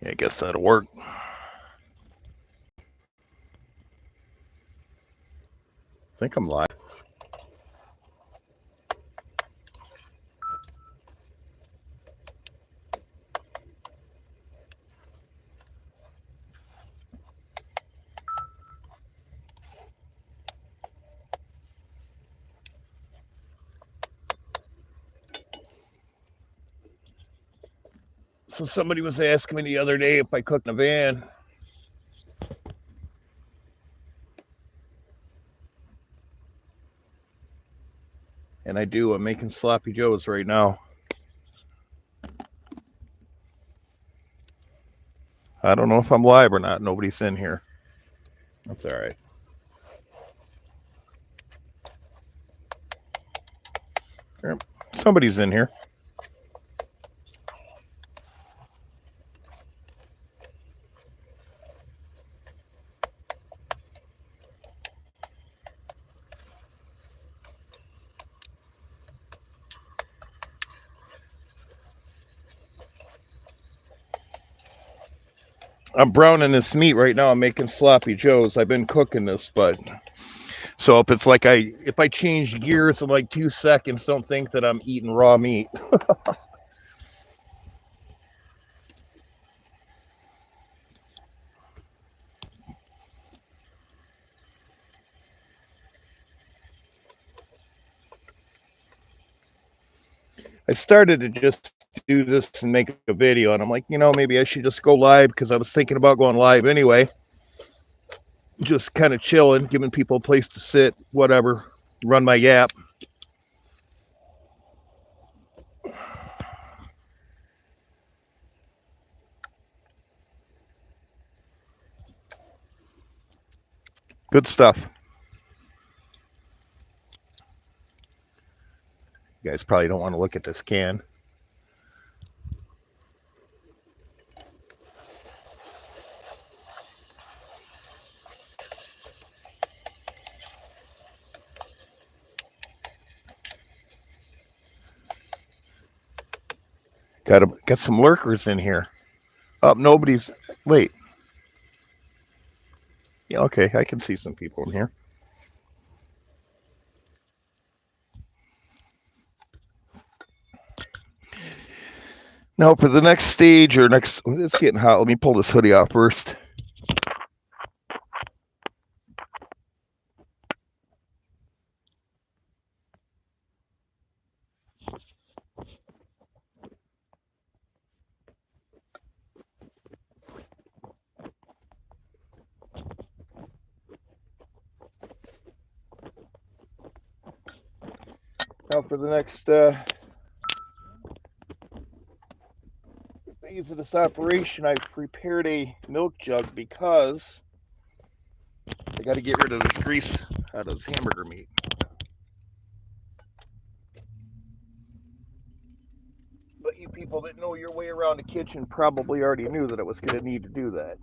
I guess that'll work. I think I'm live. So somebody was asking me the other day if I cook in a van. And I do. I'm making sloppy joes right now. I don't know if I'm live or not. Nobody's in here. That's all right. Somebody's in here. I'm browning this meat right now. I'm making sloppy joes. I've been cooking this, but so if it's like if I change gears in like 2 seconds, don't think that I'm eating raw meat. I started to just do this and make a video, and I'm like, maybe I should just go live because I was thinking about going live anyway. Just kind of chilling, giving people a place to sit, whatever, run my yap. Good stuff. You guys probably don't want to look at this can. Got some lurkers in here. Oh, nobody's. Wait. Yeah, okay, I can see some people in here. Now for the next stage or next, it's getting hot. Let me pull this hoodie off first. Now for the next phase of this operation, I've prepared a milk jug because I got to get rid of this grease out of this hamburger meat. But you people that know your way around the kitchen probably already knew that I was going to need to do that.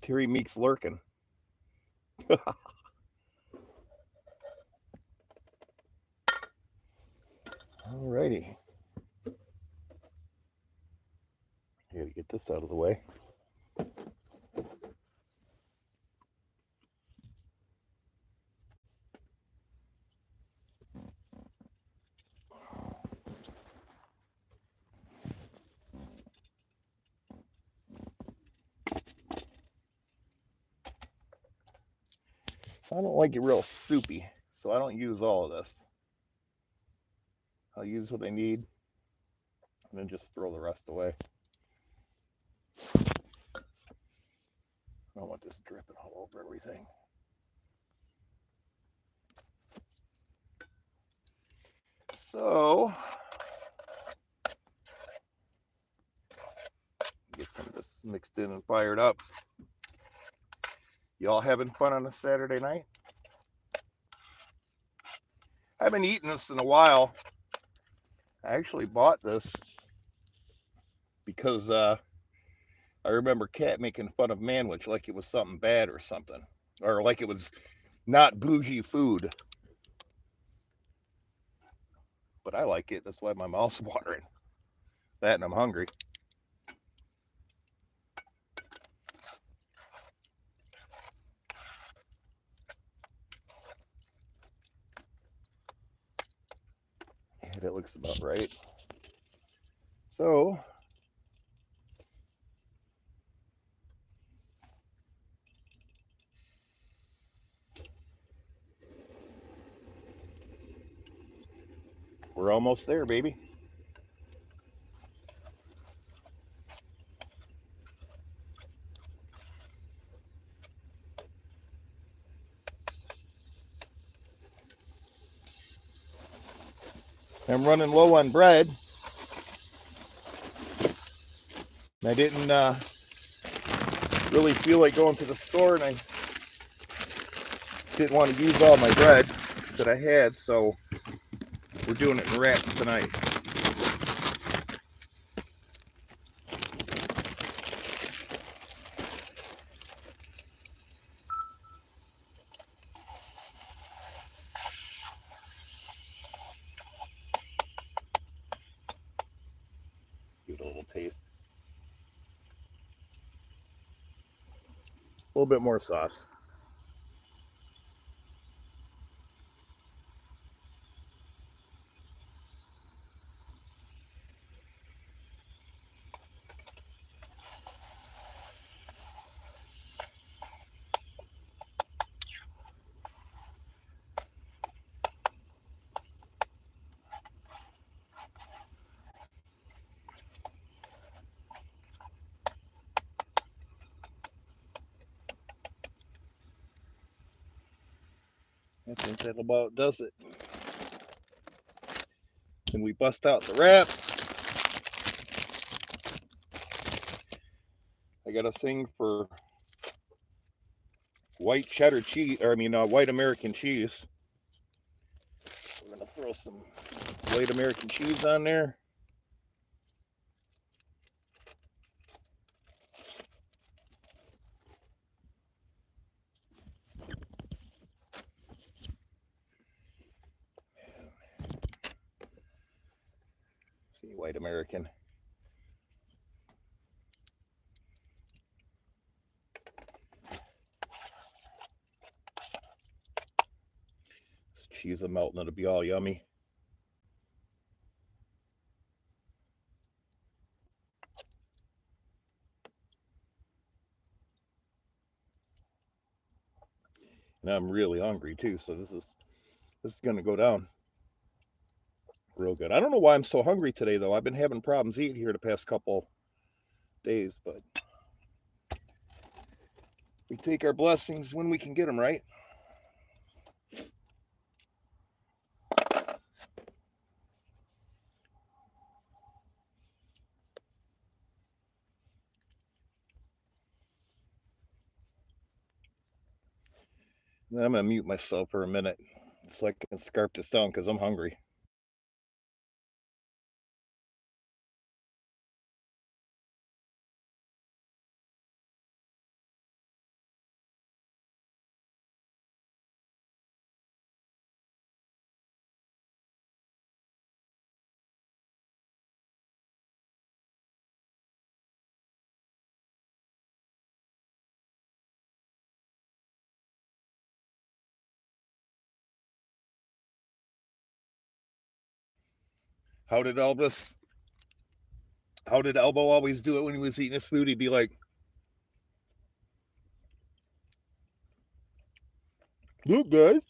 Terry Meek's lurking. Alrighty. I gotta get this out of the way. I don't like it real soupy, so I don't use all of this. I'll use what I need and then just throw the rest away. I don't want this dripping all over everything. So, get some of this mixed in and fired up. Y'all having fun on a Saturday night? I haven't eaten this in a while. I actually bought this because I remember Kat making fun of Manwich like it was something bad or something, or like it was not bougie food. But I like it. That's why my mouth's watering. That and I'm hungry. Yeah, that looks about right. So we're almost there, baby. I'm running low on bread. I didn't really feel like going to the store, and I didn't want to use all my bread that I had, so we're doing it in wraps tonight. Give it a little taste. A little bit more sauce. I think that about does it. And we bust out the wrap. I got a thing for white cheddar cheese, or white American cheese. We're gonna throw some white American cheese on there. See, white American. This cheese is melting, it'll be all yummy. And I'm really hungry too, so this is gonna go down real good. I don't know why I'm so hungry today though. I've been having problems eating here the past couple days, but we take our blessings when we can get them, right? Then I'm gonna mute myself for a minute so I can scarf this down because I'm hungry. How did Elvis? How did Elbow always do it when he was eating his food? He'd be like, "Look, guys,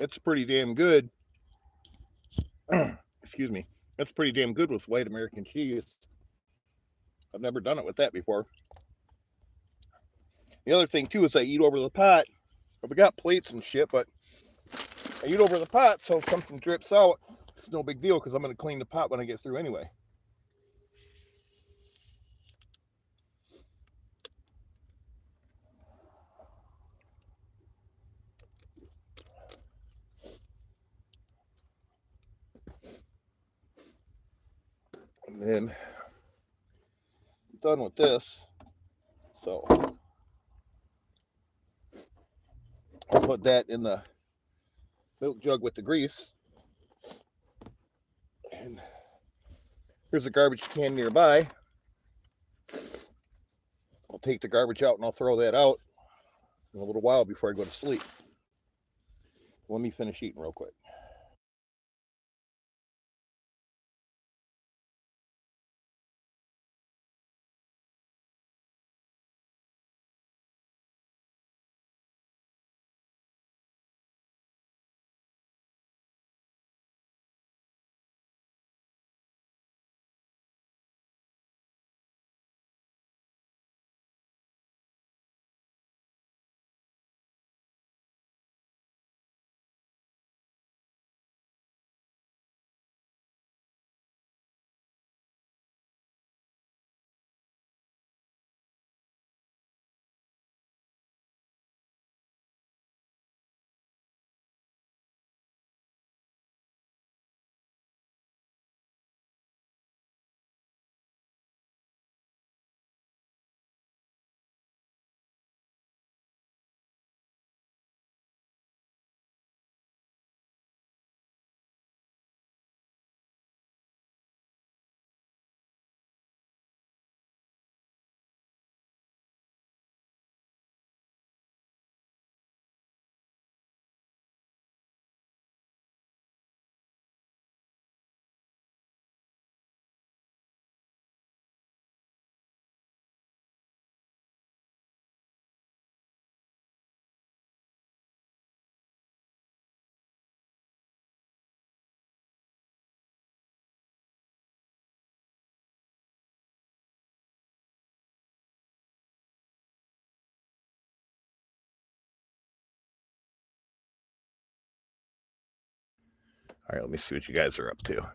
It's pretty damn good. Excuse me. That's pretty damn good with white American cheese. I've never done it with that before. The other thing too is I eat over the pot. We got plates and shit, but I eat over the pot, so if something drips out, it's no big deal because I'm going to clean the pot when I get through anyway. And then I'm done with this, so I'll put that in the milk jug with the grease. And here's a garbage can nearby. I'll take the garbage out and I'll throw that out in a little while before I go to sleep. Let me finish eating real quick. All right, let me see what you guys are up to.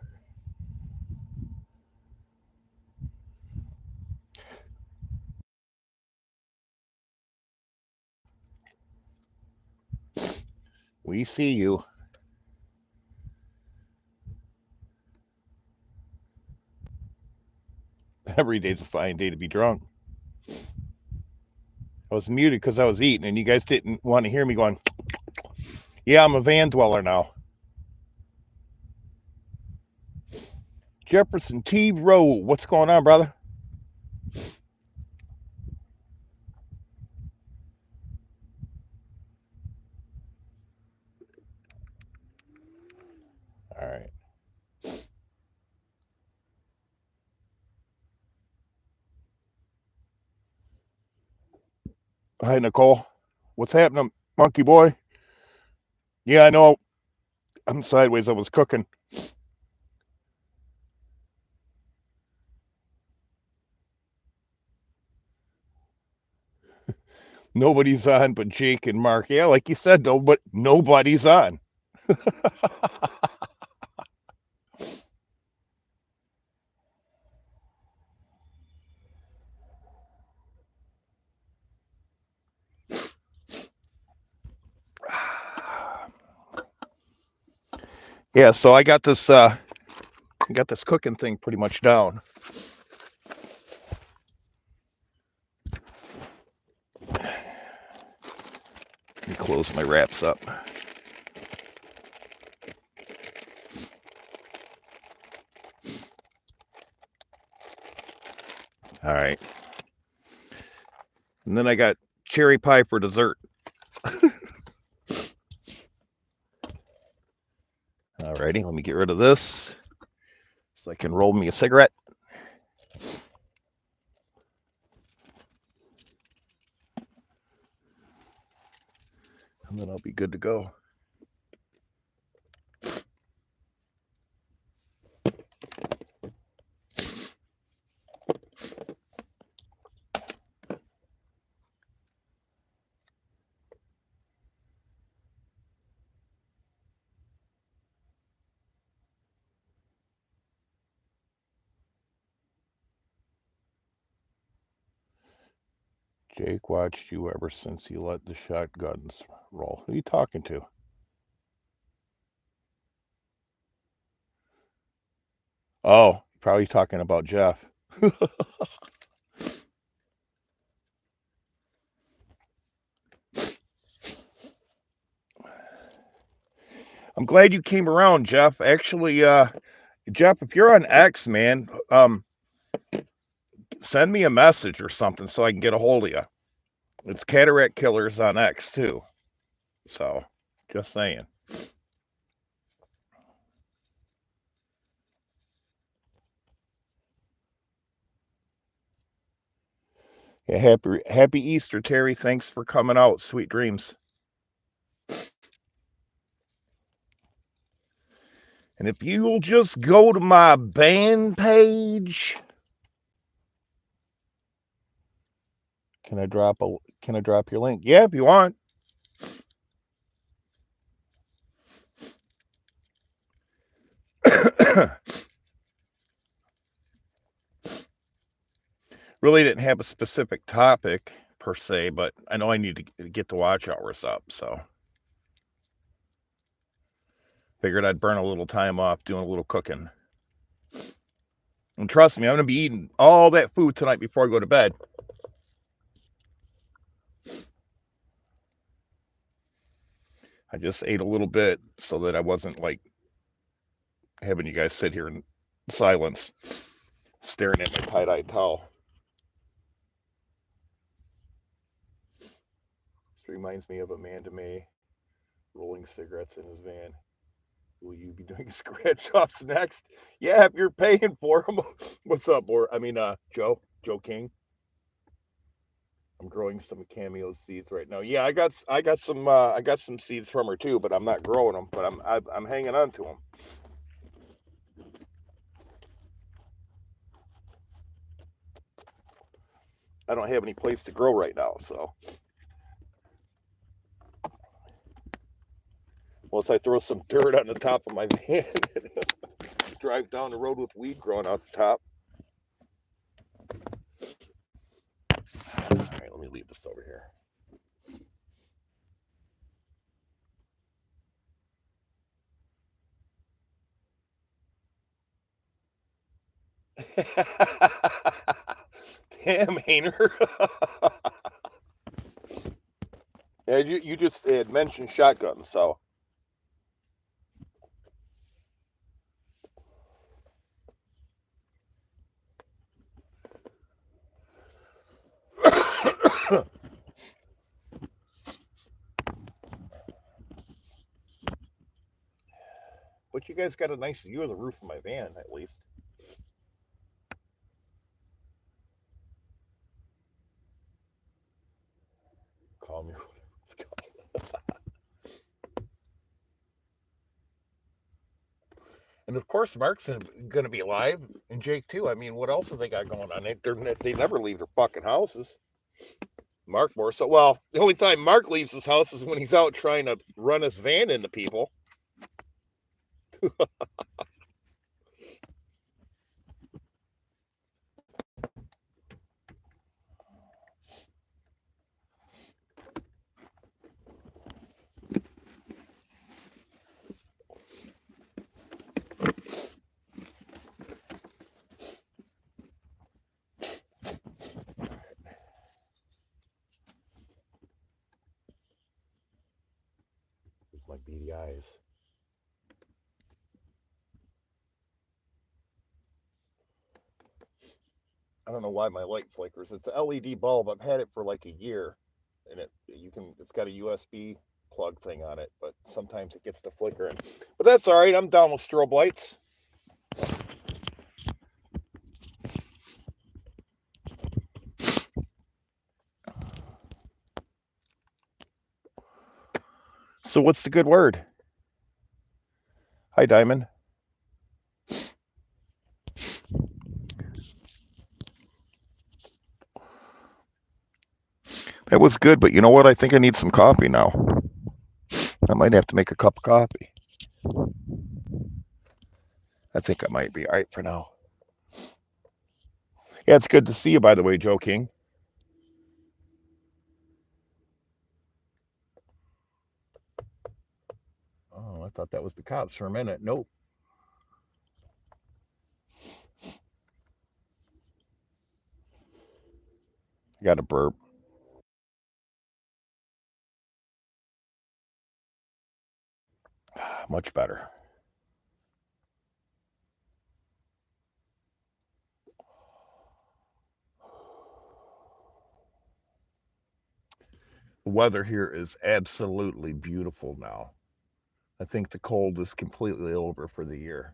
We see you. Every day's a fine day to be drunk. I was muted because I was eating, and you guys didn't want to hear me going, yeah, I'm a van dweller now. Jefferson T. Rowe, what's going on, brother? All right. Hi, Nicole. What's happening, monkey boy? Yeah, I know. I'm sideways. I was cooking. Nobody's on but Jake and Mark. Yeah, like you said, though, but nobody's on. Yeah, so I got this cooking thing pretty much down. Let me close my wraps up. All right. And then I got cherry pie for dessert. Alrighty, let me get rid of this so I can roll me a cigarette. And then I'll be good to go. Jake watched you ever since you let the shotguns roll. Who are you talking to? Oh, probably talking about Jeff. I'm glad you came around, Jeff. Actually, Jeff, if you're on X, man, send me a message or something so I can get a hold of you. It's Cataract Killers on X too. So, just saying. Yeah, happy Easter, Terry. Thanks for coming out. Sweet dreams. And if you'll just go to my band page, can I drop your link? Yeah, if you want. Really didn't have a specific topic per se, but I know I need to get the watch hours up, so figured I'd burn a little time off doing a little cooking. And trust me, I'm going to be eating all that food tonight before I go to bed. I just ate a little bit so that I wasn't like having you guys sit here in silence, staring at my tie-dye towel. This reminds me of Amanda May rolling cigarettes in his van. Will you be doing scratch offs next? Yeah, if you're paying for them. What's up, Joe King? I'm growing some cameo seeds right now. Yeah, I got some seeds from her too, but I'm not growing them. But I'm hanging on to them. I don't have any place to grow right now, so unless I throw some dirt on the top of my van and drive down the road with weed growing out the top. All right, let me leave this over here. Damn, Hainer. Yeah, you just had mentioned shotguns, so. But you guys got a nice view of the roof of my van, at least. Call me. And of course, Mark's going to be live, and Jake too. I mean, what else have they got going on? They never leave their fucking houses. Mark more so. Well, the only time Mark leaves his house is when he's out trying to run his van into people. Here's my beady eyes. I don't know why my light flickers. It's an LED bulb. I've had it for like a year, and it's got a USB plug thing on it, but sometimes it gets to flickering. But that's all right. I'm down with strobe lights. So what's the good word? Hi, Diamond. That was good, but you know what? I think I need some coffee now. I might have to make a cup of coffee. I think I might be all right for now. Yeah, it's good to see you, by the way, Joe King. I thought that was the cops for a minute. Nope. I got a burp. Much better. The weather here is absolutely beautiful now. I think the cold is completely over for the year.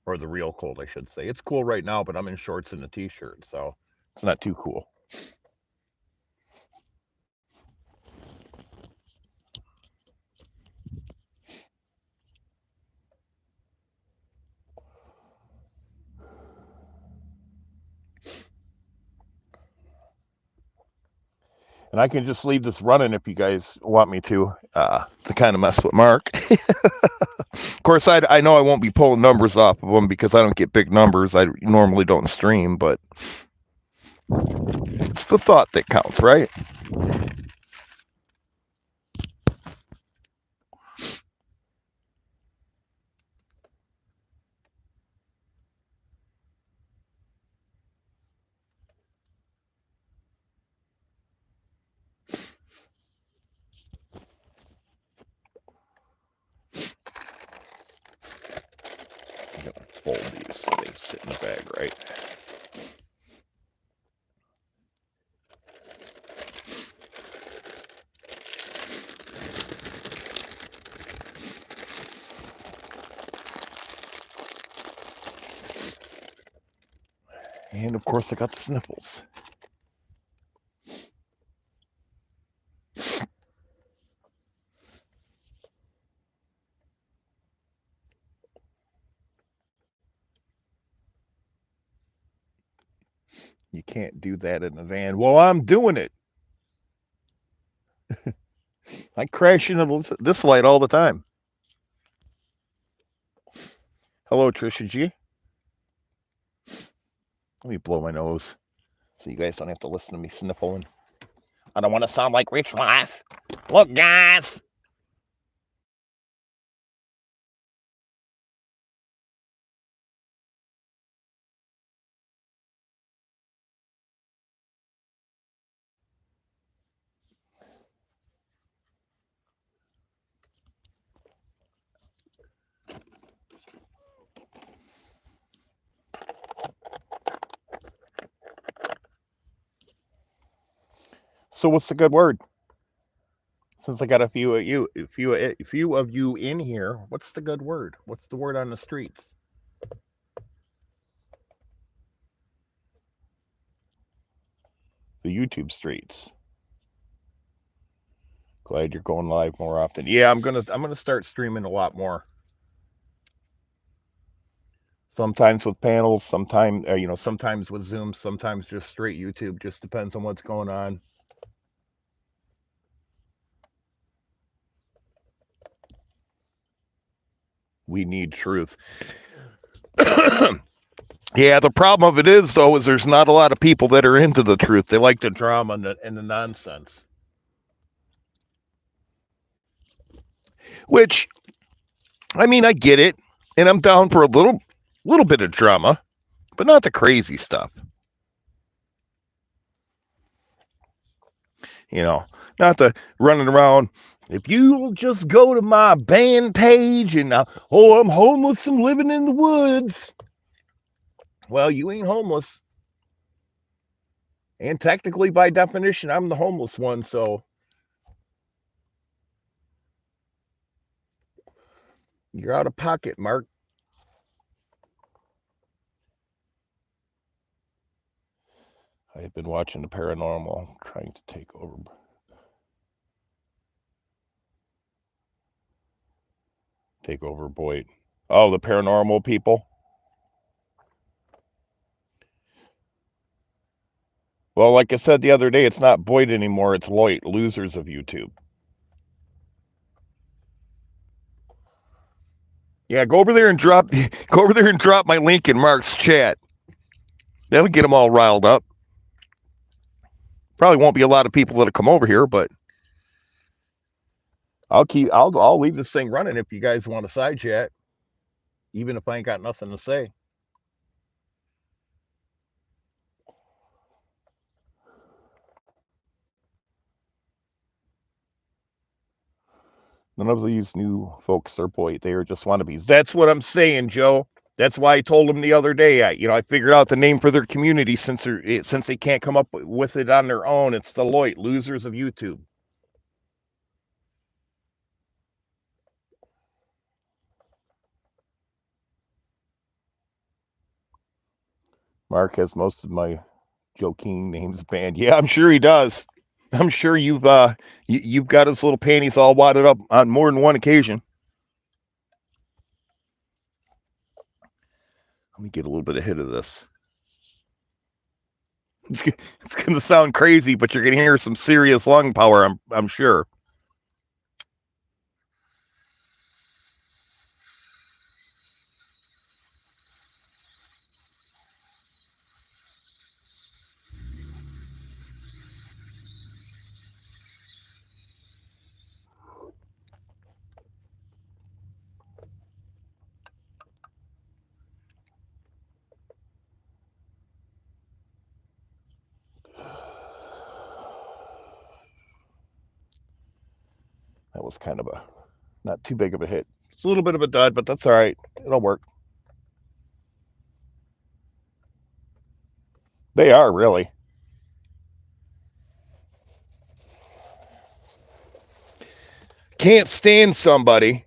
Or the real cold, I should say. It's cool right now, but I'm in shorts and a t-shirt, so it's not too cool. And I can just leave this running if you guys want me to kind of mess with Mark. Of course, I know I won't be pulling numbers off of them because I don't get big numbers. I normally don't stream, but it's the thought that counts, right? I'm going to fold these so they sit in the bag, right? And of course, I got the sniffles. You can't do that in a van. Well, I'm doing it. I crash into this light all the time. Hello, Trisha G. Let me blow my nose so you guys don't have to listen to me sniffling. I don't want to sound like Rich Wife. Look, guys. So what's the good word? Since I got a few of you in here, what's the good word? What's the word on the streets? The YouTube streets. Glad you're going live more often. Yeah, I'm gonna start streaming a lot more. Sometimes with panels, sometimes sometimes with Zoom, sometimes just straight YouTube. Just depends on what's going on. We need truth. Yeah, the problem of it is, though, is there's not a lot of people that are into the truth. They like the drama and the nonsense. Which, I mean, I get it, and I'm down for a little bit of drama, but not the crazy stuff. You know, not the running around. If you just go to my band page and I'm homeless, I'm living in the woods. Well, you ain't homeless. And technically, by definition, I'm the homeless one, so you're out of pocket, Mark. I've been watching the paranormal, trying to take over. Take over Boyd. Oh, the paranormal people? Well, like I said the other day, it's not Boyd anymore, it's Lloyd, losers of YouTube. Yeah, go over there and drop my link in Mark's chat. That'll get them all riled up. Probably won't be a lot of people that'll come over here, but I'll leave this thing running if you guys want to side chat, even if I ain't got nothing to say. None of these new folks are they are just wannabes. That's what I'm saying, Joe. That's why I told them the other day. I figured out the name for their community since they can't come up with it on their own. It's the Loit, losers of YouTube. Mark has most of my Joe King names banned. Yeah, I'm sure he does. I'm sure you've got his little panties all wadded up on more than one occasion. Let me get a little bit ahead of this. It's going to sound crazy, but you're going to hear some serious lung power, I'm sure. That was kind of not too big of a hit. It's a little bit of a dud, but that's all right. It'll work. They are, really. Can't stand somebody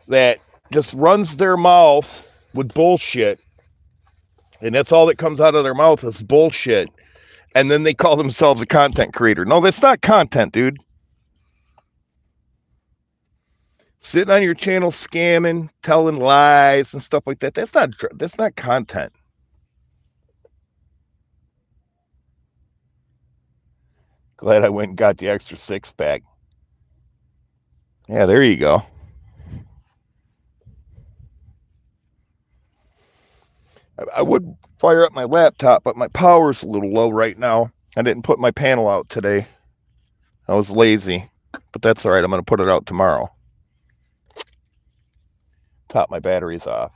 that just runs their mouth with bullshit, and that's all that comes out of their mouth is bullshit, and then they call themselves a content creator. No, that's not content, dude. Sitting on your channel scamming, telling lies and stuff like that. That's not content. Glad I went and got the extra 6-pack. Yeah, there you go. I would fire up my laptop, but my power's a little low right now. I didn't put my panel out today. I was lazy, but that's all right. I'm going to put it out tomorrow. Top my batteries off.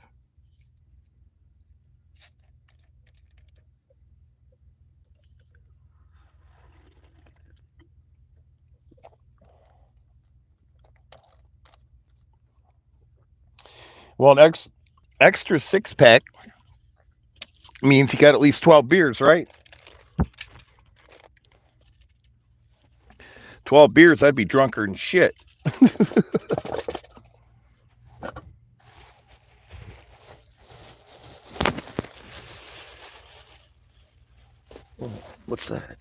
Well, an extra 6-pack means you got at least 12 beers, right? 12 beers, I'd be drunker than shit. What's that?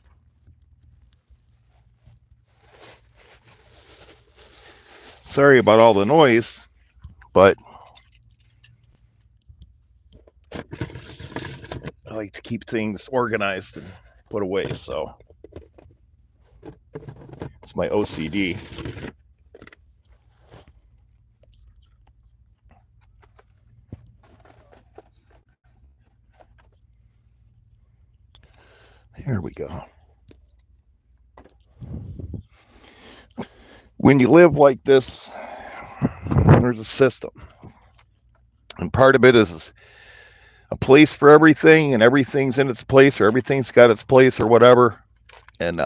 Sorry about all the noise, but I like to keep things organized and put away, so it's my OCD. Here we go. When you live like this, there's a system. And part of it is a place for everything, and everything's in its place, or everything's got its place, or whatever. And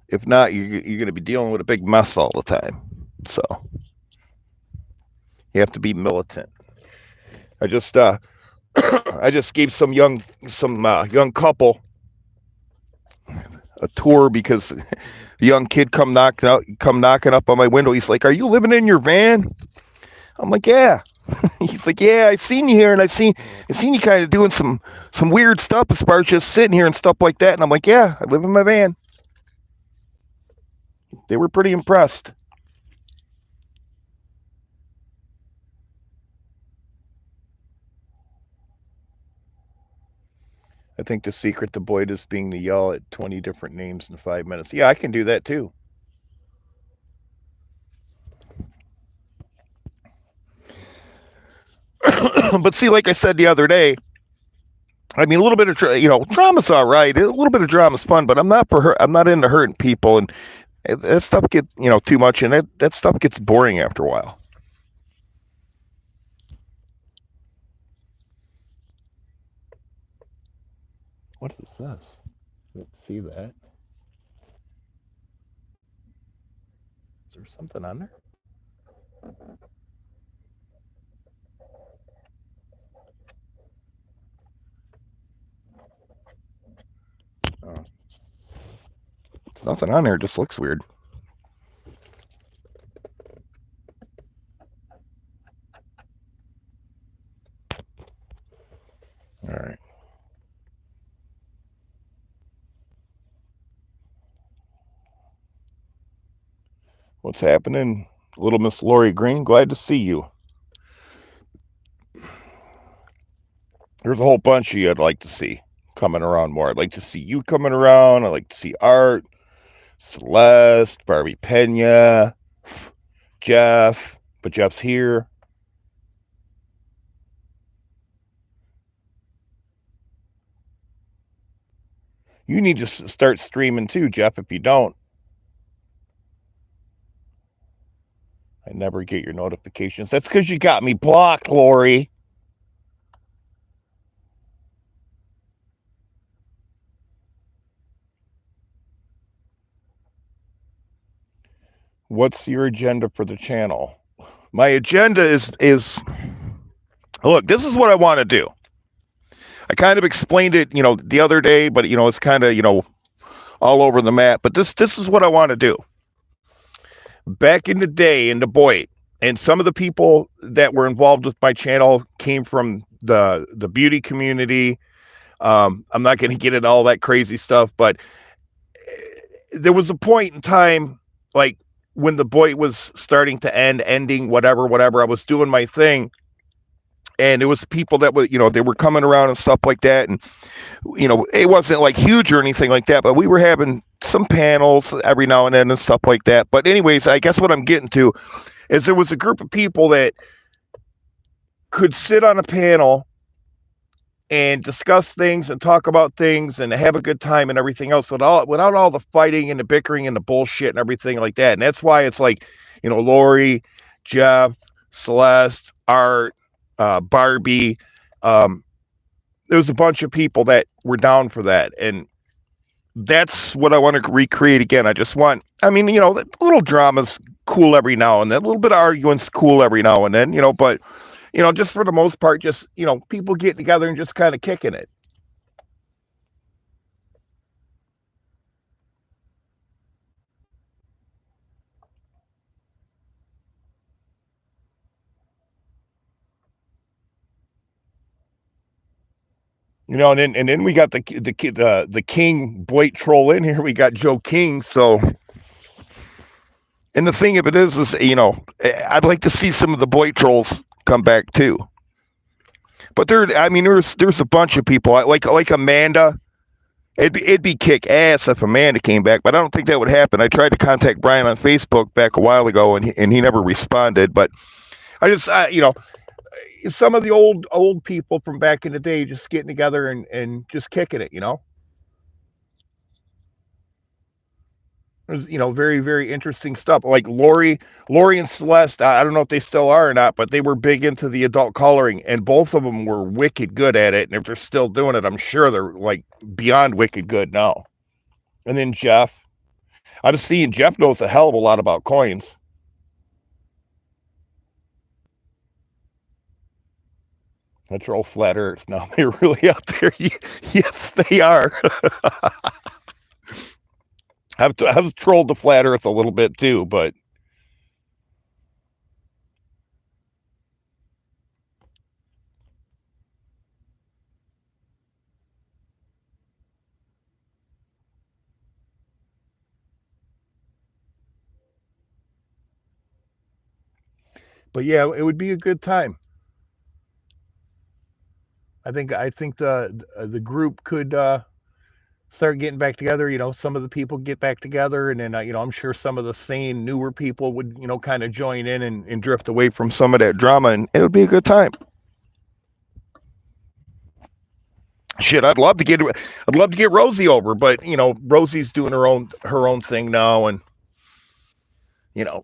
if not, you're going to be dealing with a big mess all the time. So you have to be militant. I just gave some young couple a tour because the young kid come knocking up on my window. He's like, "Are you living in your van?" I'm like, "Yeah." He's like, "Yeah, I seen you here, and I seen you kind of doing some weird stuff as far as just sitting here and stuff like that." And I'm like, "Yeah, I live in my van." They were pretty impressed. I think the secret to Boyd is being to yell at 20 different names in 5 minutes. Yeah, I can do that too. But see, like I said the other day, I mean, a little bit of drama's all right. A little bit of drama's fun, but I'm not into hurting people, That stuff gets, too much, and that stuff gets boring after a while. What is this? Let's see that. Is there something on there? Oh. There's nothing on there. It just looks weird. All right. What's happening? Little Miss Lori Green, glad to see you. There's a whole bunch of you I'd like to see coming around more. I'd like to see you coming around. I'd like to see Art, Celeste, Barbie Pena, Jeff, but Jeff's here. You need to start streaming too, Jeff, if you don't. I never get your notifications. That's because you got me blocked, Lori. What's your agenda for the channel? My agenda is look, this is what I want to do. I kind of explained it, the other day, but it's kind of, all over the map. But this is what I want to do. Back in the day in the Boyd, and some of the people that were involved with my channel came from the beauty community. I'm not going to get into all that crazy stuff, but there was a point in time, like when the Boyd was starting to ending, whatever. I was doing my thing, and it was people that were, they were coming around and stuff like that, and it wasn't like huge or anything like that, but we were having some panels every now and then and stuff like that. But anyways, I guess what I'm getting to is there was a group of people that could sit on a panel and discuss things and talk about things and have a good time and everything else without all the fighting and the bickering and the bullshit and everything like that. And that's why it's like, Lori, Jeff, Celeste, Art, Barbie, there was a bunch of people that were down for that. And that's what I want to recreate again. I just want, little drama's cool every now and then, a little bit of arguing's cool every now and then, but, just for the most part, just, people getting together and just kind of kicking it. And then we got the King Boyd troll in here. We got Joe King. So, and the thing of it is, I'd like to see some of the Boyd trolls come back too. But there's a bunch of people like Amanda. It'd be kick ass if Amanda came back, but I don't think that would happen. I tried to contact Brian on Facebook back a while ago, and he never responded. But I just, some of the old people from back in the day just getting together and just kicking it, There's, very, very interesting stuff. Like Lori and Celeste, I don't know if they still are or not, but they were big into the adult coloring, and both of them were wicked good at it. And if they're still doing it, I'm sure they're like beyond wicked good now. And then Jeff, I'm seeing Jeff knows a hell of a lot about coins. Natural flat earth. Now they're really out there. Yes, they are. I've trolled the flat earth a little bit too, but yeah, it would be a good time. I think the group could start getting back together. Some of the people get back together, and then I'm sure some of the sane newer people would kind of join in and drift away from some of that drama, and it would be a good time. Shit, I'd love to get Rosie over, but Rosie's doing her own thing now, and you know,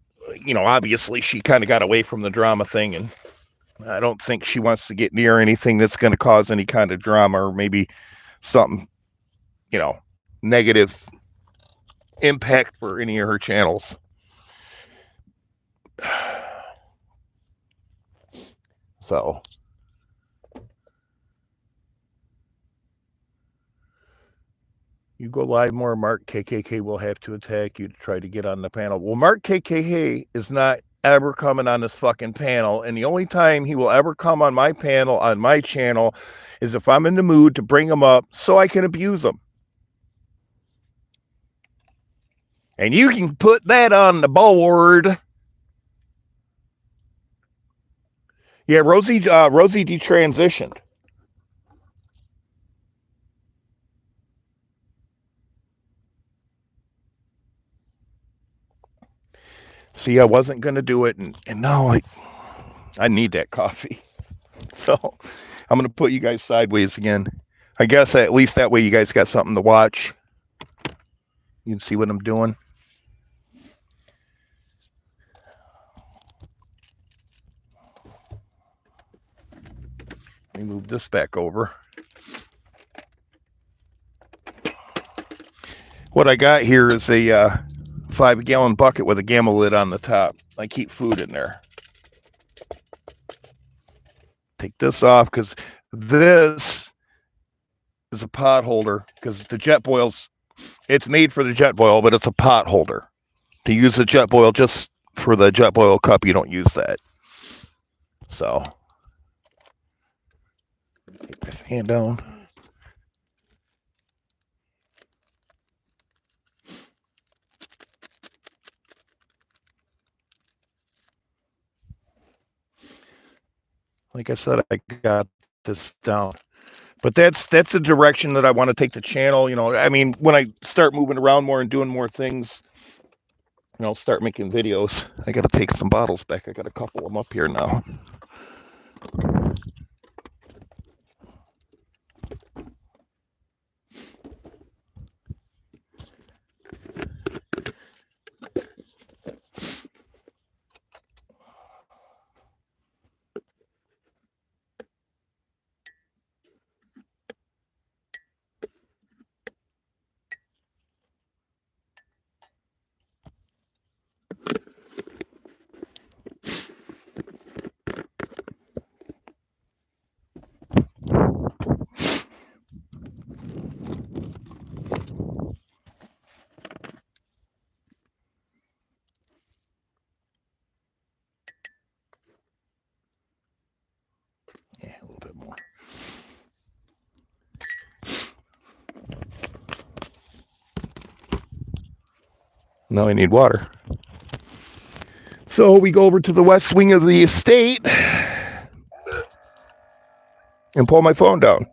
obviously she kind of got away from the drama thing, and I don't think she wants to get near anything that's going to cause any kind of drama or maybe something, negative impact for any of her channels. So you go live more, Mark KKK will have to attack you to try to get on the panel. Well, Mark KKK is not ever coming on this fucking panel, and the only time he will ever come on my panel on my channel is if I'm in the mood to bring him up so I can abuse him. And you can put that on the board. Yeah, Rosie detransitioned. See, I wasn't going to do it, and now I need that coffee. So I'm going to put you guys sideways again. I guess at least that way you guys got something to watch. You can see what I'm doing. Let me move this back over. What I got here is a 5-gallon bucket with a gamma lid on the top. I keep food in there. Take this off because this is a pot holder, because the Jetboil's, it's made for the Jetboil, but it's a pot holder. To use the Jetboil just for the Jetboil cup, you don't use that. So, get my fan down. Like I said, I got this down. But that's the direction that I want to take the channel. I mean, when I start moving around more and doing more things, I'll start making videos. I got to take some bottles back. I got a couple of them up here now. Yeah, a little bit more. Now I need water. So we go over to the west wing of the estate and pull my phone down.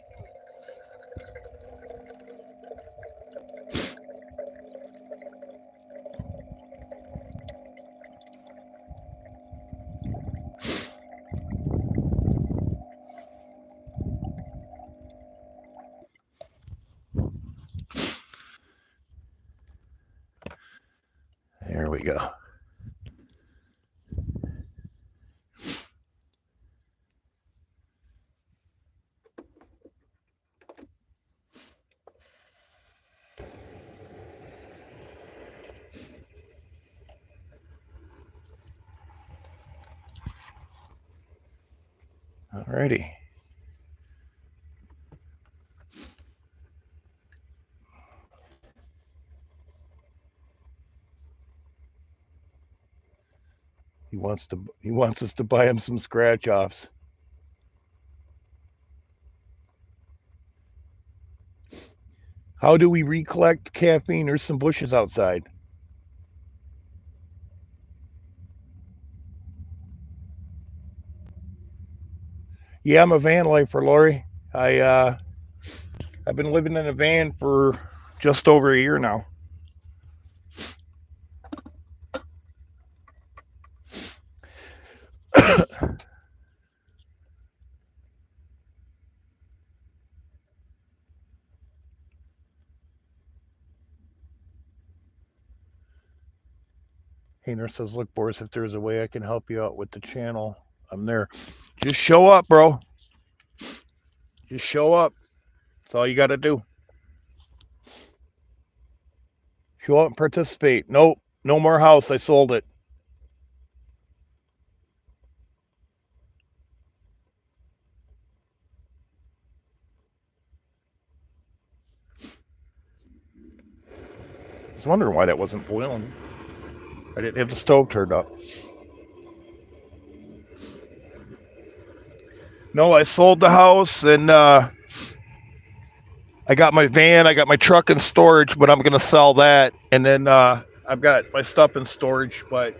There we go. Alrighty. He wants us to buy him some scratch offs. How do we recollect caffeine? There's some bushes outside. Yeah, I'm a van lifer, Lori. I've been living in a van for just over a year now. Hayner says, look, Boris, if there's a way I can help you out with the channel, I'm there. Just show up, bro. Just show up. That's all you got to do. Show up and participate. Nope. No more house. I sold it. I was wondering why that wasn't boiling. I didn't have the stove turned up. No, I sold the house and I got my van, I got my truck in storage, but I'm gonna sell that. And then I've got my stuff in storage, but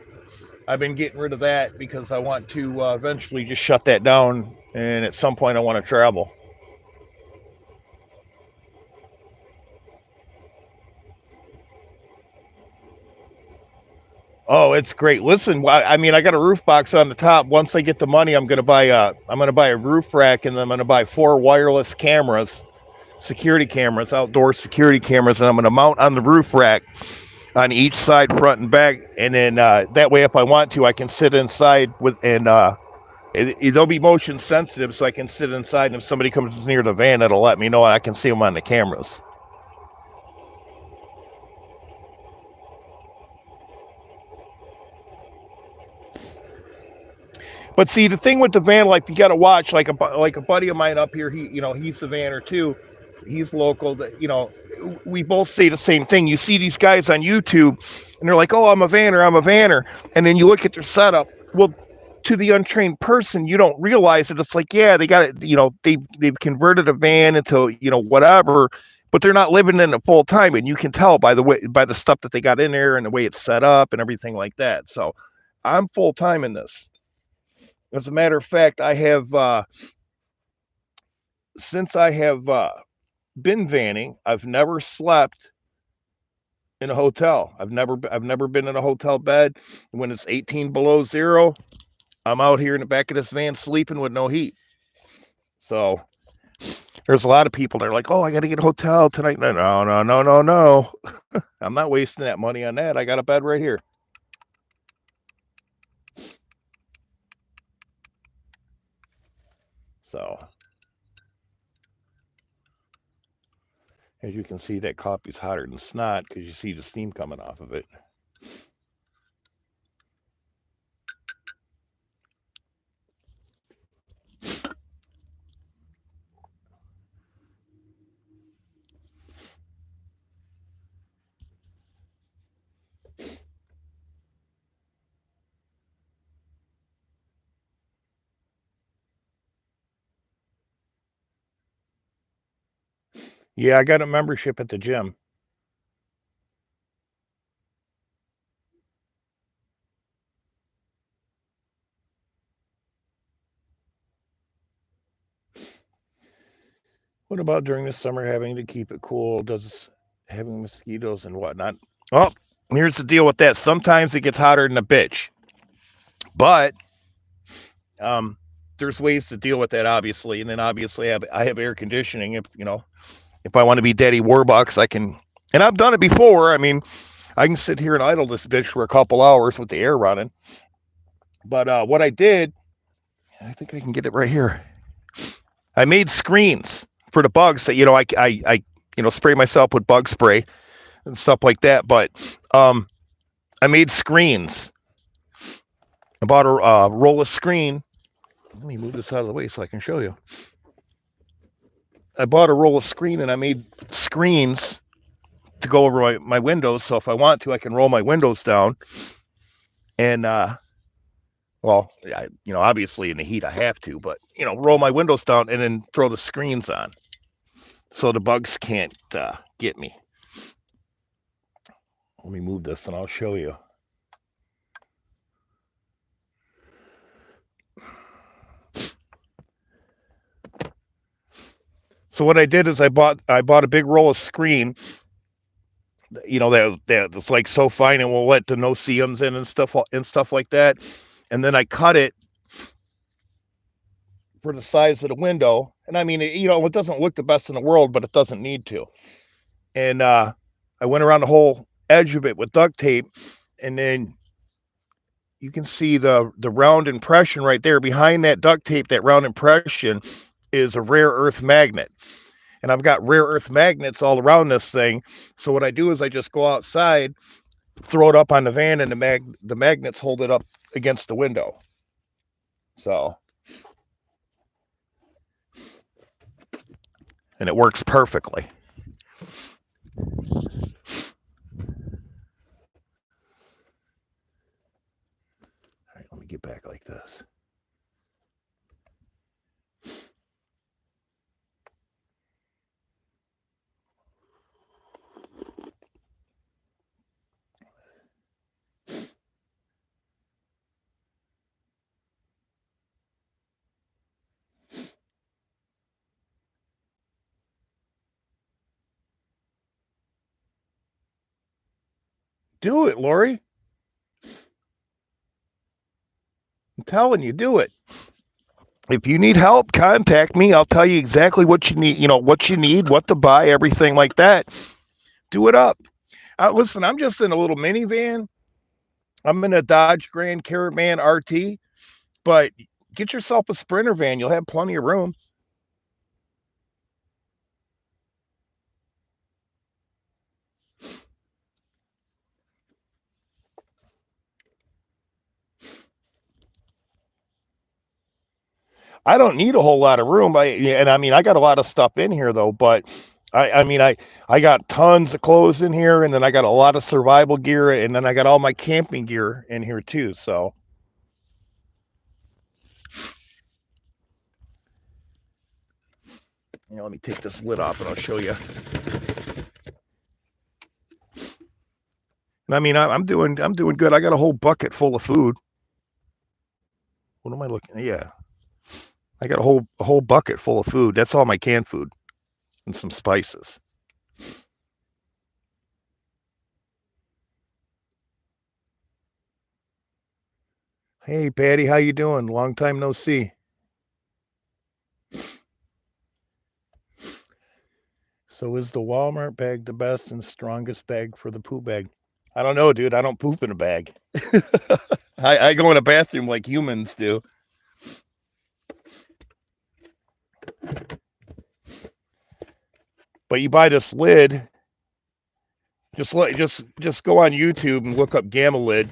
I've been getting rid of that because I want to eventually just shut that down. And at some point, I want to travel. Oh, it's great. Listen, I mean, I got a roof box on the top. Once I get the money, I'm gonna buy a roof rack, and then I'm gonna buy 4 wireless cameras, security cameras, outdoor security cameras, and I'm gonna mount on the roof rack on each side, front and back, and then that way, if I want to, I can sit inside with and they'll be motion sensitive, so I can sit inside, and if somebody comes near the van, it'll let me know, and I can see them on the cameras. But see, the thing with the van, like you got to watch, like a buddy of mine up here, he's a vanner too. He's local. That we both say the same thing. You see these guys on YouTube, and they're like, "Oh, I'm a vanner," and then you look at their setup. Well, to the untrained person, you don't realize it. It's like, yeah, they got it. They've converted a van into whatever, but they're not living in it full time, and you can tell by the stuff that they got in there and the way it's set up and everything like that. So, I'm full time in this. As a matter of fact, I have since I have been vanning, I've never slept in a hotel. I've never been in a hotel bed. When it's 18 below zero, I'm out here in the back of this van sleeping with no heat. So there's a lot of people that are like, "Oh, I got to get a hotel tonight." No. I'm not wasting that money on that. I got a bed right here. So as you can see, that coffee's hotter than snot because you see the steam coming off of it. Yeah, I got a membership at the gym. What about during the summer having to keep it cool? Does having mosquitoes and whatnot? Well, here's the deal with that. Sometimes it gets hotter than a bitch, but there's ways to deal with that, obviously. And then obviously I have air conditioning. If I want to be Daddy Warbucks, I can. And I've done it before. I mean, I can sit here and idle this bitch for a couple hours with the air running. But what I did, I think I can get it right here. I made screens for the bugs that I spray myself with bug spray and stuff like that. But I made screens. I bought a roll of screen. Let me move this out of the way so I can show you. I bought a roll of screen and I made screens to go over my windows. So if I want to, I can roll my windows down. And well, obviously in the heat I have to, but roll my windows down and then throw the screens on, so the bugs can't get me. Let me move this and I'll show you. So what I did is I bought a big roll of screen, that's like so fine and will let the no-see-ums in and stuff like that. And then I cut it for the size of the window. And I mean, it doesn't look the best in the world, but it doesn't need to. And I went around the whole edge of it with duct tape, and then you can see the round impression right there. Behind that duct tape, that round impression is a rare earth magnet. And I've got rare earth magnets all around this thing. So what I do is I just go outside, throw it up on the van, and the magnets hold it up against the window. So, and it works perfectly. All right, let me get back like this. Do it, Lori. I'm telling you, do it. If you need help, contact me. I'll tell you exactly what you need, what you need, what to buy, everything like that. Do it up. Listen, I'm just in a little minivan. I'm in a Dodge Grand Caravan RT, but get yourself a Sprinter van. You'll have plenty of room. I don't need a whole lot of room. I got a lot of stuff in here though, but I got tons of clothes in here, and then I got a lot of survival gear, and then I got all my camping gear in here too. So let me take this lid off and I'll show you. I'm doing good. I got a whole bucket full of food. What am I looking at? Yeah. I got a whole bucket full of food. That's all my canned food and some spices. Hey, Patty, how you doing? Long time no see. So is the Walmart bag the best and strongest bag for the poo bag? I don't know, dude. I don't poop in a bag. I go in a bathroom like humans do. But you buy this lid. Just go on YouTube and look up Gamma Lid,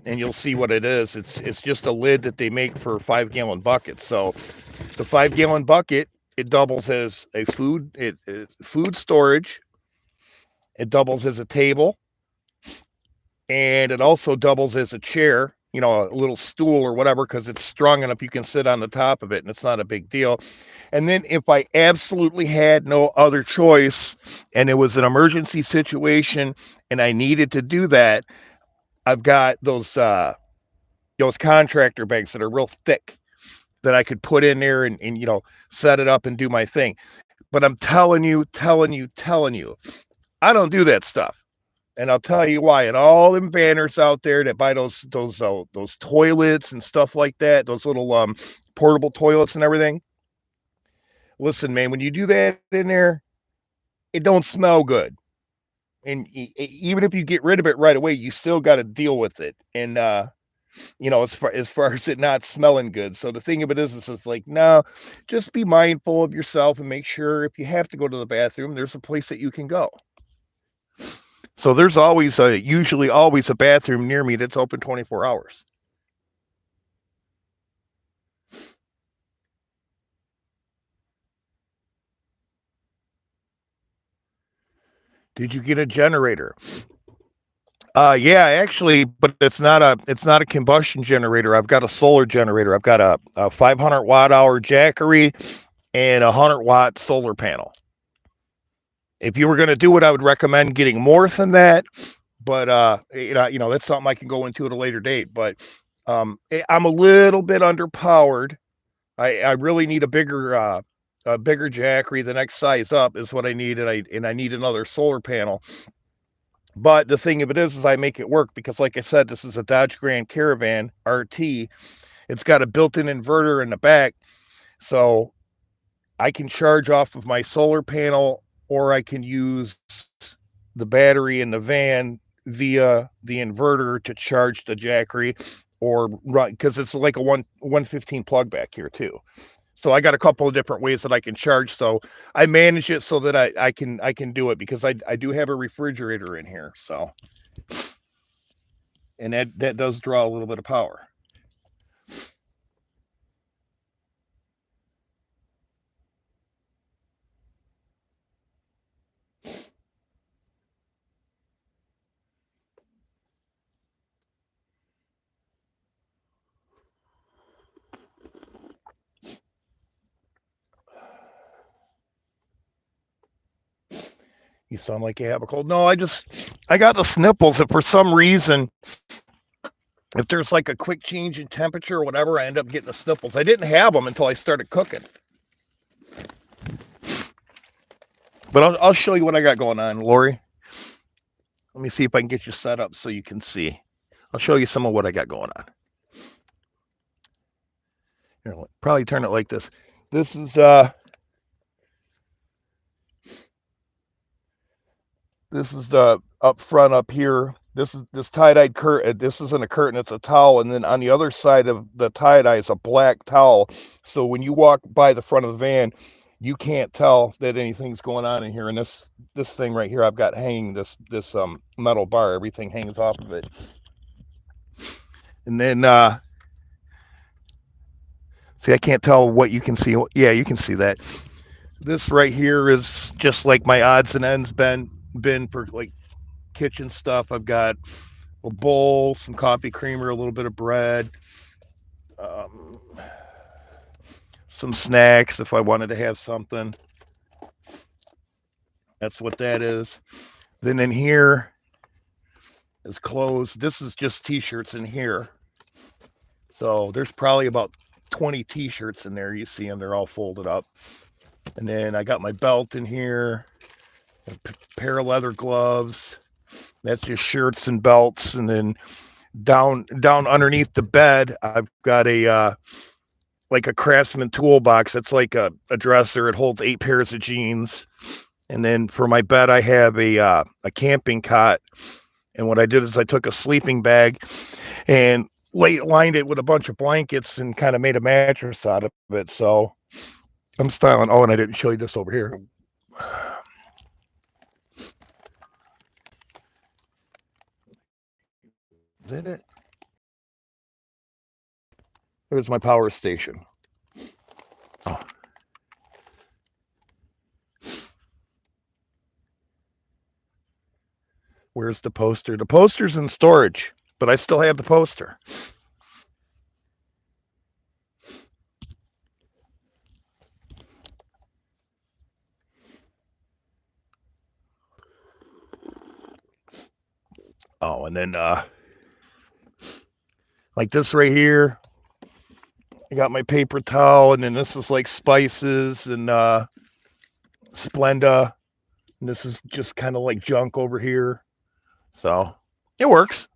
and you'll see what it is. It's just a lid that they make for 5-gallon buckets. So the 5-gallon bucket, it doubles as a food storage. It doubles as a table, and it also doubles as a chair. A little stool or whatever, because it's strong enough you can sit on the top of it, and it's not a big deal. And then if I absolutely had no other choice and it was an emergency situation and I needed to do that, I've got those contractor bags that are real thick that I could put in there and set it up and do my thing. But I'm telling you, I don't do that stuff. And I'll tell you why. And all them vanners out there that buy those toilets and stuff like that, those little portable toilets and everything. Listen, man, when you do that in there, it don't smell good. And even if you get rid of it right away, you still got to deal with it. And as far as it not smelling good. So the thing of it is it's like, no, just be mindful of yourself and make sure if you have to go to the bathroom, there's a place that you can go. So there's usually always a bathroom near me that's open 24 hours. Did you get a generator? Yeah, actually, but it's not a combustion generator. I've got a solar generator. I've got a 500 watt hour Jackery and a 100 watt solar panel. If you were going to do it, I would recommend getting more than that. But that's something I can go into at a later date. But I'm a little bit underpowered. I really need a bigger Jackery. The next size up is what I need, and I need another solar panel. But the thing of it is I make it work because, like I said, this is a Dodge Grand Caravan RT. It's got a built-in inverter in the back, so I can charge off of my solar panel, or I can use the battery in the van via the inverter to charge the Jackery, or run, because it's like a 115 plug back here too. So I got a couple of different ways that I can charge. So I manage it so that I can do it, because I do have a refrigerator in here. So, and that does draw a little bit of power. You sound like you have a cold. No, I got the sniffles. If for some reason, if there's like a quick change in temperature or whatever, I end up getting the sniffles. I didn't have them until I started cooking. But I'll show you what I got going on, Lori. Let me see if I can get you set up so you can see. I'll show you some of what I got going on. Here, I'll probably turn it like this. This is the up front up here. This tie-dyed curtain. This isn't a curtain, it's a towel. And then on the other side of the tie-dye is a black towel. So when you walk by the front of the van, you can't tell that anything's going on in here. And this thing right here, I've got hanging this metal bar. Everything hangs off of it. And then see, I can't tell what you can see. Yeah, you can see that. This right here is just like my odds and ends bin for like kitchen stuff. I've got a bowl, some coffee creamer, a little bit of bread, some snacks if I wanted to have something. That's what that is. Then in here is clothes. This is just t-shirts in here. So there's probably about 20 t-shirts in there. You see them, they're all folded up. And then I got my belt in here, a pair of leather gloves. That's just shirts and belts. And then down underneath the bed, I've got a like a Craftsman toolbox. That's like a dresser. It holds 8 pairs of jeans. And then for my bed, I have a camping cot. And what I did is I took a sleeping bag and lined it with a bunch of blankets and kind of made a mattress out of it. So I'm styling. Oh, and I didn't show you this over here. Is that it? There's my power station. Oh. Where's the poster? The poster's in storage, but I still have the poster. Oh, and then like this right here, I got my paper towel, and then this is like spices and Splenda, and this is just kind of like junk over here. So it works.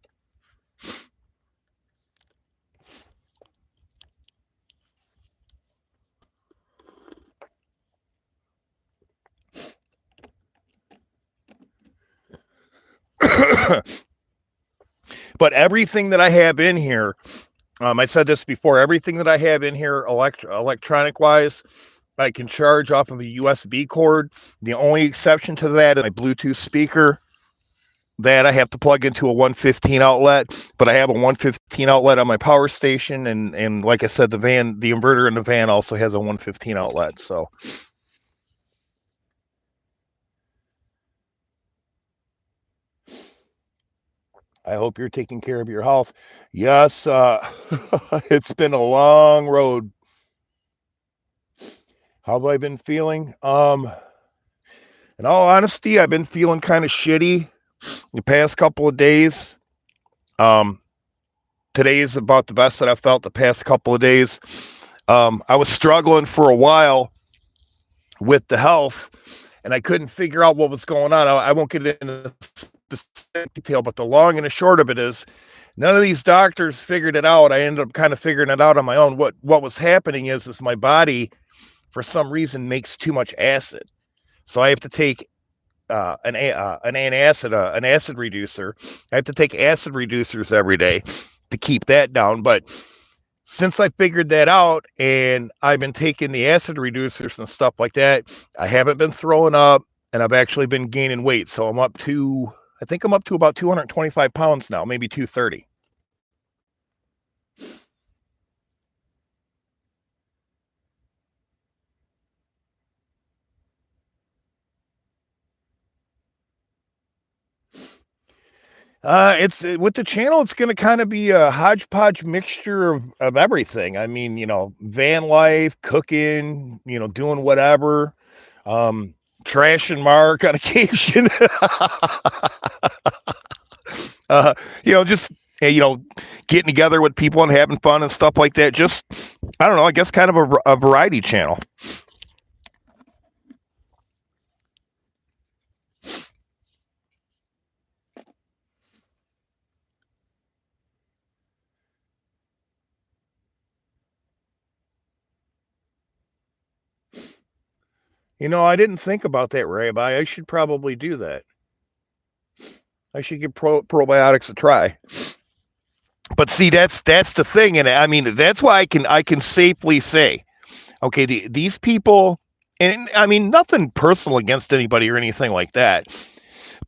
But everything that I have in here, I said this before, everything that I have in here electronic wise, I can charge off of a USB cord. The only exception to that is my Bluetooth speaker. That I have to plug into a 115 outlet, but I have a 115 outlet on my power station, and like I said, the inverter in the van also has a 115 outlet. So I hope you're taking care of your health. Yes, it's been a long road. How have I been feeling? In all honesty, I've been feeling kind of shitty the past couple of days. Today is about the best that I've felt the past couple of days. I was struggling for a while with the health, and I couldn't figure out what was going on. I won't get into specific detail, but the long and the short of it is none of these doctors figured it out. I ended up kind of figuring it out on my own. What was happening is my body, for some reason, makes too much acid. So I have to take an acid reducer. I have to take acid reducers every day. to keep that down. But since I figured that out and I've been taking the acid reducers and stuff like that, I haven't been throwing up and I've actually been gaining weight. So I think I'm up to about 225 pounds now, maybe 230. It's with the channel, it's going to kind of be a hodgepodge mixture of everything. I mean, van life, cooking, doing whatever, trash and Mark on occasion. uh, just getting together with people and having fun and stuff like that. Just, I don't know, I guess kind of a variety channel. I didn't think about that, Rabbi. I should probably do that. I should give probiotics a try. But see, that's the thing, and I mean that's why I can safely say, okay, these people, and I mean nothing personal against anybody or anything like that,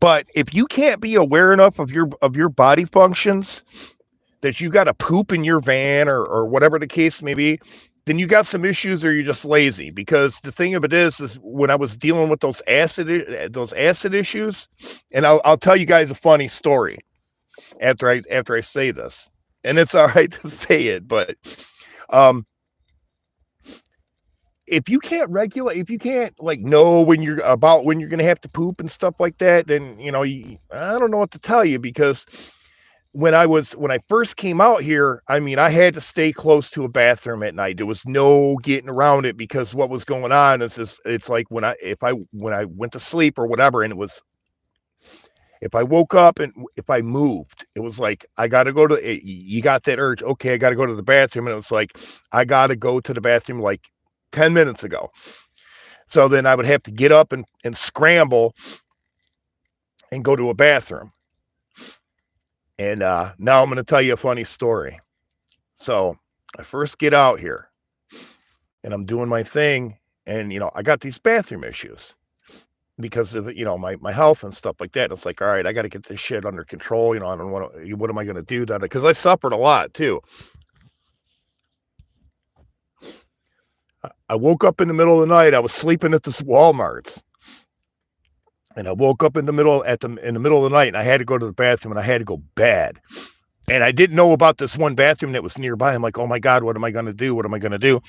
but if you can't be aware enough of your body functions that you got to poop in your van or whatever the case may be, then you got some issues or you're just lazy. Because the thing of it is when I was dealing with those acid issues, and I'll tell you guys a funny story after I say this, and it's all right to say it, but if you can't regulate, if you can't like know when you're going to have to poop and stuff like that, then I don't know what to tell you. Because when I first came out here, I mean, I had to stay close to a bathroom at night. There was no getting around it, because what was going on is it's like when I went to sleep or whatever, and it was, if I woke up and if I moved, it was like, I got to go to, you got that urge. Okay, I got to go to the bathroom. And it was like, I got to go to the bathroom like 10 minutes ago. So then I would have to get up and scramble and go to a bathroom. And now I'm going to tell you a funny story. So I first get out here and I'm doing my thing, and, I got these bathroom issues because of, my health and stuff like that. It's like, all right, I got to get this shit under control. I don't want to, what am I going to do? Because I suffered a lot too. I woke up in the middle of the night. I was sleeping at this Walmart's, and I woke up in the middle of the night, and I had to go to the bathroom, and I had to go bad. And I didn't know about this one bathroom that was nearby. I'm like, oh my God, what am I going to do? What am I going to do?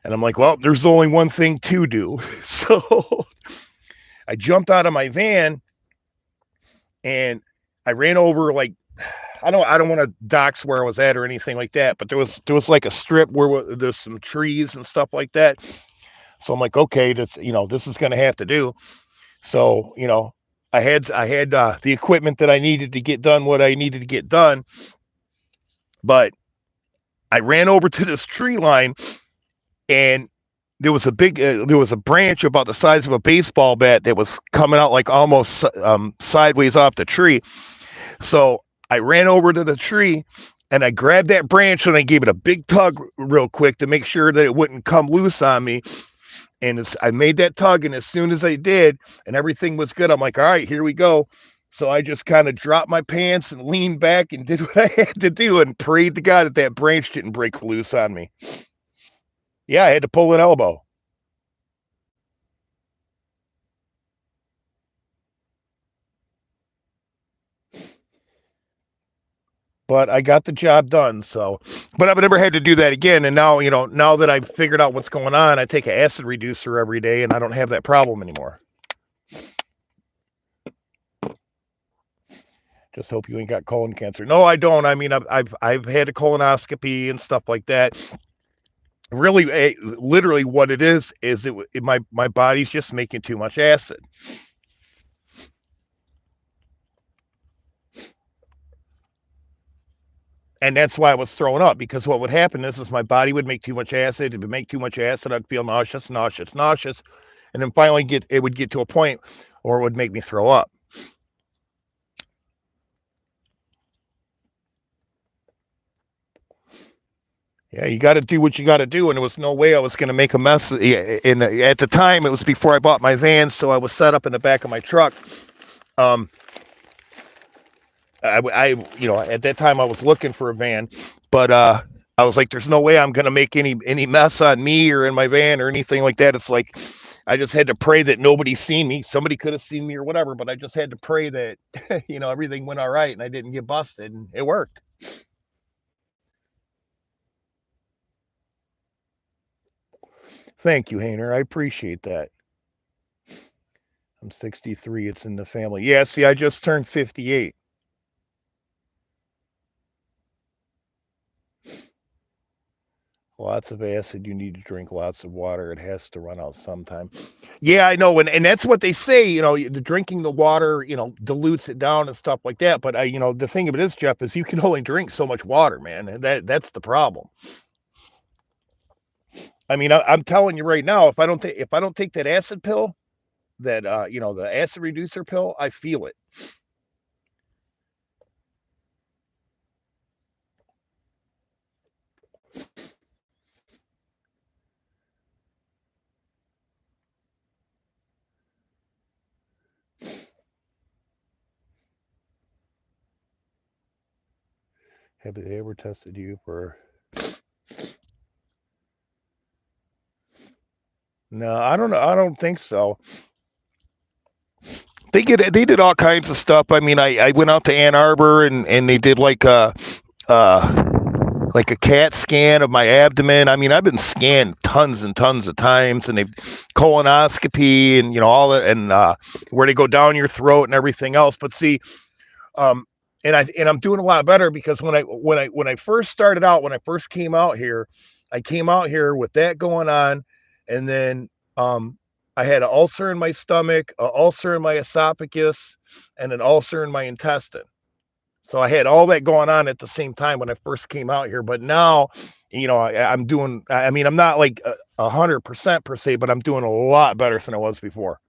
And I'm like, well, there's only one thing to do. So I jumped out of my van and I ran over, like, I don't want to dox where I was at or anything like that, but there was like a strip where there's some trees and stuff like that. So I'm like, okay, this is going to have to do. So, I had the equipment that I needed to get done what I needed to get done, but I ran over to this tree line, and there was a branch about the size of a baseball bat that was coming out like almost sideways off the tree. So I ran over to the tree and I grabbed that branch and I gave it a big tug real quick to make sure that it wouldn't come loose on me. And I made that tug, and as soon as I did and everything was good, I'm like, all right, here we go. So I just kind of dropped my pants and leaned back and did what I had to do and prayed to God that branch didn't break loose on me. Yeah, I had to pull an elbow. But I got the job done. So, but I've never had to do that again. And now, now that I've figured out what's going on, I take an acid reducer every day, and I don't have that problem anymore. Just hope you ain't got colon cancer. No, I don't. I mean, I've had a colonoscopy and stuff like that. Really, literally, what it is my body's just making too much acid. And that's why I was throwing up, because what would happen is my body would make too much acid. It would make too much acid. I'd feel nauseous. And then finally it would get to a point where it would make me throw up. Yeah, you got to do what you got to do, and there was no way I was going to make a mess. And at the time, it was before I bought my van, so I was set up in the back of my truck. Um, at that time I was looking for a van, but I was like, there's no way I'm gonna make any mess on me or in my van or anything like that. It's like I just had to pray that nobody's seen me. Somebody could have seen me or whatever, but I just had to pray that everything went all right and I didn't get busted, and it worked. Thank you, Hayner. I appreciate that. I'm 63. It's in the family. Yeah, see, I just turned 58. Lots of acid. You need to drink lots of water. It has to run out sometime. Yeah, I know, and that's what they say. The drinking the water, dilutes it down and stuff like that. But the thing of it is, Jeff, is you can only drink so much water, man. And that's the problem. I mean, I'm telling you right now, if I don't take that acid pill, that the acid reducer pill, I feel it. Have they ever tested you for? No, I don't know. I don't think so. They did all kinds of stuff. I mean, I went out to Ann Arbor and they did uh like a CAT scan of my abdomen. I mean, I've been scanned tons and tons of times, and they colonoscopy and all that, and where they go down your throat and everything else. But see, um, I'm doing a lot better because when I first started out, when I first came out here, I came out here with that going on, and then I had an ulcer in my stomach, an ulcer in my esophagus, and an ulcer in my intestine. So I had all that going on at the same time when I first came out here. But now, I'm doing. I mean, I'm not like 100% per se, but I'm doing a lot better than I was before.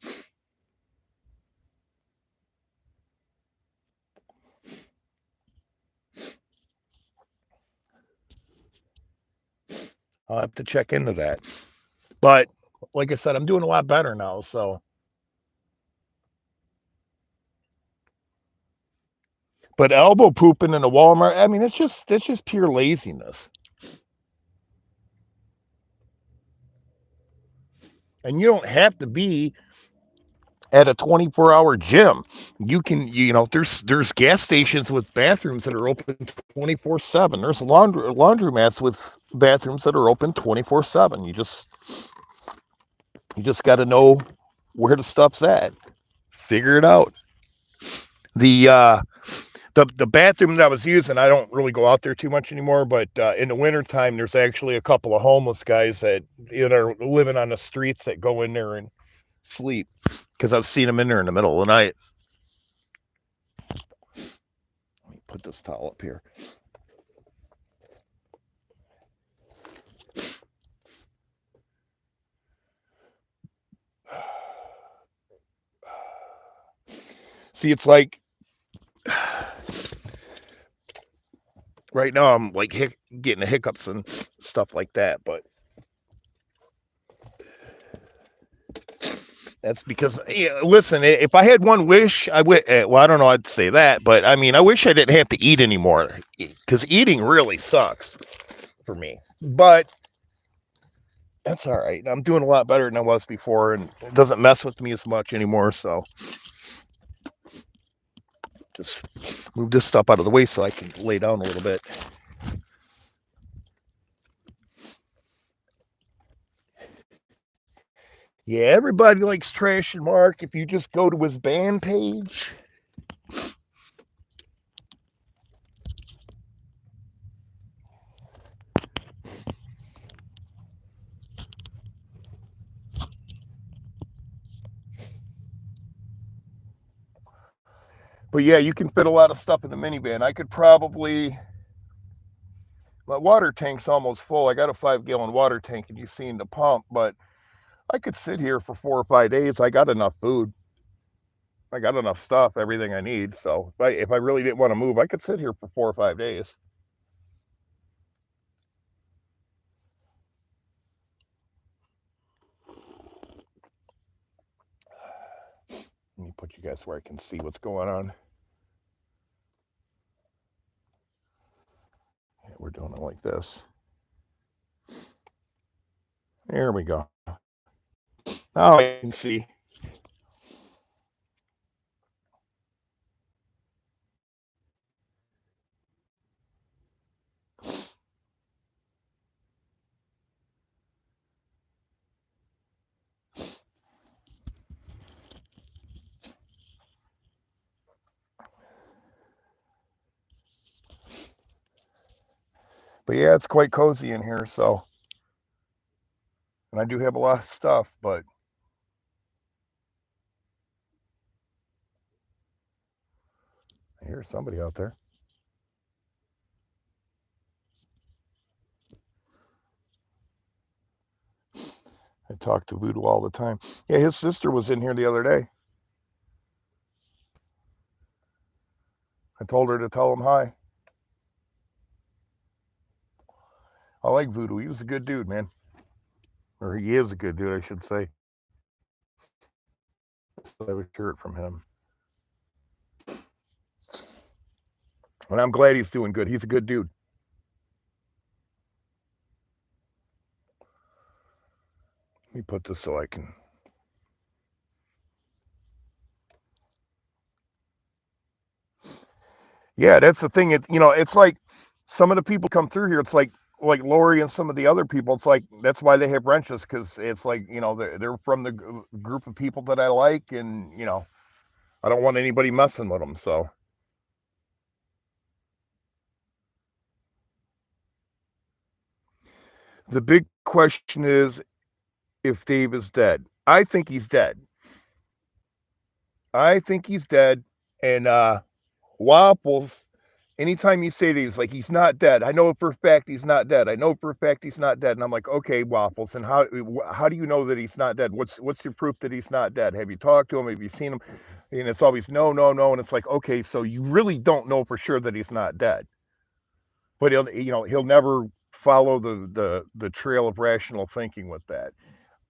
I'll have to check into that. But like I said, I'm doing a lot better now. So, but elbow pooping in a Walmart, I mean, it's just pure laziness. And you don't have to be at a 24-hour gym. You can, there's gas stations with bathrooms that are open 24/7. There's laundromats with bathrooms that are open 24/7. You just got to know where the stuff's at. Figure it out. The the bathroom that I was using, I don't really go out there too much anymore, but in the wintertime, there's actually a couple of homeless guys that are living on the streets that go in there and sleep because I've seen them in there in the middle of the night. Let me put this towel up here. See, it's like right now I'm like getting the hiccups and stuff like that, but that's because, listen, if I had one wish, I would. Well, I don't know. I'd say that, but I mean, I wish I didn't have to eat anymore because eating really sucks for me. But that's all right. I'm doing a lot better than I was before, and it doesn't mess with me as much anymore. So just move this stuff out of the way so I can lay down a little bit. Yeah, everybody likes Trash and Mark. If you just go to his band page. But yeah, you can fit a lot of stuff in the minivan. I could probably. My water tank's almost full. I got a 5-gallon water tank, and you've seen the pump, but I could sit here for 4 or 5 days. I got enough food. I got enough stuff, everything I need. So if I really didn't want to move, I could sit here for 4 or 5 days. Let me put you guys where I can see what's going on. Yeah, we're doing it like this. There we go. Now I can see. But yeah, it's quite cozy in here, so. And I do have a lot of stuff, but I hear somebody out there. I talk to Voodoo all the time. Yeah, his sister was in here the other day. I told her to tell him hi. I like Voodoo. He was a good dude, man. Or he is a good dude, I should say. So I have a shirt from him. And I'm glad he's doing good. He's a good dude. Let me put this so I can. Yeah, that's the thing. It's like some of the people come through here. It's like Lori and some of the other people. It's like that's why they have wrenches, because it's like they're from the group of people that I like, and I don't want anybody messing with them. So the big question is if Dave is dead. I think he's dead. I think he's dead. And Waffles, anytime you say these, like, he's not dead. I know for a fact he's not dead. I know for a fact he's not dead. And I'm like, okay, Waffles, and how do you know that he's not dead? What's your proof that he's not dead? Have you talked to him? Have you seen him? And it's always no, no, no. And it's like, okay, so you really don't know for sure that he's not dead. But he'll never follow the trail of rational thinking with that.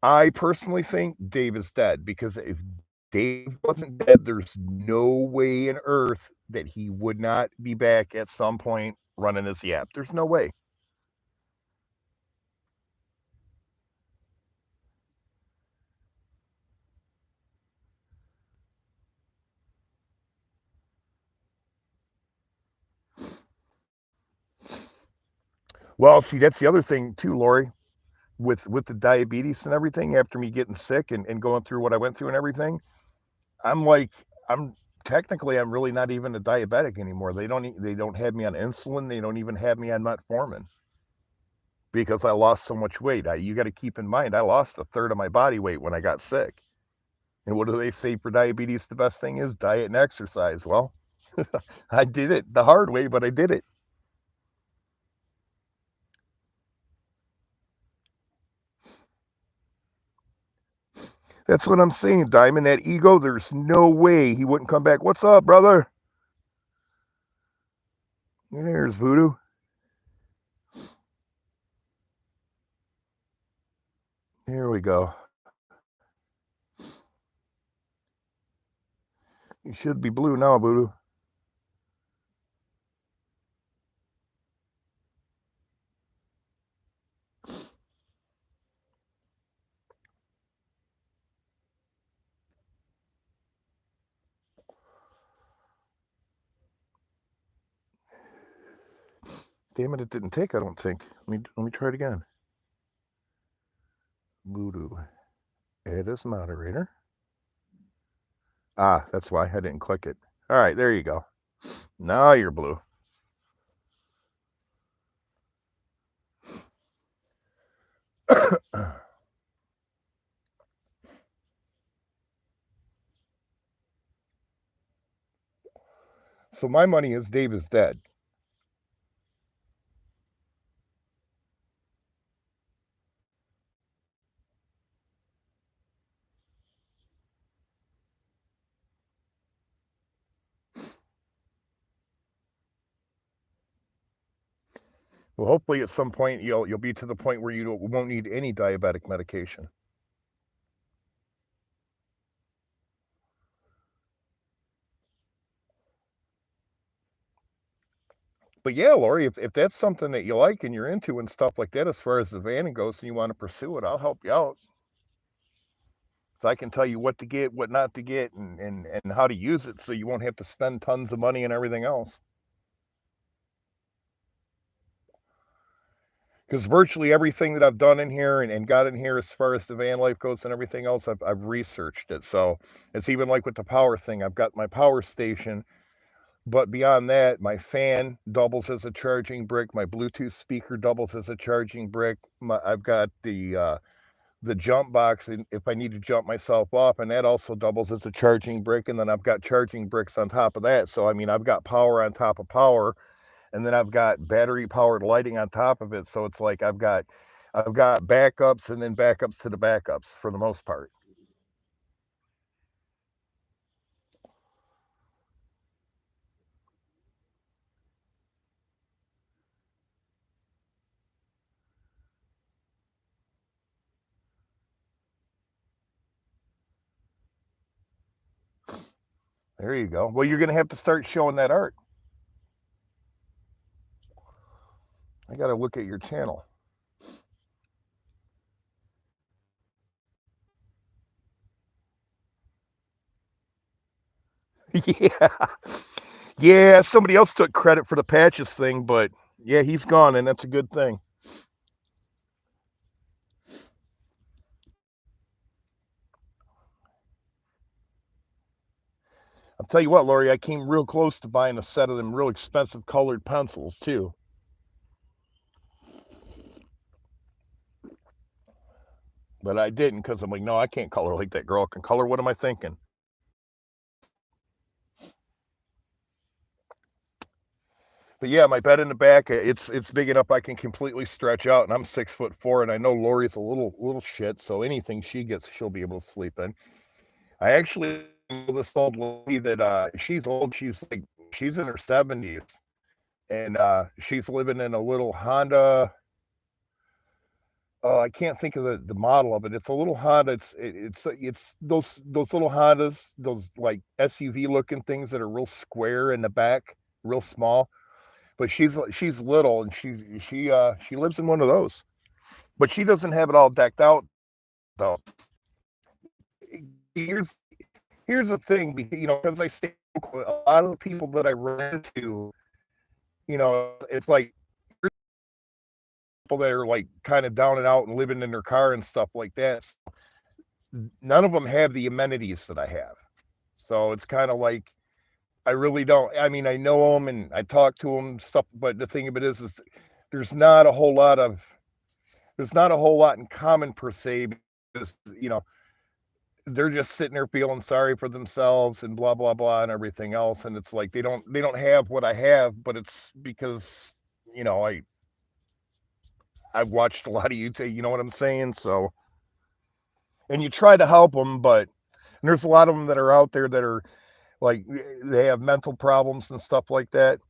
I personally think Dave is dead, because if Dave wasn't dead, there's no way in earth that he would not be back at some point running his yap. There's no way. Well, see, that's the other thing too, Lori, with the diabetes and everything. After me getting sick and going through what I went through and everything, I'm like, I'm technically I'm really not even a diabetic anymore. They don't have me on insulin. They don't even have me on metformin, because I lost so much weight. You got to keep in mind, I lost a third of my body weight when I got sick. And what do they say for diabetes? The best thing is diet and exercise. Well, I did it the hard way, but I did it. That's what I'm saying, Diamond. That ego, there's no way he wouldn't come back. What's up, brother? There's Voodoo. Here we go. You should be blue now, Voodoo. Damn it didn't take, I don't think. Let me try it again. Voodoo. Add as moderator. Ah, that's why I didn't click it. All right, there you go. Now you're blue. So my money is Dave is dead. Well, hopefully at some point you'll be to the point where you won't need any diabetic medication. But yeah, Lori, if that's something that you like and you're into and stuff like that, as far as the vanning goes, and you want to pursue it, I'll help you out. So I can tell you what to get, what not to get, and how to use it, so you won't have to spend tons of money and everything else. Because virtually everything that I've done in here and got in here as far as the van life goes and everything else, I've researched it. So it's even like with the power thing. I've got my power station, but beyond that, my fan doubles as a charging brick. My Bluetooth speaker doubles as a charging brick. I've got the jump box, and if I need to jump myself off, and that also doubles as a charging brick. And then I've got charging bricks on top of that. So I mean, I've got power on top of power, and then I've got battery powered lighting on top of it. So it's like I've got backups and then backups to the backups for the most part. There you go. Well, you're going to have to start showing that art. I got to look at your channel. Yeah. Yeah, somebody else took credit for the patches thing, but yeah, he's gone, and that's a good thing. I'll tell you what, Lori, I came real close to buying a set of them real expensive colored pencils too. But I didn't, because I'm like, no, I can't color like that girl can color. What am I thinking? But yeah, my bed in the back, it's big enough I can completely stretch out, and I'm 6'4", and I know Lori's a little shit, so anything she gets, she'll be able to sleep in. I actually know this old lady that she's old. She's in her 70s, and she's living in a little Honda. Oh, I can't think of the model of it. It's a little Honda. It's those little Hondas, those like SUV looking things that are real square in the back, real small. But she's little, and she lives in one of those. But she doesn't have it all decked out though. Here's here's the thing, because I stay local, a lot of the people that I run into, it's like people that are like kind of down and out and living in their car and stuff like that. None of them have the amenities that I have. So it's kind of like I really don't. I mean, I know them and I talk to them stuff, but the thing of it is there's not a whole lot of there's not a whole lot in common per se, because they're just sitting there feeling sorry for themselves and blah blah blah and everything else, and it's like they don't have what I have, but it's because I've watched a lot of YouTube, you know what I'm saying? So, and you try to help them, but there's a lot of them that are out there that are like they have mental problems and stuff like that.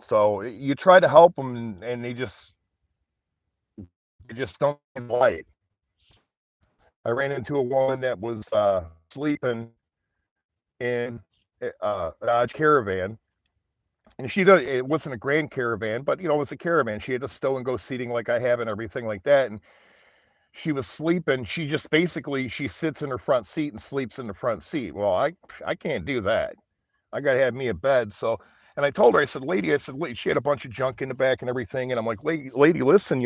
So you try to help them, and they just don't like. I ran into a woman that was sleeping in a Dodge Caravan, and it wasn't a grand caravan, but it was a caravan. She had a stow and go seating like I have and everything like that, and she was sleeping. She just basically she sits in her front seat and sleeps in the front seat. Well, I can't do that. I gotta have me a bed. So, and I told her, I said, lady, she had a bunch of junk in the back and everything, and I'm like, lady, listen,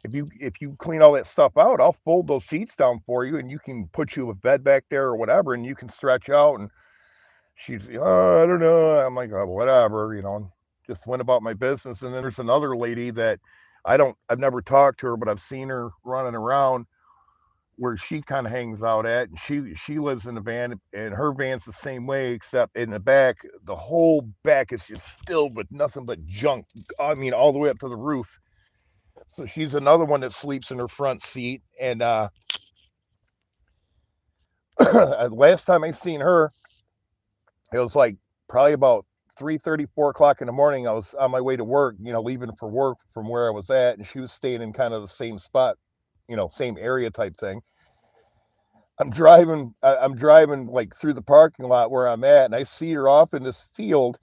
if you clean all that stuff out, I'll fold those seats down for you, and you can put you a bed back there or whatever, and you can stretch out. And she's, oh, I don't know. I'm like, oh, whatever, just went about my business. And then there's another lady that I've never talked to her, but I've seen her running around where she kind of hangs out at, and she lives in a van, and her van's the same way, except in the back, the whole back is just filled with nothing but junk. I mean, all the way up to the roof. So she's another one that sleeps in her front seat. And last time I seen her, it was like probably about 3:30, 4 o'clock in the morning. I was on my way to work, leaving for work from where I was at, and she was staying in kind of the same spot, same area type thing. I'm driving like through the parking lot where I'm at, and I see her off in this field.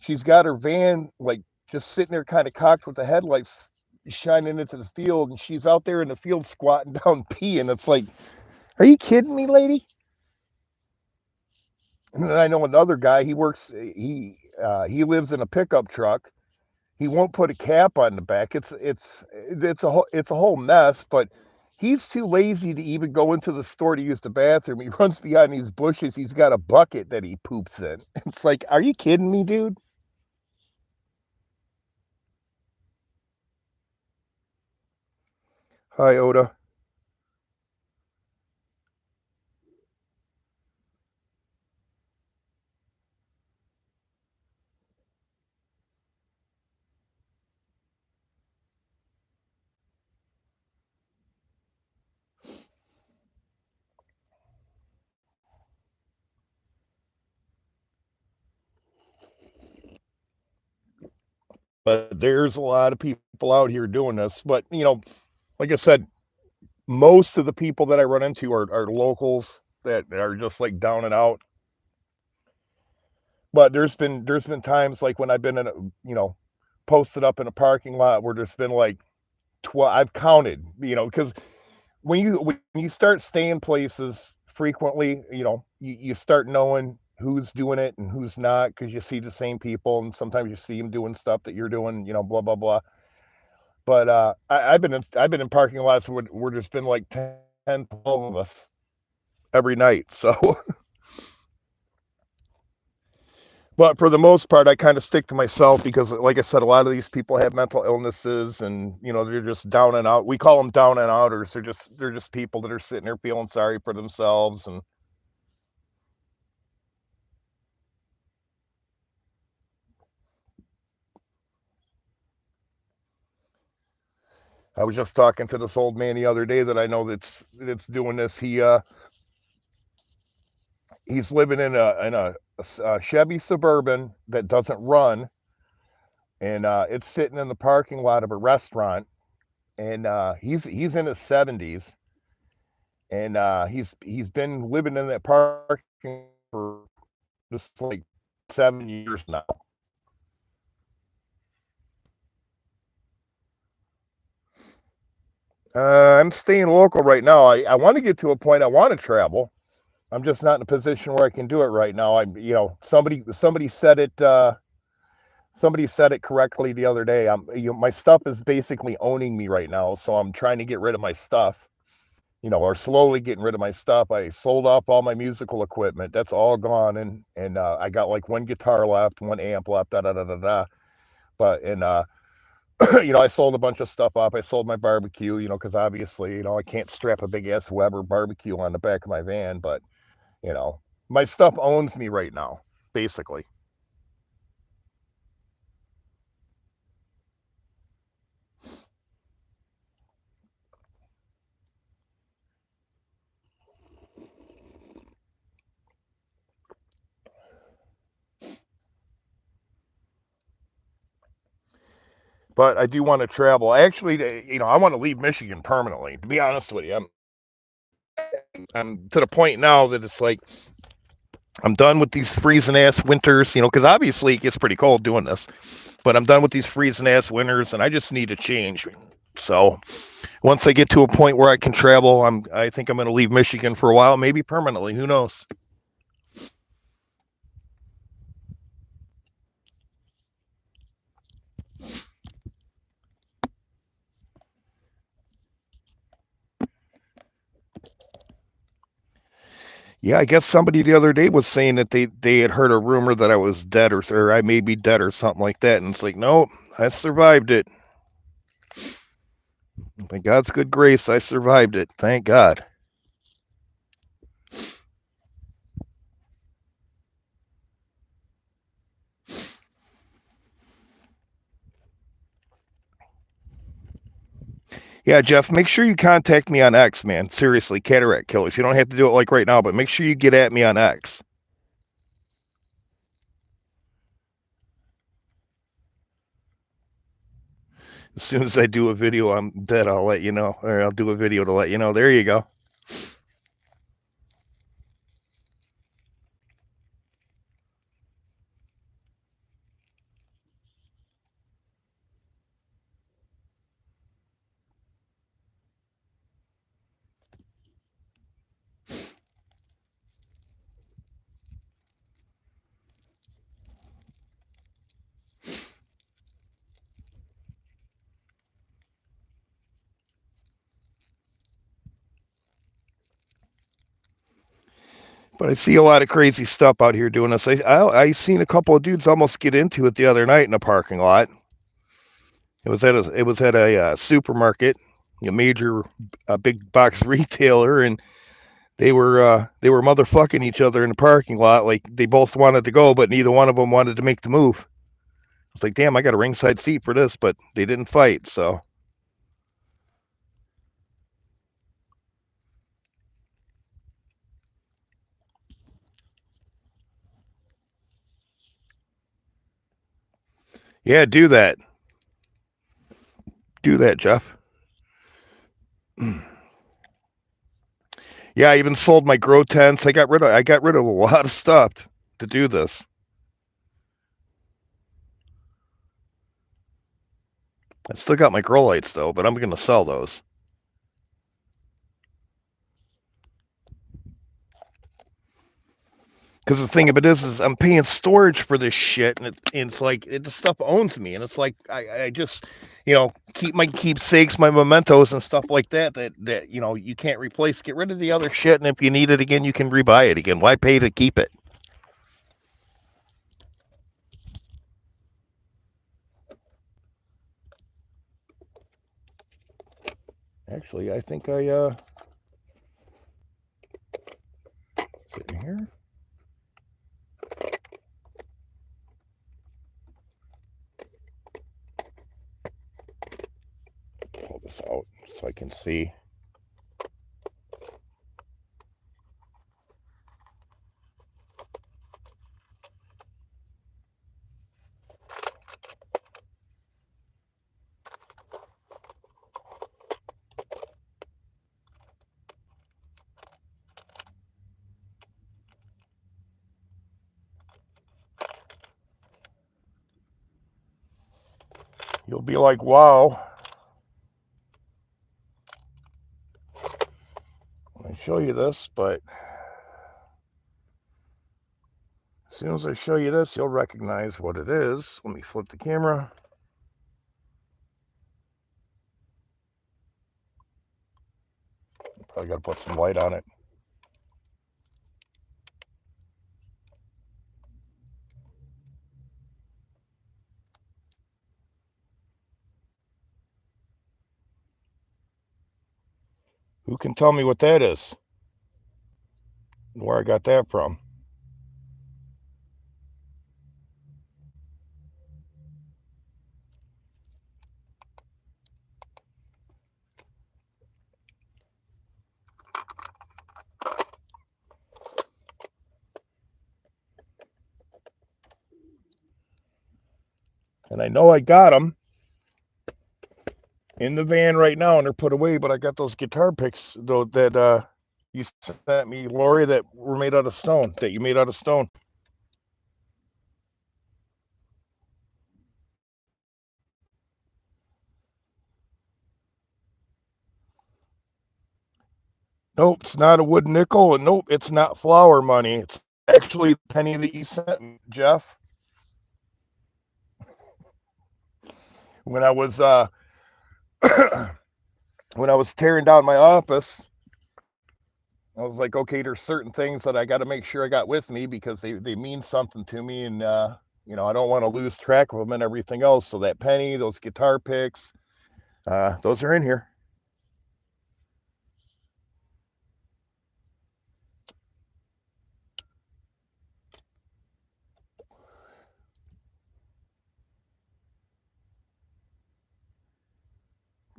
she's got her van like just sitting there kind of cocked with the headlights shining into the field, and she's out there in the field squatting down peeing. It's like, are you kidding me, lady? And then I know another guy. He lives in a pickup truck. He won't put a cap on the back. It's a whole mess. But he's too lazy to even go into the store to use the bathroom. He runs behind these bushes. He's got a bucket that he poops in. It's like, are you kidding me, dude? Hi, Oda. But there's a lot of people out here doing this. But like I said, most of the people that I run into are locals that are just like down and out. But there's been times like when I've been in a, posted up in a parking lot where there's been like 12. I've counted, because when you start staying places frequently, you start knowing who's doing it and who's not, because you see the same people, and sometimes you see them doing stuff that you're doing, blah blah blah. But I've been in parking lots where there's been like 10, 12 of us every night. So, but for the most part, I kind of stick to myself because, like I said, a lot of these people have mental illnesses, and they're just down and out. We call them down and outers. They're just people that are sitting there feeling sorry for themselves. And I was just talking to this old man the other day that I know that's doing this. He's living in a Chevy Suburban that doesn't run, and it's sitting in the parking lot of a restaurant. And he's in his 70s, and he's been living in that parking for just like 7 years now. I'm staying local right now. I want to get to a point I want to travel. I'm just not in a position where I can do it right now. Somebody said it correctly the other day. My stuff is basically owning me right now, so I'm trying to get rid of my stuff. Or slowly getting rid of my stuff. I sold off all my musical equipment. That's all gone, and I got like one guitar left, one amp left, da da da da da. But I sold a bunch of stuff off. I sold my barbecue, because obviously, I can't strap a big ass Weber barbecue on the back of my van. But you know, my stuff owns me right now, basically. But I do want to travel. Actually, I want to leave Michigan permanently. To be honest with you, I'm to the point now that it's like I'm done with these freezing ass winters. Because obviously it gets pretty cold doing this. But I'm done with these freezing ass winters, and I just need a change. So once I get to a point where I can travel, I think I'm going to leave Michigan for a while, maybe permanently. Who knows? Yeah, I guess somebody the other day was saying that they had heard a rumor that I was dead, or I may be dead or something like that, and it's like, no, I survived it. By God's good grace, I survived it. Thank God. Yeah, Jeff, make sure you contact me on X, man. Seriously, Cataract Killers. You don't have to do it like right now, but make sure you get at me on X. As soon as I do a video, I'm dead. I'll let you know, or I'll do a video to let you know. There you go. But I see a lot of crazy stuff out here doing this. I seen a couple of dudes almost get into it the other night in a parking lot. It was at a supermarket, a major big box retailer, and they were motherfucking each other in the parking lot. Like they both wanted to go, but neither one of them wanted to make the move. It's like, damn, I got a ringside seat for this, but they didn't fight. So yeah, do that, Jeff. Yeah, I even sold my grow tents. I got rid of a lot of stuff to do this. I still got my grow lights though, but I'm gonna sell those. Because the thing of it is I'm paying storage for this shit, and it's like the stuff owns me, and it's like I just, keep my keepsakes, my mementos, and stuff like that. That you can't replace. Get rid of the other shit, and if you need it again, you can rebuy it again. Why pay to keep it? Actually, I think I sitting here. Pull this out so I can see. You'll be like, wow. I show you this, but as soon as I show you this, you'll recognize what it is. Let me flip the camera. Probably got to put some light on it. Who can tell me what that is? And where I got that from? And I know I got them in the van right now, and they're put away. But I got those guitar picks though that you sent me, Lori, that were made out of stone. That you made out of stone. Nope, it's not a wood nickel, and nope, it's not flour money. It's actually the penny that you sent me, Jeff. When I was when I was tearing down my office, I was like, okay, there's certain things that I got to make sure I got with me because they mean something to me, and I don't want to lose track of them and everything else. So that penny, those guitar picks, those are in here.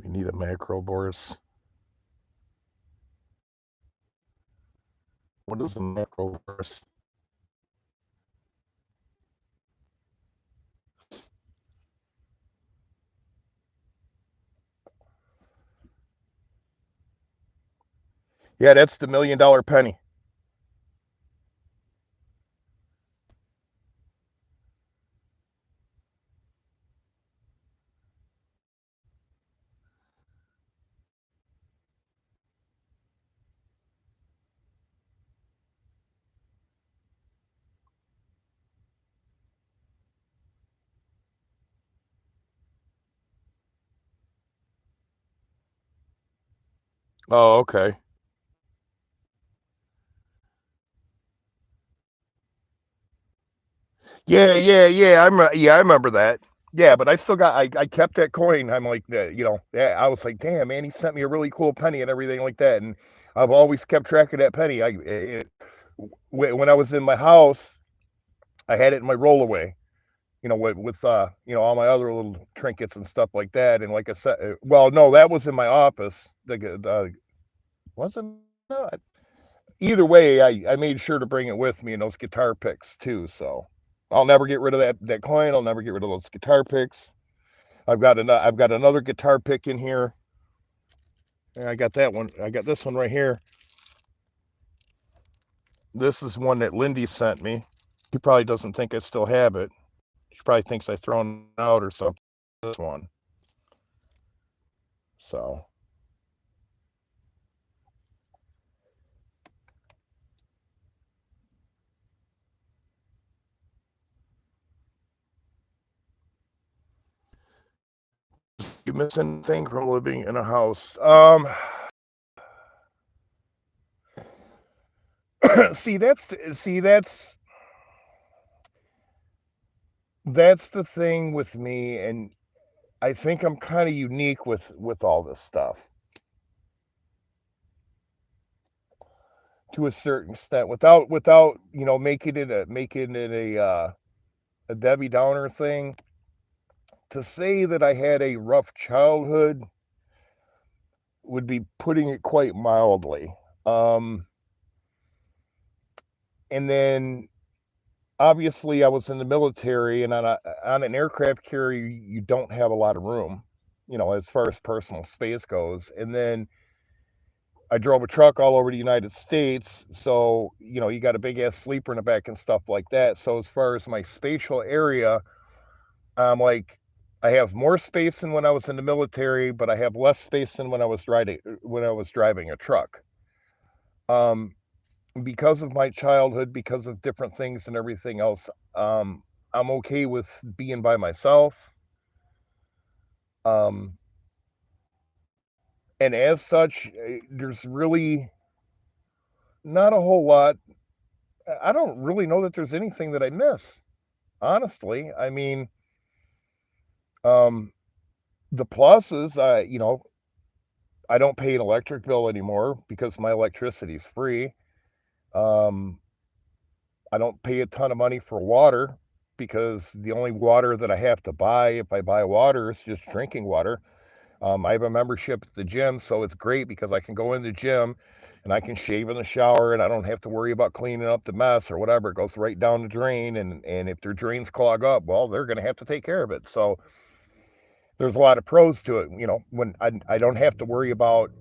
We need a macro, Boris. What is a macro, Boris? Yeah, that's the $1 million penny. Oh, okay. Yeah, I remember that. Yeah, but I still got I kept that coin. I'm like, yeah, I was like, damn, man, he sent me a really cool penny and everything like that, and I've always kept track of that penny. When I was in my house, I had it in my rollaway. With all my other little trinkets and stuff like that. And like I said, well, no, that was in my office. The wasn't either way. I made sure to bring it with me and those guitar picks too. So I'll never get rid of that coin. I'll never get rid of those guitar picks. I've got another guitar pick in here. And I got that one. I got this one right here. This is one that Lindy sent me. She probably doesn't think I still have it. She probably thinks I thrown it out or something. This one. So you miss anything from living in a house? See, that's the thing with me, and I think I'm kind of unique with all this stuff to a certain extent, without making it a Debbie Downer thing. To say that I had a rough childhood would be putting it quite mildly. Um, and then obviously I was in the military, and on an aircraft carrier, you don't have a lot of room, as far as personal space goes. And then I drove a truck all over the United States, so you got a big ass sleeper in the back and stuff like that. So as far as my spatial area, I'm like, I have more space than when I was in the military, but I have less space than when I was driving a truck. Um, because of my childhood, because of different things and everything else, I'm okay with being by myself. Um, and as such, there's really not a whole lot. I don't really know that there's anything that I miss, honestly. I mean, um, the pluses, I don't pay an electric bill anymore because my electricity is free. Um, I don't pay a ton of money for water because the only water that I have to buy if I buy water is just drinking water. I have a membership at the gym, so it's great because I can go in the gym and I can shave in the shower and I don't have to worry about cleaning up the mess or whatever. It goes right down the drain, and if their drains clog up, well, they're going to have to take care of it. So there's a lot of pros to it. When I don't have to worry about,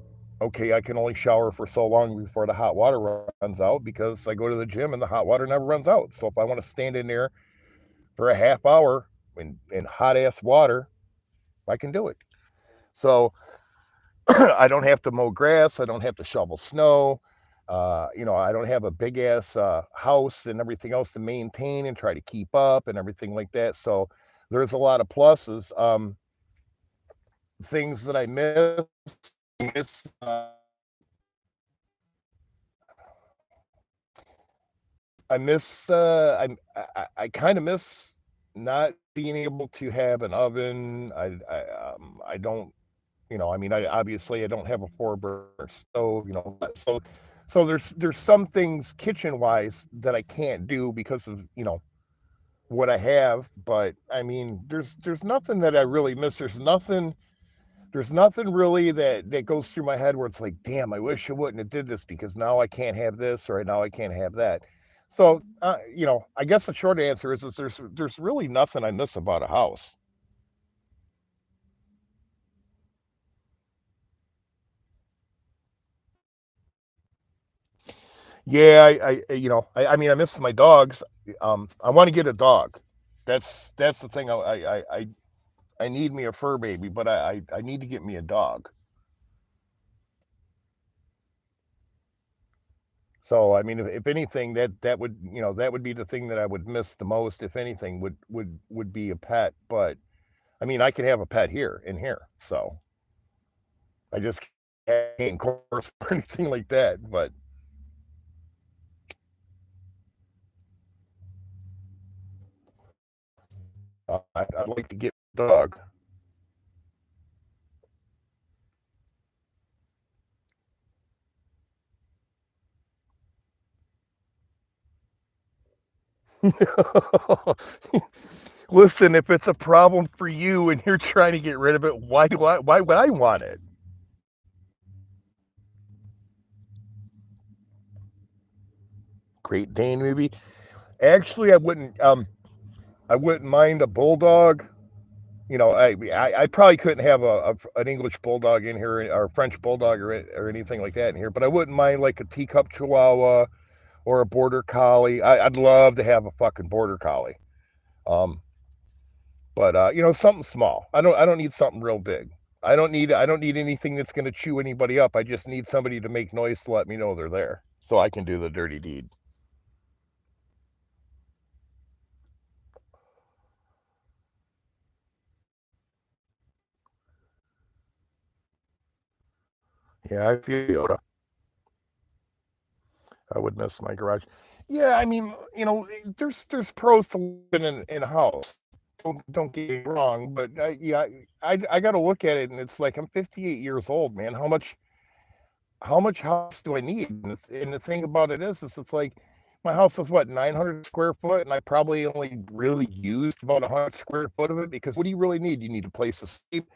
okay, I can only shower for so long before the hot water runs out because I go to the gym and the hot water never runs out. So if I want to stand in there for a half hour in hot ass water, I can do it. So I don't have to mow grass. I don't have to shovel snow. I don't have a big ass house and everything else to maintain and try to keep up and everything like that. So there's a lot of pluses. Things that miss. I miss. I kind of miss not being able to have an oven. I don't. I mean, I obviously I don't have a four burner stove. So there's some things kitchen wise that I can't do because of what I have. But I mean, there's nothing that I really miss. There's nothing really that goes through my head where it's like, damn, I wish I wouldn't have did this because now I can't have this or now I can't have that. So, I guess the short answer is there's really nothing I miss about a house. Yeah, I mean, I miss my dogs. I want to get a dog. That's the thing. I need me a fur baby, but I need to get me a dog. So, I mean, if anything, that would be the thing that I would miss the most, if anything, would be a pet. But I mean, I could have a pet here in here, so I just can't course or anything like that. But I'd like to get a dog. Listen, if it's a problem for you and you're trying to get rid of it, why would I want it? Great Dane maybe. Actually, I wouldn't mind a bulldog. You know, I probably couldn't have an English bulldog in here or a French bulldog or anything like that in here, but I wouldn't mind like a teacup chihuahua or a border collie. I'd love to have a fucking border collie. Um, but you know, something small. I don't need something real big. I don't need anything that's going to chew anybody up. I just need somebody to make noise to let me know they're there, so I can do the dirty deed. Yeah, I feel you. I would miss my garage. Yeah, I mean, you know, there's pros to living in a house. Don't get me wrong, but yeah, I got to look at it, and it's like I'm 58 years old, man. How much house do I need? And the thing about it is it's like my house was what 900 square foot, and I probably only really used about 100 square foot of it because what do you really need? You need a place to sleep,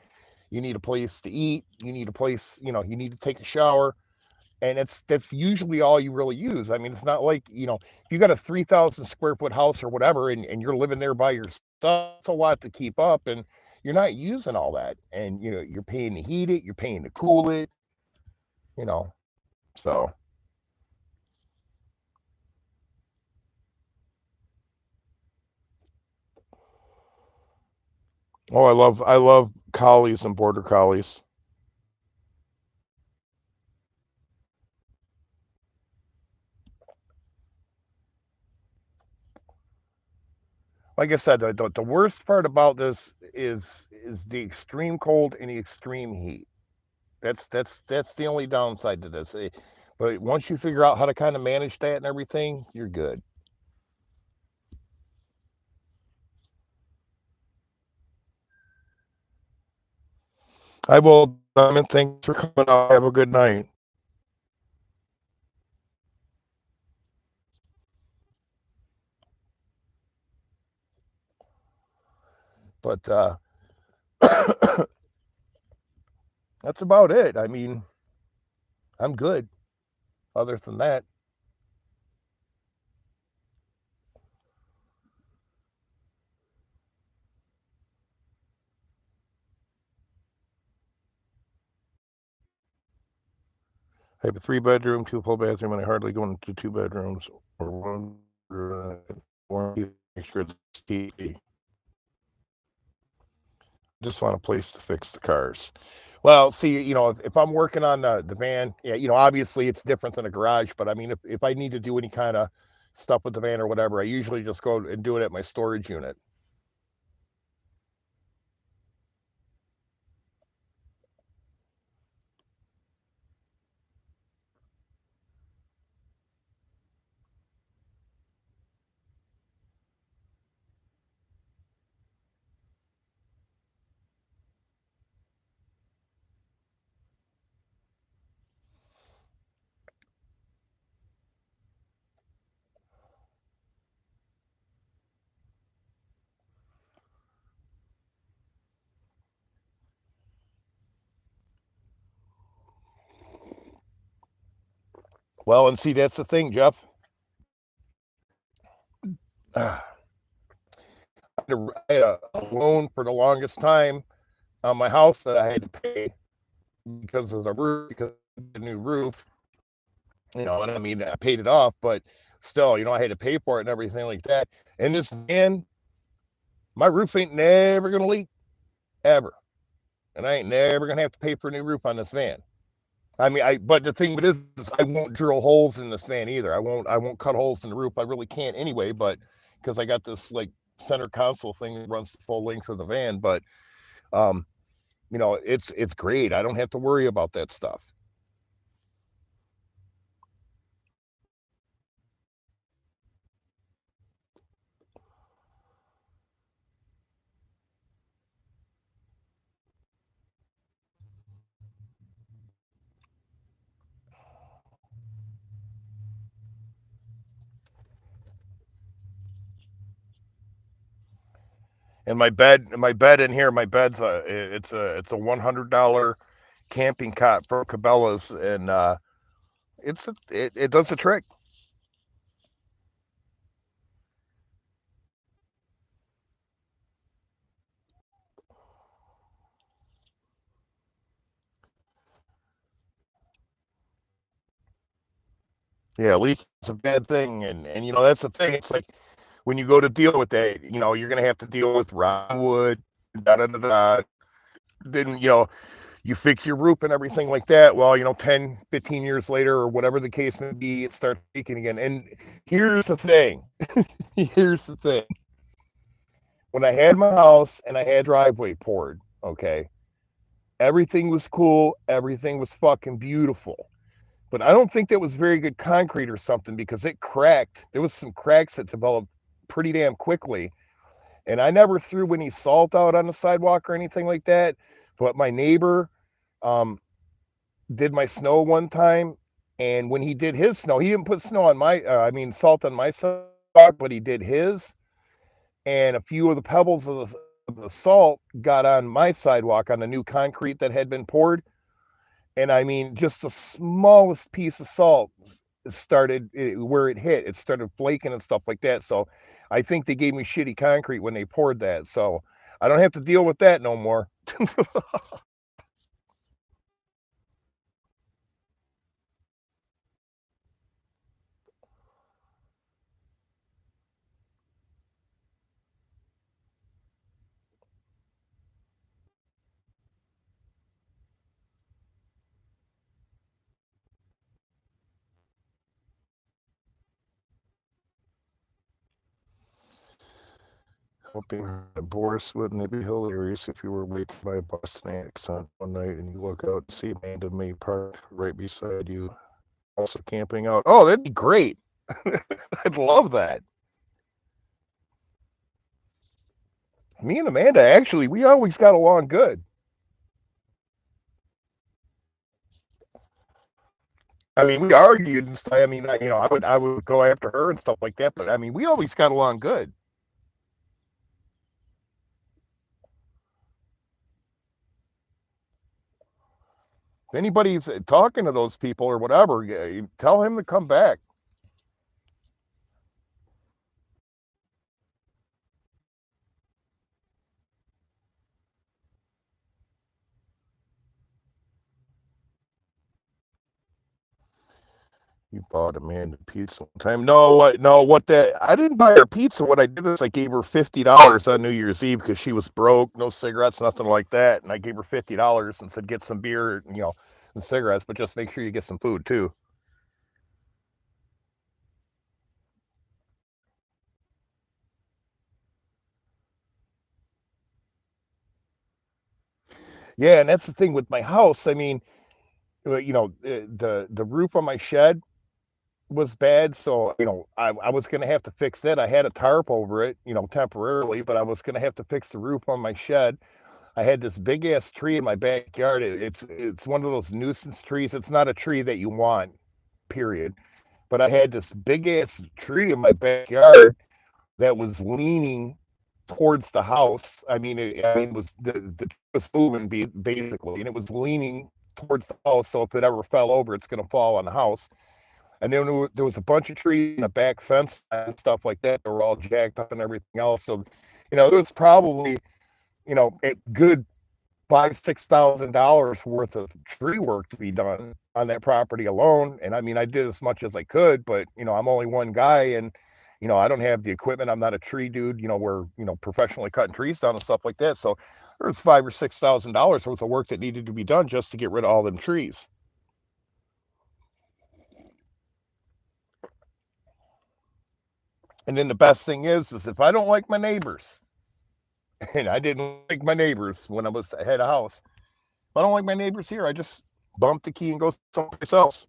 you need a place to eat, you need a place, you know, you need to take a shower, and that's usually all you really use. I mean, it's not like, you know, if you got a 3,000 square foot house or whatever, and you're living there by yourself, it's a lot to keep up, and you're not using all that, and you know, you're paying to heat it, you're paying to cool it, you know. So, oh, I love collies and border collies. Like I said, the worst part about this is the extreme cold and the extreme heat. That's the only downside to this. But once you figure out how to kind of manage that and everything, you're good. I will, Diamond. Thanks for coming out. Have a good night. But that's about it. I mean, I'm good. Other than that, I have a 3 bedroom, two full bathroom, and I hardly go into 2 bedrooms or one. Make sure it's TV. Just want a place to fix the cars. Well, see, you know, if I'm working on the van, yeah, you know, obviously it's different than a garage, but I mean, if I need to do any kind of stuff with the van or whatever, I usually just go and do it at my storage unit. Well, and see, that's the thing, Jeff. I had a loan for the longest time on my house that I had to pay because of the roof, because of the new roof, you know, and I mean, I paid it off, but still, you know, I had to pay for it and everything like that. And this van, my roof ain't never gonna leak ever, and I ain't never gonna have to pay for a new roof on this van. I mean, but the thing with this is I won't drill holes in this van either. I won't cut holes in the roof. I really can't anyway, but because I got this like center console thing that runs the full length of the van, but um, you know, it's great. I don't have to worry about that stuff. And my bed in here, my bed's it's a $100 camping cot from Cabela's, and it does the trick. Yeah, leak is a bad thing, and that's the thing. It's like when you go to deal with that, you're gonna have to deal with rotten wood, da da da da. Then you fix your roof and everything like that. Well, 10, 15 years later, or whatever the case may be, it starts leaking again. And here's the thing. Here's the thing. When I had my house and I had driveway poured, okay, everything was cool. Everything was fucking beautiful. But I don't think that was very good concrete or something because it cracked. There was some cracks that developed pretty damn quickly. And I never threw any salt out on the sidewalk or anything like that. But my neighbor um, did my snow one time. And when he did his snow, he didn't put snow on salt on my sidewalk, but he did his. And a few of the pebbles of the salt got on my sidewalk on the new concrete that had been poured. And I mean, just the smallest piece of salt started where it hit. It started flaking and stuff like that. So I think they gave me shitty concrete when they poured that. So I don't have to deal with that no more. Hoping Boris, wouldn't it be hilarious if you were waiting by a Boston accent one night and you look out and see Amanda May parked right beside you, also camping out? Oh, that'd be great. I'd love that. Me and Amanda, actually, we always got along good. I mean, we argued and stuff. I mean, I would go after her and stuff like that, but I mean, we always got along good. If anybody's talking to those people or whatever, you tell him to come back. You bought Amanda pizza one time. No, what? No, what that? I didn't buy her pizza. What I did is I gave her $50 on New Year's Eve because she was broke, no cigarettes, nothing like that, and I gave her $50 and said, "Get some beer, and cigarettes, but just make sure you get some food too." Yeah, and that's the thing with my house. I mean, the roof on my shed was bad, so I was gonna have to fix it. I had a tarp over it, temporarily, but I was gonna have to fix the roof on my shed. I had this big ass tree in my backyard. It's one of those nuisance trees. It's not a tree that you want, period. But I had this big ass tree in my backyard that was leaning towards the house. I mean, it was the tree was moving basically, and it was leaning towards the house. So if it ever fell over, it's gonna fall on the house. And then there was a bunch of trees and a back fence and stuff like that. They were all jacked up and everything else. So, there was probably, a good $5,000 to $6,000 worth of tree work to be done on that property alone. And I mean, I did as much as I could, but I'm only one guy, and I don't have the equipment. I'm not a tree dude. We're professionally cutting trees down and stuff like that. So there was $5,000 or $6,000 worth of work that needed to be done just to get rid of all them trees. And then the best thing is if I don't like my neighbors, and I didn't like my neighbors when I had a house. If I don't like my neighbors here, I just bump the key and go someplace else.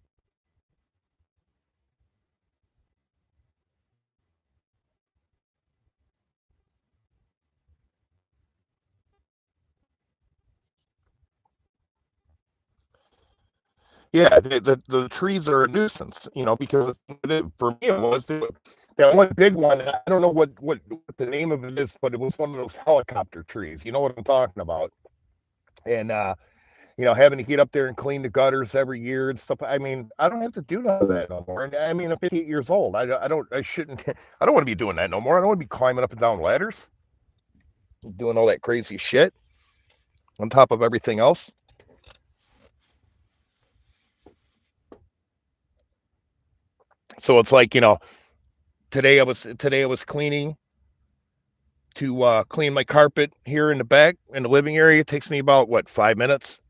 Yeah, the trees are a nuisance, because for me it was That one big one, I don't know what the name of it is, but it was one of those helicopter trees. You know what I'm talking about? And having to get up there and clean the gutters every year and stuff. I mean, I don't have to do none of that no more. And I mean, I'm 58 years old. I shouldn't, I don't want to be doing that no more. I don't want to be climbing up and down ladders, doing all that crazy shit on top of everything else. So it's like, today I was cleaning to clean my carpet here in the back in the living area. It takes me about 5 minutes.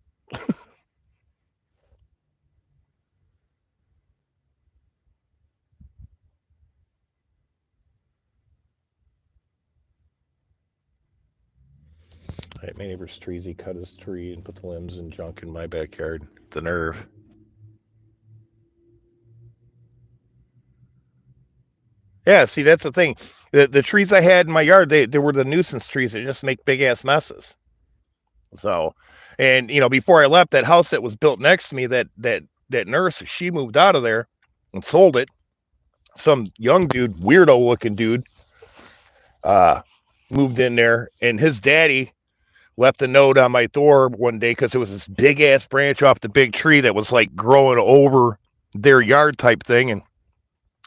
Right, my neighbor's trees, he cut his tree and put the limbs and junk in my backyard. The nerve. Yeah, see, that's the thing. The trees I had in my yard, they were the nuisance trees that just make big ass messes. So, and before I left, that house that was built next to me, that nurse, she moved out of there and sold it. Some young dude, weirdo looking dude, moved in there, and his daddy left a note on my door one day because it was this big ass branch off the big tree that was like growing over their yard type thing. And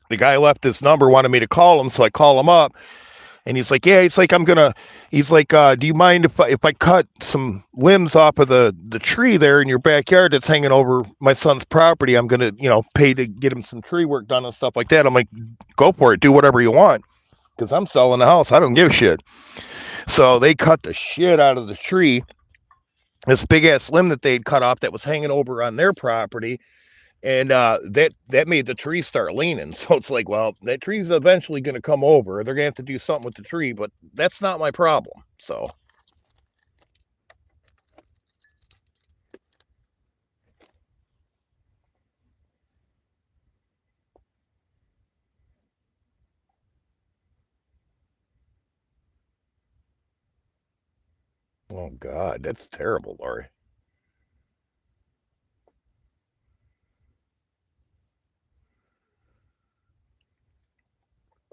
the guy left this number, wanted me to call him, so I call him up, and he's like, "Yeah," he's like, "Do you mind if I cut some limbs off of the tree there in your backyard that's hanging over my son's property? I'm gonna, pay to get him some tree work done and stuff like that." I'm like, "Go for it, do whatever you want, because I'm selling the house. I don't give a shit." So they cut the shit out of the tree, this big ass limb that they'd cut off that was hanging over on their property. And that made the tree start leaning. So it's like, well, that tree's eventually going to come over. They're going to have to do something with the tree, but that's not my problem. So. Oh, God, that's terrible, Lori.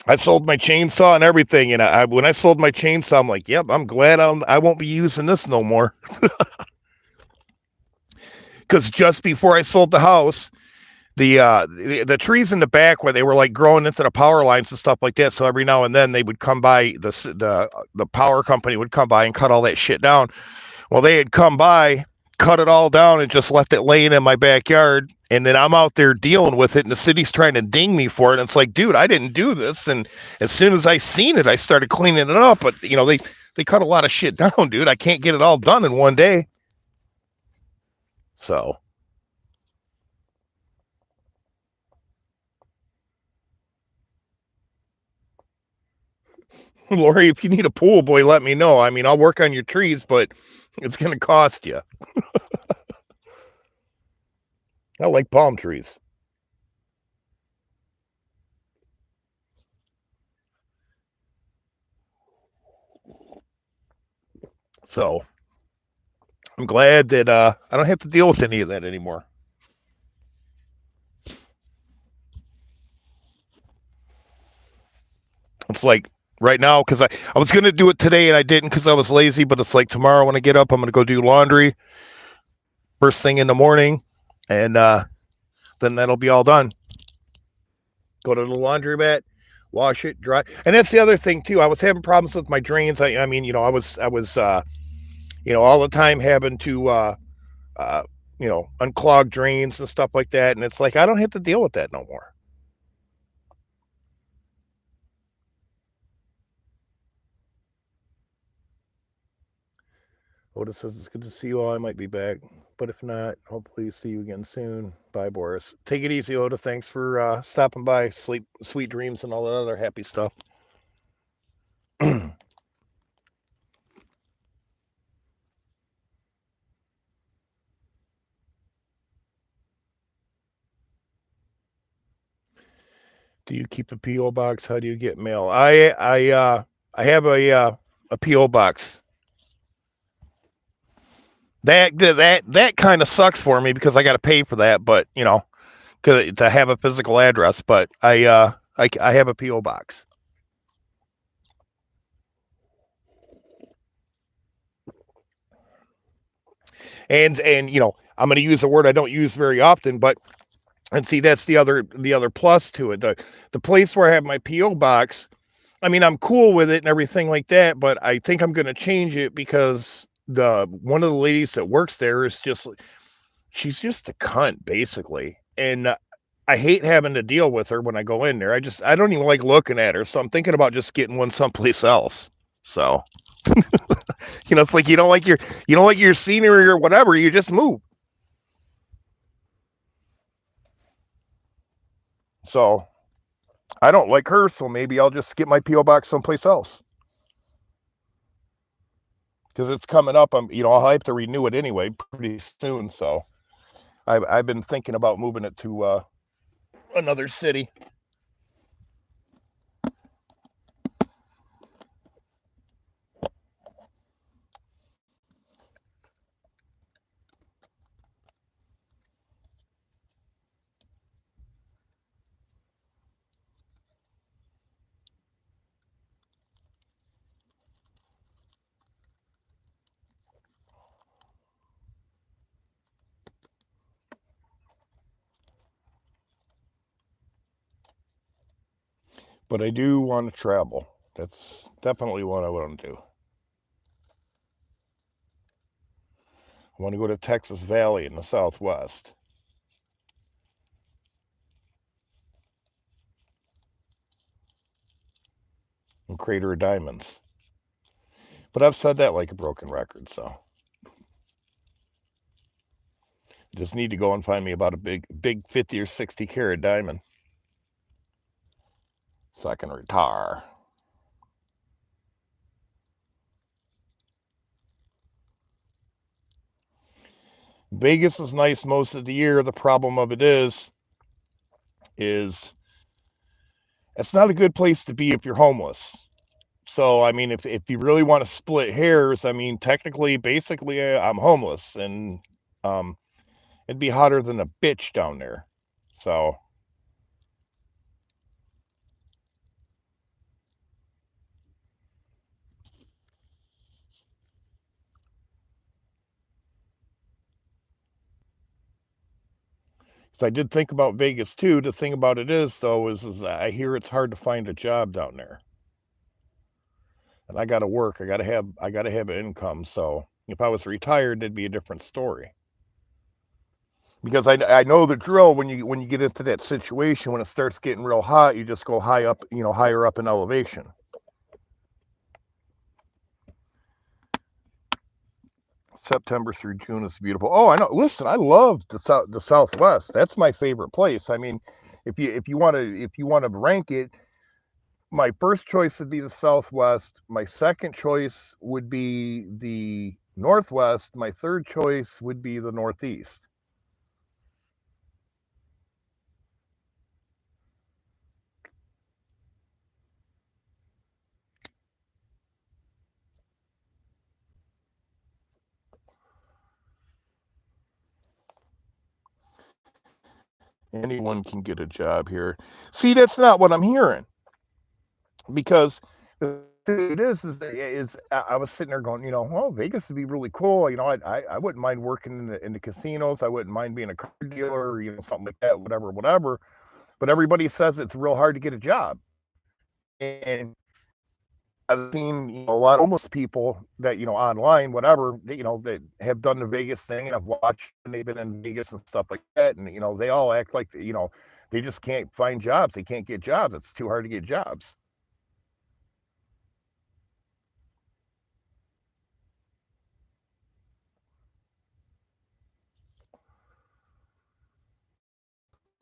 I sold my chainsaw and everything, and when I sold my chainsaw, I'm like, "Yep, I'm glad I won't be using this no more." Because just before I sold the house, the trees in the back where they were like growing into the power lines and stuff like that. So every now and then they would come by, the power company would come by and cut all that shit down. Well, they had come by, cut it all down, and just left it laying in my backyard. And then I'm out there dealing with it, and the city's trying to ding me for it. And it's like, dude, I didn't do this. And as soon as I seen it, I started cleaning it up. But they cut a lot of shit down, dude. I can't get it all done in one day. So. Lori, if you need a pool boy, let me know. I mean, I'll work on your trees, but it's going to cost you. I like palm trees. So I'm glad that I don't have to deal with any of that anymore. It's like right now, because I was going to do it today and I didn't because I was lazy, but it's like tomorrow when I get up, I'm going to go do laundry first thing in the morning, and then that'll be all done. Go to the laundromat, wash it, dry. And that's the other thing too. I was having problems with my drains. I mean, I was all the time having to unclog drains and stuff like that. And it's like, I don't have to deal with that no more. Otis says it's good to see you all. I might be back, but if not, hopefully see you again soon. Bye, Boris. Take it easy, Oda. Thanks for stopping by. Sleep, sweet dreams, and all that other happy stuff. Do you keep a PO box? How do you get mail? I have a PO box. That kind of sucks for me because I got to pay for that, but to have a physical address. But I I have a PO box. And I'm going to use a word I don't use very often, but and see that's the other plus to it. The place where I have my PO box, I mean, I'm cool with it and everything like that, but I think I'm going to change it because the one of the ladies that works there is just she's just a cunt basically. And I hate having to deal with her when I go in there. I don't even like looking at her. So I'm thinking about just getting one someplace else. So, it's like you don't like your scenery or whatever, you just move. So, I don't like her, so maybe I'll just get my PO box someplace else. Cuz it's coming up. I'll have to renew it anyway pretty soon, so I've been thinking about moving it to another city. But I do want to travel. That's definitely what I want to do. I want to go to Texas Valley in the Southwest and Crater of Diamonds. But I've said that like a broken record, so I just need to go and find me about a big 50 or 60 carat diamond so I can retire. Vegas is nice most of the year. The problem of it is it's not a good place to be if you're homeless. So I mean, if you really want to split hairs, I mean, technically, basically, I'm homeless, and um, it'd be hotter than a bitch down there. So so I did think about Vegas too. The thing about it is, though, is I hear it's hard to find a job down there, and I got to work. I got to have an income. So if I was retired, it'd be a different story. Because I know the drill when you get into that situation when it starts getting real hot, you just go high up, higher up in elevation. September through June is beautiful. Oh, I know. Listen, I love the Southwest. That's my favorite place. I mean, if you want to rank it, my first choice would be the Southwest. My second choice would be the Northwest. My third choice would be the Northeast. Anyone can get a job here. See, that's not what I'm hearing. Because the thing it is I was sitting there going, well, Vegas would be really cool. I wouldn't mind working in the casinos. I wouldn't mind being a car dealer, or, something like that, whatever, whatever. But everybody says it's real hard to get a job. And I've seen a lot of homeless people that online, whatever, that have done the Vegas thing, and I've watched, and they've been in Vegas and stuff like that, and they all act like they just can't find jobs. They can't get jobs. It's too hard to get jobs.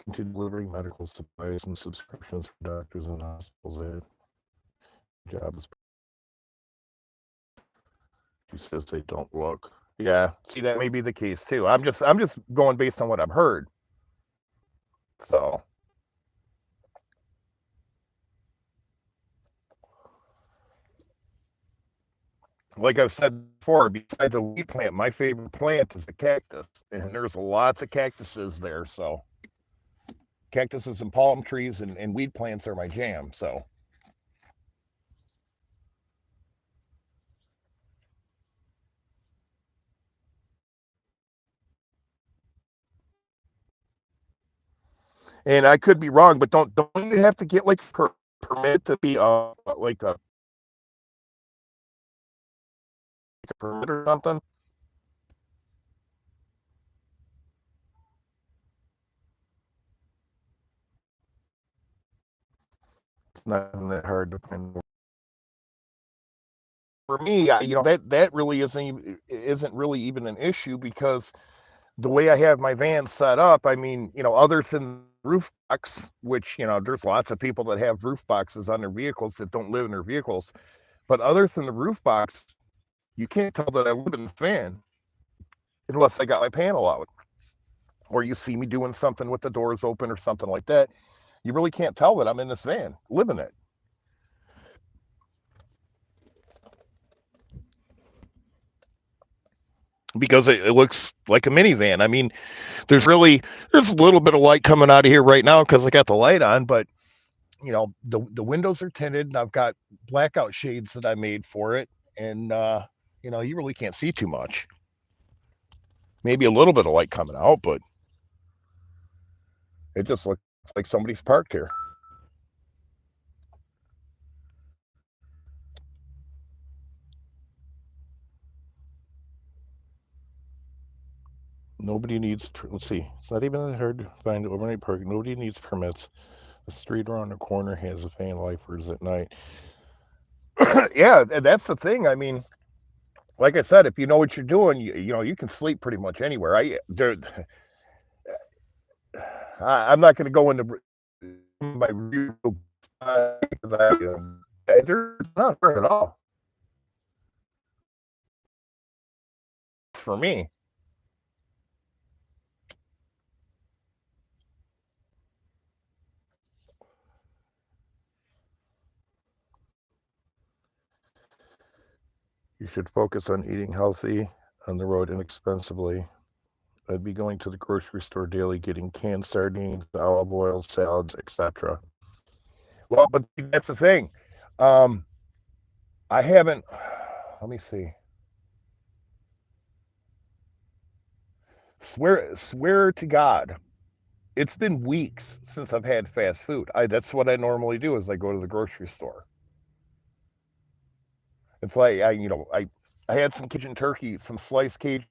Continue delivering medical supplies and subscriptions for doctors and hospitals. That job is. She says they don't look. Yeah, see, that may be the case too. I'm just going based on what I've heard. So, like I've said before, besides a weed plant, my favorite plant is a cactus, and there's lots of cactuses there. So, Cactuses and palm trees and weed plants are my jam. So, and I could be wrong, but don't you have to get like a permit to be like a permit or something? It's not that hard to find. For me, that really isn't really even an issue because the way I have my van set up, I mean, other than roof box, which there's lots of people that have roof boxes on their vehicles that don't live in their vehicles, but other than the roof box, you can't tell that I live in this van unless I got my panel out or you see me doing something with the doors open or something like that. You really can't tell that I'm in this van living it because it looks like a minivan. I mean, there's a little bit of light coming out of here right now because I got the light on, but the windows are tinted and I've got blackout shades that I made for it, and you really can't see too much. Maybe a little bit of light coming out, but it just looks like somebody's parked here. Nobody needs. Let's see. It's not even that hard to find overnight parking. Nobody needs permits. The street around the corner has a van lifers at night. Yeah, that's the thing. I mean, like I said, if you know what you're doing, you can sleep pretty much anywhere. I'm not going to go into my review because they're not hard at all for me. You should focus on eating healthy on the road inexpensively. I'd be going to the grocery store daily, getting canned sardines, olive oil, salads, etc. Well, but that's the thing. Um, I haven't. Let me see. Swear to God, it's been weeks since I've had fast food. That's what I normally do is I go to the grocery store. It's like I had some Cajun turkey, some sliced Cajun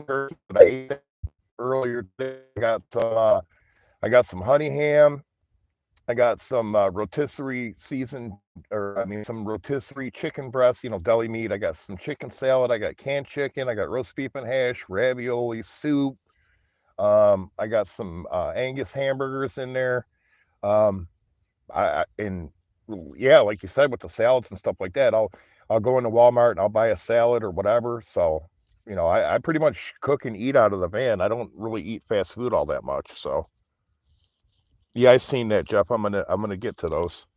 turkey that I ate earlier today. I got some honey ham. I got some rotisserie seasoned, or I mean, some rotisserie chicken breast, deli meat. I got some chicken salad. I got canned chicken. I got roast beef and hash, ravioli, soup. I got some Angus hamburgers in there. Um, and yeah, like you said, with the salads and stuff like that, I'll go into Walmart and I'll buy a salad or whatever. So, I pretty much cook and eat out of the van. I don't really eat fast food all that much. So yeah, I seen that, Jeff. I'm gonna get to those.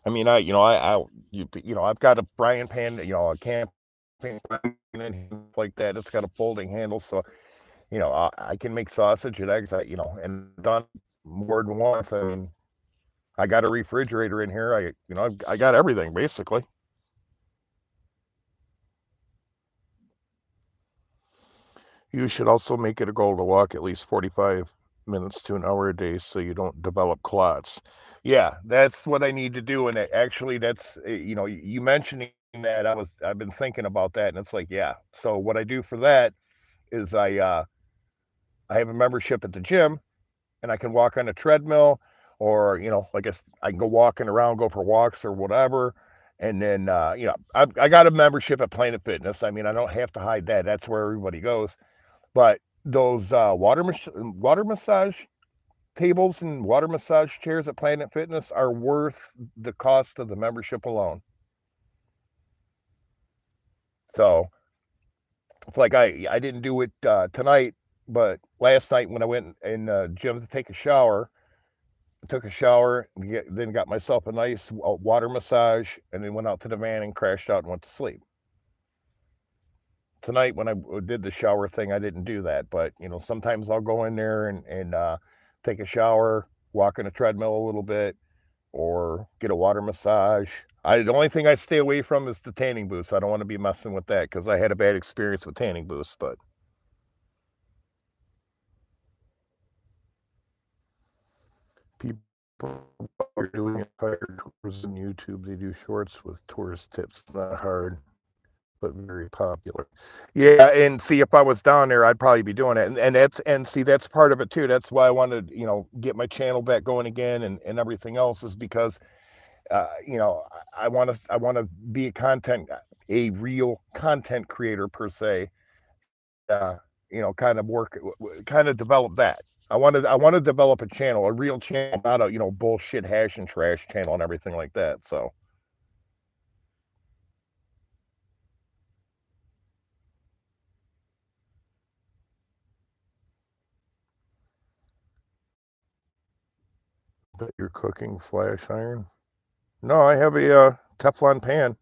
I mean, I've got a frying pan, a camping and like that. It's got a folding handle, so I can make sausage and eggs. And done more than once. I mean, I got a refrigerator in here. I got everything basically. You should also make it a goal to walk at least 45 minutes to an hour a day so you don't develop clots. Yeah, that's what I need to do. And actually, that's, you mentioning that, I've been thinking about that. And it's like, yeah. So what I do for that is I have a membership at the gym and I can walk on a treadmill or, like I can go walking around, go for walks or whatever. And then, I got a membership at Planet Fitness. I mean, I don't have to hide that. That's where everybody goes. But those water massage tables and water massage chairs at Planet Fitness are worth the cost of the membership alone. So it's like I didn't do it tonight, but last night when I went in the gym to take a shower, took a shower, then got myself a nice water massage, and then went out to the van and crashed out and went to sleep. Tonight when I did the shower thing, I didn't do that, but sometimes I'll go in there and take a shower, walk on a treadmill a little bit, or get a water massage. The only thing I stay away from is the tanning booths. I don't want to be messing with that because I had a bad experience with tanning booths. But people are doing entire tours on YouTube. They do shorts with tourist tips. Not hard, but very popular. Yeah, and see, if I was down there, I'd probably be doing it. And see, that's part of it too. That's why I wanted, get my channel back going again and everything else is because I want to be a real content creator per se. Kind of kind of develop that. I want to develop a channel, a real channel, not a bullshit hash and trash channel and everything like that. So but you're cooking flash iron. No, I have a Teflon pan.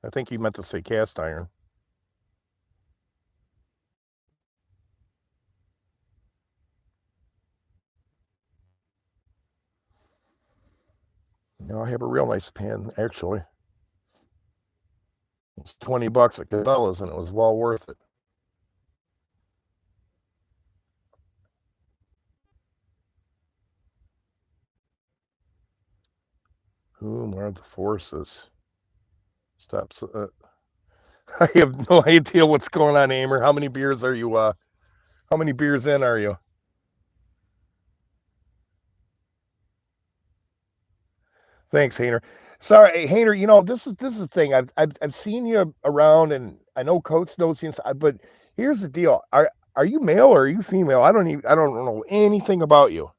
I think you meant to say cast iron. No, I have a real nice pan actually. It's $20 at Cabela's and it was well worth it. Whom are the forces? Stop. I have no idea what's going on, Amer. How many beers are you? How many beers in are you? Thanks, Hainer. Sorry, Hainer. This is the thing. I've seen you around, and I know Coates knows you. But here's the deal: are you male or are you female? I don't know anything about you.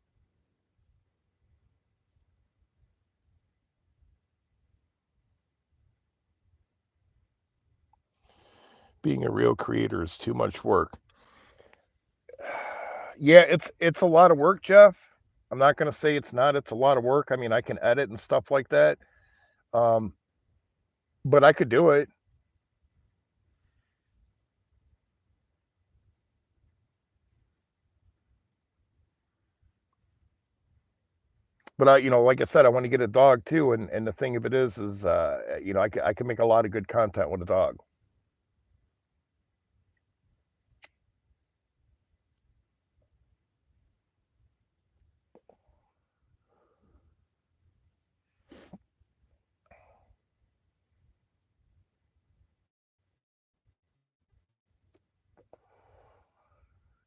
Being a real creator is too much work. Yeah, it's a lot of work, Jeff. I'm not gonna say it's not. It's a lot of work. I mean, I can edit and stuff like that. Um, but I could do it. But like I said, I want to get a dog too. And the thing of it is, I can make a lot of good content with a dog.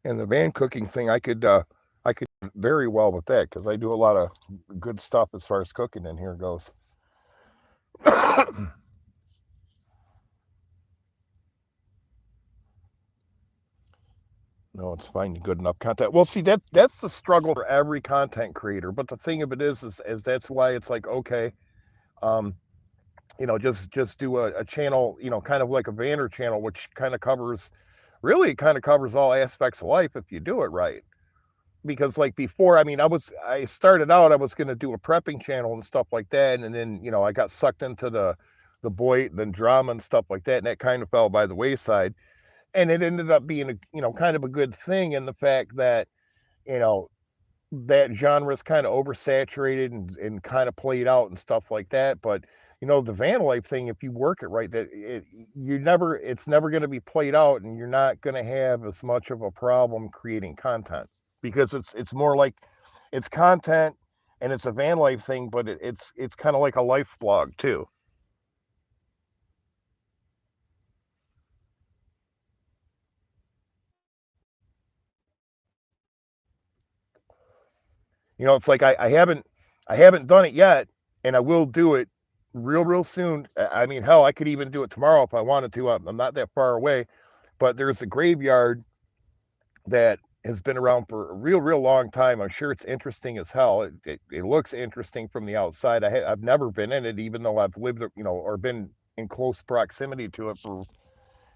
And the van cooking thing, I could very well with that because I do a lot of good stuff as far as cooking in here goes. No, it's finding good enough content. Well, see that's the struggle for every content creator. But the thing of it is that's why it's like okay, um, just do a channel, kind of like a Vanner channel, which kind of covers all aspects of life if you do it right. Because like before, I mean, I started out, I was going to do a prepping channel and stuff like that, and then I got sucked into the boy, the drama and stuff like that, and that kind of fell by the wayside. And it ended up being a kind of a good thing in the fact that you know that genre is kind of oversaturated and kind of played out and stuff like that. But the van life thing, if you work it right, it's never going to be played out, and you're not going to have as much of a problem creating content because it's more like it's content and it's a van life thing, but it's kind of like a life blog too. It's like I haven't done it yet, and I will do it real soon. I mean, hell, I could even do it tomorrow if I wanted to. I'm not that far away, but there's a graveyard that has been around for a real long time. I'm sure it's interesting as hell. It looks interesting from the outside. I've never been in it, even though I've lived, or been in close proximity to it for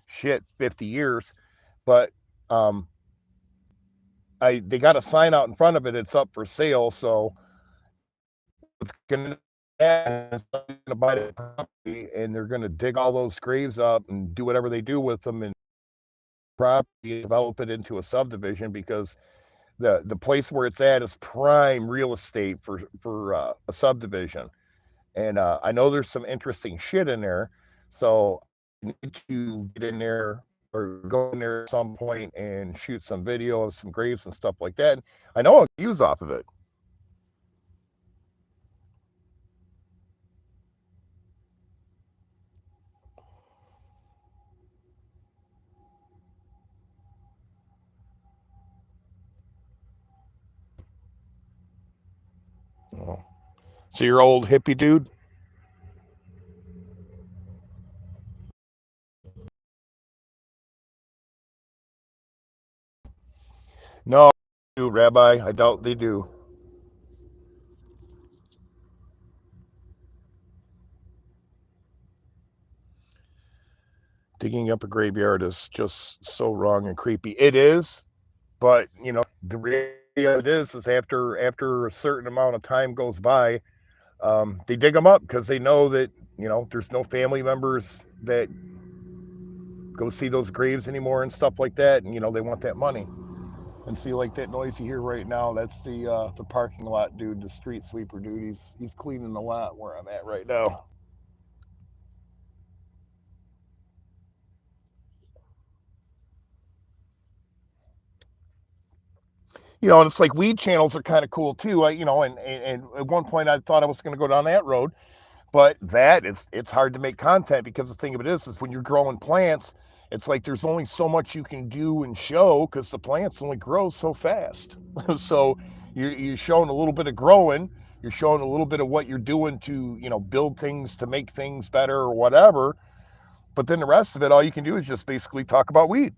shit 50 years. But um, they got a sign out in front of it. It's up for sale. So what's going to happen is somebody's going to buy the property and they're going to dig all those graves up and do whatever they do with them and property develop it into a subdivision because the place where it's at is prime real estate for a subdivision. And I know there's some interesting shit in there. So I need to get in there or go in there at some point and shoot some video of some graves and stuff like that. I know I'll use off of it. Oh. So you're old hippie dude? No, Rabbi. I doubt they do. Digging up a graveyard is just so wrong and creepy. It is, but the reality of it is after a certain amount of time goes by, they dig them up because they know that there's no family members that go see those graves anymore and stuff like that, and they want that money. And see, like that noise you hear right now, that's the parking lot dude, the street sweeper dude. He's cleaning the lot where I'm at right now. And it's like weed channels are kind of cool too. And at one point I thought I was going to go down that road, but it's hard to make content because the thing of it is when you're growing plants, it's like there's only so much you can do and show because the plants only grow so fast. So you're showing a little bit of growing, you're showing a little bit of what you're doing to build things to make things better or whatever. But then the rest of it, all you can do is just basically talk about weed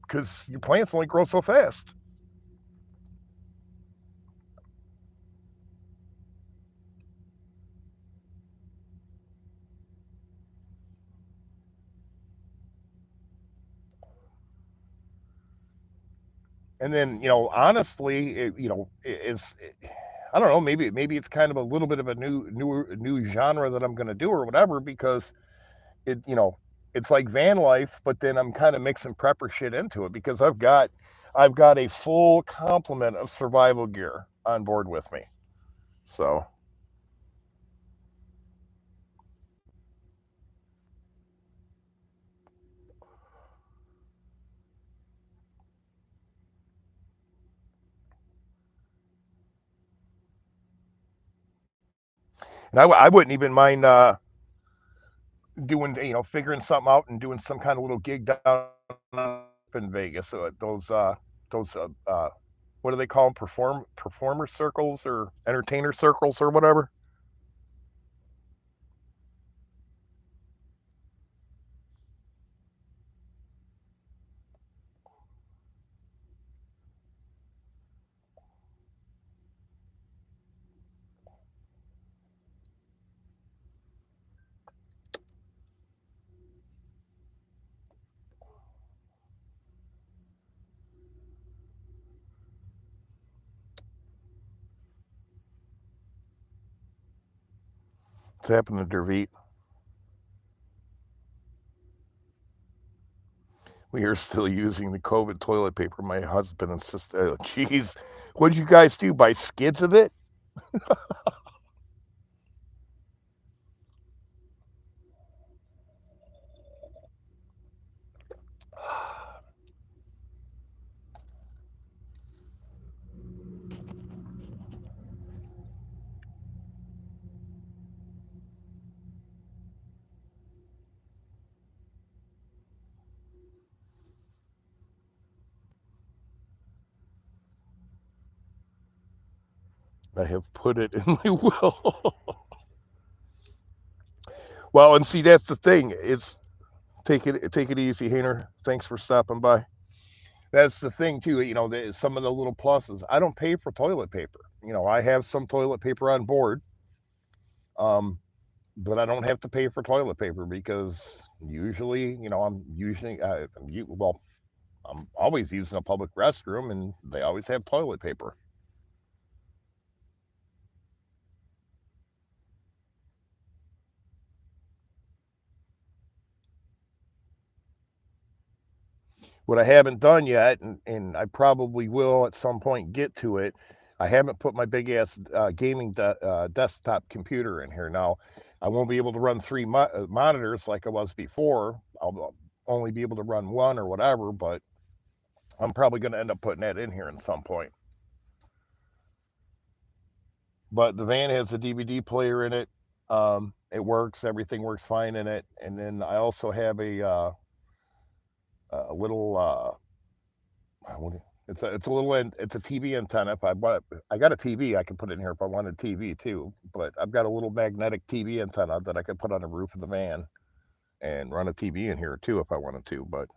because your plants only grow so fast. And then honestly is I don't know, maybe it's kind of a little bit of a new genre that I'm going to do or whatever because it it's like van life, but then I'm kind of mixing prepper shit into it because I've got a full complement of survival gear on board with me. So and I wouldn't even mind doing figuring something out and doing some kind of little gig down in Vegas. So those what do they call them? Performer circles or entertainer circles or whatever. What's happening to Dervit? We are still using the COVID toilet paper. My husband insists. Oh, geez, what did you guys do? Buy skids of it? I have put it in my will. Well, and see, that's the thing. It's take it easy, Hayner. Thanks for stopping by. That's the thing too. Some of the little pluses. I don't pay for toilet paper. I have some toilet paper on board. Um, but I don't have to pay for toilet paper because usually, well, I'm always using a public restroom and they always have toilet paper. What I haven't done yet, and I probably will at some point get to it, I haven't put my big ass gaming desktop computer in here. Now, I won't be able to run three monitors like I was before. I'll only be able to run one or whatever, but I'm probably going to end up putting that in here at some point. But the van has a DVD player in it. It works. Everything works fine in it. And then I also have a little it's a little it's a TV antenna. If I got a TV, I can put it in here if I wanted TV too. But I've got a little magnetic TV antenna that I could put on the roof of the van and run a TV in here too if I wanted to. But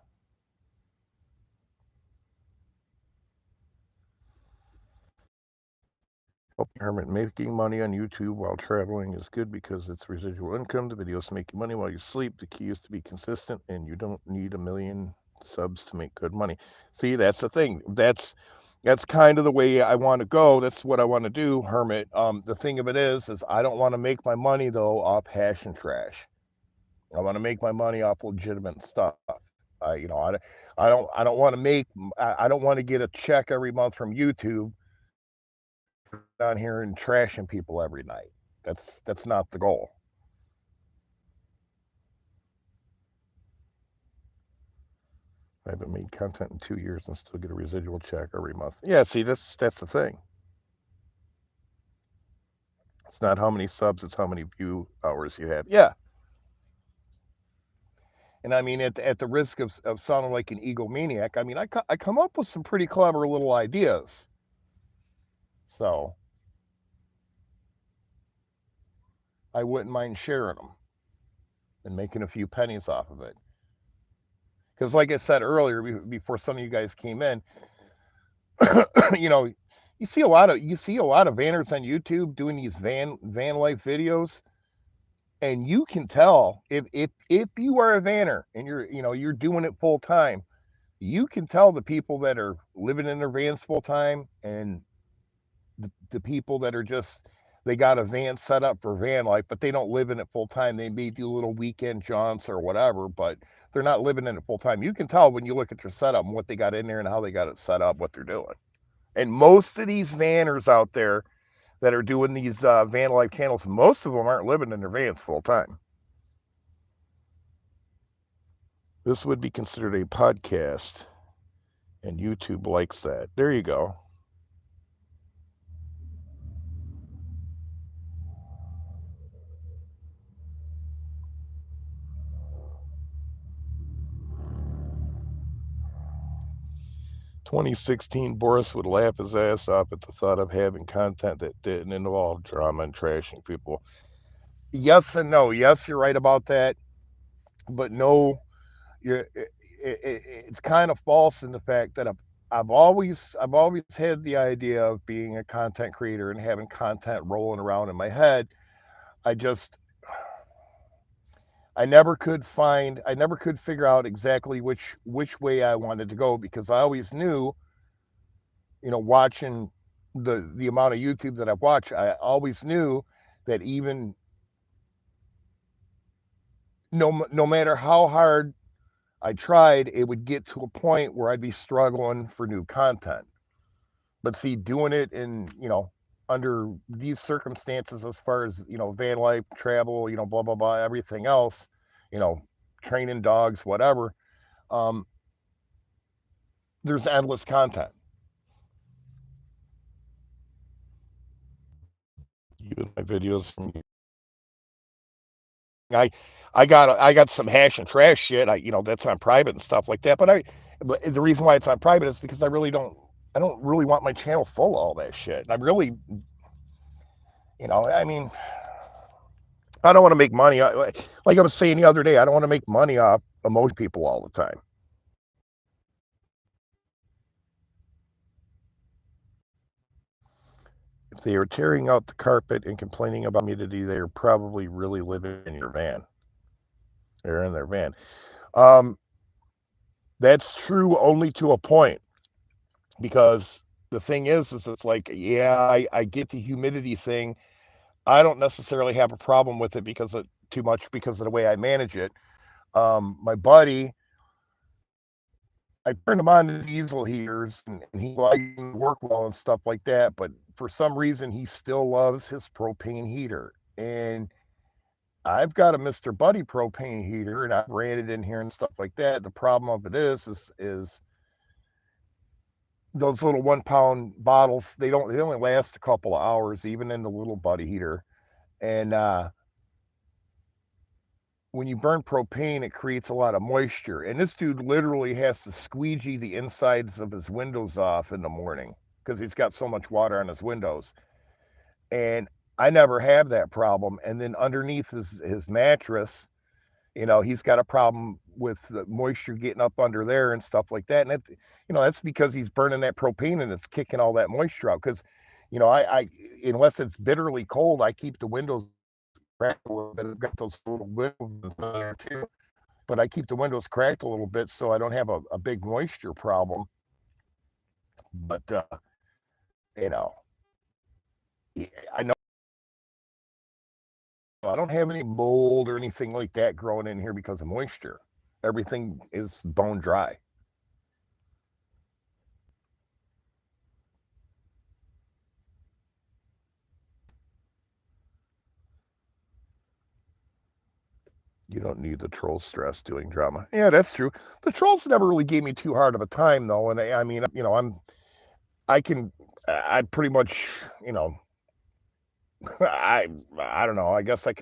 Hermit, making money on YouTube while traveling is good because it's residual income. The videos make you money while you sleep. The key is to be consistent, and you don't need a million subs to make good money. See, that's the thing. That's kind of the way I want to go. That's what I want to do, Hermit. The thing of it is I don't want to make my money though off hash and trash. I want to make my money off legitimate stuff. I don't want to make. I don't want to get a check every month from YouTube down here and trashing people every night. That's not the goal. I haven't made content in 2 years and still get a residual check every month. Yeah, see, that's the thing. It's not how many subs, it's how many view hours you have. Yeah. And I mean, at the risk of sounding like an egomaniac, I mean, I come up with some pretty clever little ideas. So I wouldn't mind sharing them and making a few pennies off of it. Because, like I said earlier, before some of you guys came in, you know, you see a lot of vanners on YouTube doing these van life videos, and you can tell if you are a vanner and you're doing it full time, you can tell the people that are living in their vans full time and the people that are just they got a van set up for van life, but they don't live in it full time. They may do little weekend jaunts or whatever, but they're not living in it full time. You can tell when you look at their setup and what they got in there and how they got it set up, what they're doing. And most of these vanners out there that are doing these van life channels, most of them aren't living in their vans full time. This would be considered a podcast, and YouTube likes that. There you go. "2016 Boris would laugh his ass off at the thought of having content that didn't involve drama and trashing people." Yes and no. Yes, you're right about that, but no, it's kind of false in the fact that I've always had the idea of being a content creator and having content rolling around in my head. I just I never could figure out exactly which way I wanted to go because I always knew, watching the amount of YouTube that I've watched, I always knew that even no matter how hard I tried, it would get to a point where I'd be struggling for new content. But see, doing it in, under these circumstances, as far as, van life, travel, blah, blah, blah, everything else, you know, training dogs, whatever, um, there's endless content. Even my videos from I I got some hash and trash shit. That's on private and stuff like that. But the reason why it's on private is because I don't really want my channel full of all that shit. And I really, I mean, I don't want to make money. Like I was saying the other day, I don't want to make money off of most people all the time. If they are tearing out the carpet and complaining about humidity, they are probably really living in your van. They're in their van. Um, that's true only to a point, because the thing is it's like, yeah, I get the humidity thing. I don't necessarily have a problem with it because of too much because of the way I manage it. My buddy, I turned him on to diesel heaters, and he liked them to work well and stuff like that. But for some reason, he still loves his propane heater. And I've got a Mr. Buddy propane heater, and I've ran it in here and stuff like that. The problem of it is those little 1 pound bottles. They only last a couple of hours, even in the little Buddy heater. And when you burn propane, it creates a lot of moisture. And this dude literally has to squeegee the insides of his windows off in the morning because he's got so much water on his windows. And I never have that problem. And then underneath his mattress, he's got a problem with the moisture getting up under there and stuff like that. And that's because he's burning that propane and it's kicking all that moisture out. Because, I unless it's bitterly cold, I keep the windows cracked a little bit. I've got those little windows there too, but I keep the windows cracked a little bit so I don't have a big moisture problem. But you know, I know I don't have any mold or anything like that growing in here because of moisture. Everything is bone dry. You don't need the troll stress doing drama. Yeah, that's true. The trolls never really gave me too hard of a time though, and I mean, I can, I pretty much, I don't know. I guess I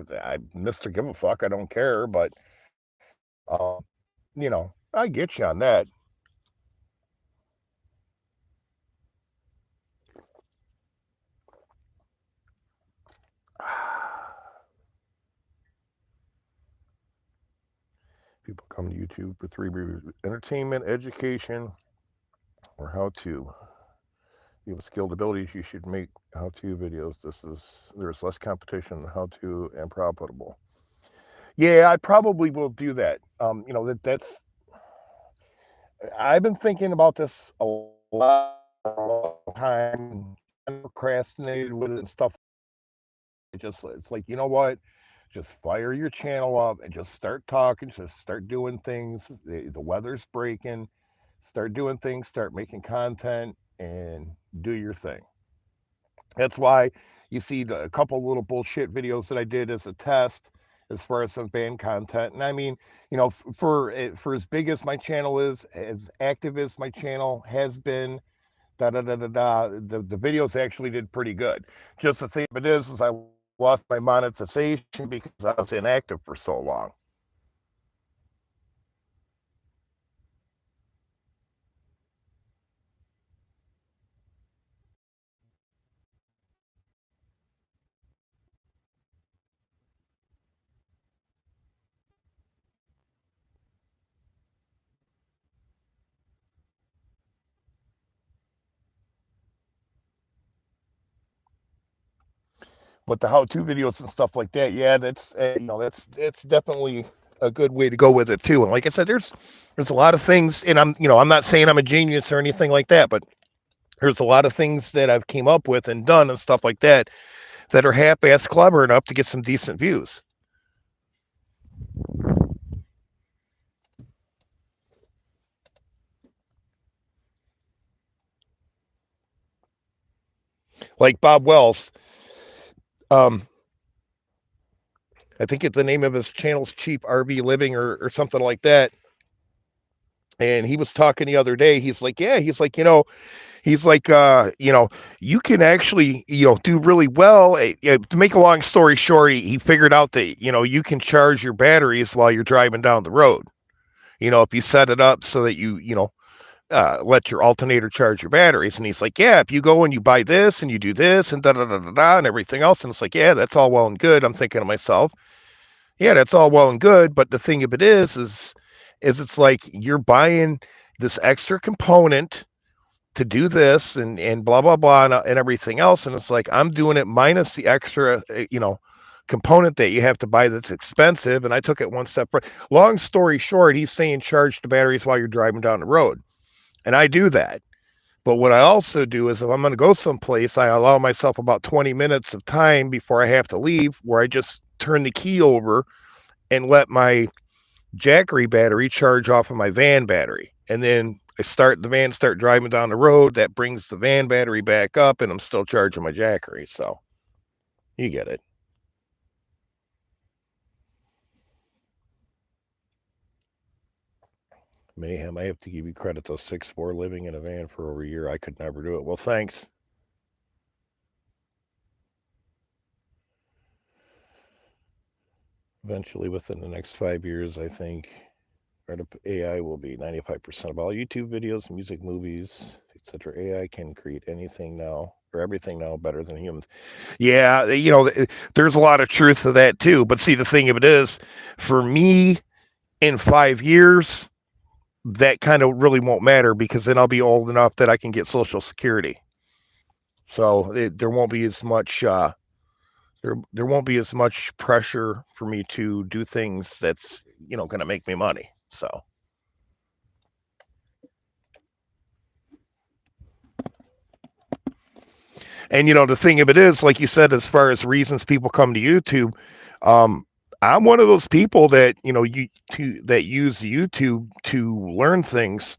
Mr. Give a fuck. I don't care, but uh, I get you on that. People come to YouTube for 3 reviews: entertainment, education, or how to. You have skilled abilities, you should make how-to videos. There's less competition than how-to and profitable. Yeah, I probably will do that. That's. I've been thinking about this a lot of time, and procrastinated with it and stuff. It's like, you know what? Just fire your channel up and just start talking. Just start doing things. The weather's breaking. Start doing things. Start making content and do your thing. That's why you see a couple little bullshit videos that I did as a test as far as some band content. And I mean, for as big as my channel is, as active as my channel has been, the videos actually did pretty good. Just the thing of it is I lost my monetization because I was inactive for so long. But the how-to videos and stuff like that, yeah, that's definitely a good way to go with it too. And like I said, there's a lot of things, and I'm not saying I'm a genius or anything like that, but there's a lot of things that I've came up with and done and stuff like that are half-ass clever enough to get some decent views. Like Bob Wells, I think the name of his channel's Cheap RV Living or something like that. And he was talking the other day. He's like, yeah, he's like, you can actually, do really well. To make a long story short, he figured out that, you can charge your batteries while you're driving down the road. If you set it up so that let your alternator charge your batteries. And he's like, yeah, if you go and you buy this and you do this and and everything else. And it's like, yeah, that's all well and good. I'm thinking to myself, yeah, that's all well and good. But the thing of it is it's like you're buying this extra component to do this and blah blah blah and everything else, and it's like I'm doing it minus the extra component that you have to buy that's expensive. And I took it one step further. Long story short, he's saying charge the batteries while you're driving down the road, and I do that. But what I also do is if I'm going to go someplace, I allow myself about 20 minutes of time before I have to leave, where I just turn the key over and let my Jackery battery charge off of my van battery. And then I start driving down the road. That brings the van battery back up, and I'm still charging my Jackery. So you get it. Mayhem, I have to give you credit though. 6'4", living in a van for over a year. I could never do it. Well, thanks. Eventually, within the next 5 years, I think AI will be 95% of all YouTube videos, music, movies, etc. AI can create anything now or everything now better than humans. Yeah, there's a lot of truth to that too. But see, the thing of it is, for me, in 5 years, that kind of really won't matter because then I'll be old enough that I can get Social Security. So there won't be as much there won't be as much pressure for me to do things that's going to make me money. So. And the thing of it is, like you said, as far as reasons people come to YouTube, I'm one of those people that that use YouTube to learn things,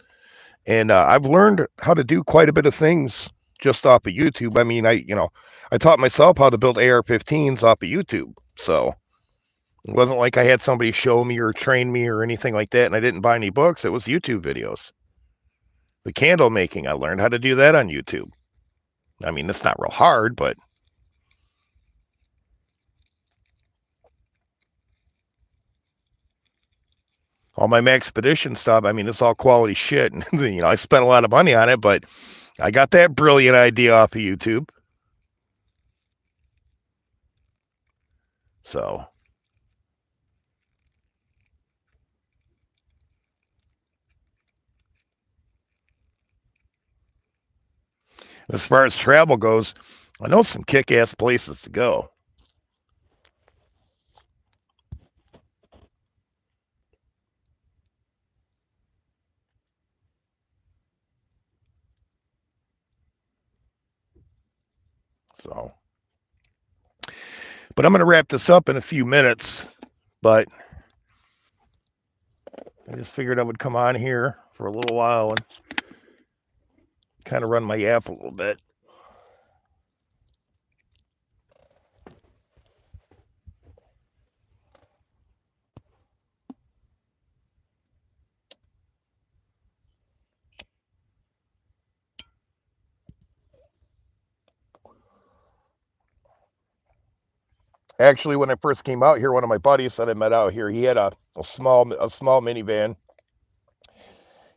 and I've learned how to do quite a bit of things just off of YouTube. I mean, I taught myself how to build AR-15s off of YouTube, so it wasn't like I had somebody show me or train me or anything like that, and I didn't buy any books. It was YouTube videos. The candle making, I learned how to do that on YouTube. I mean, it's not real hard, but all my Maxpedition stuff, I mean, it's all quality shit. And, I spent a lot of money on it, but I got that brilliant idea off of YouTube. So. As far as travel goes, I know some kick-ass places to go. So. But I'm going to wrap this up in a few minutes. But I just figured I would come on here for a little while and kind of run my yap a little bit. Actually, when I first came out here, one of my buddies that I met out here, he had a small minivan.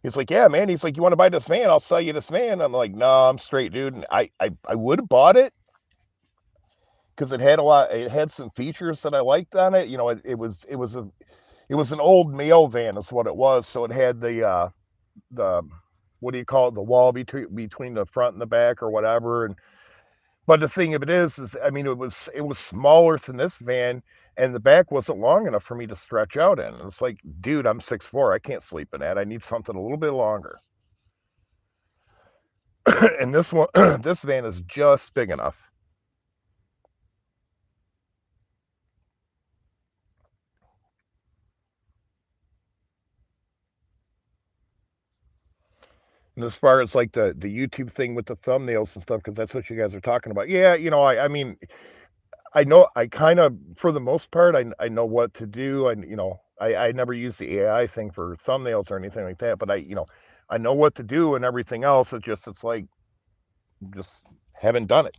He's like, yeah, man. He's like, you want to buy this van? I'll sell you this van. I'm like, no, I'm straight, dude. And I would have bought it because it had some features that I liked on it. It was an old mail van is what it was. So it had the what do you call it? The wall between the front and the back or whatever. But the thing of it is I mean, it was smaller than this van, and the back wasn't long enough for me to stretch out in. And it's like, dude, I'm 6'4". I can't sleep in that. I need something a little bit longer. And this one, this van is just big enough. And as far as like the YouTube thing with the thumbnails and stuff, because that's what you guys are talking about. Yeah, I mean, I know I kind of, for the most part, I know what to do. And I never use the AI thing for thumbnails or anything like that. But I know what to do and everything else. It's like just haven't done it.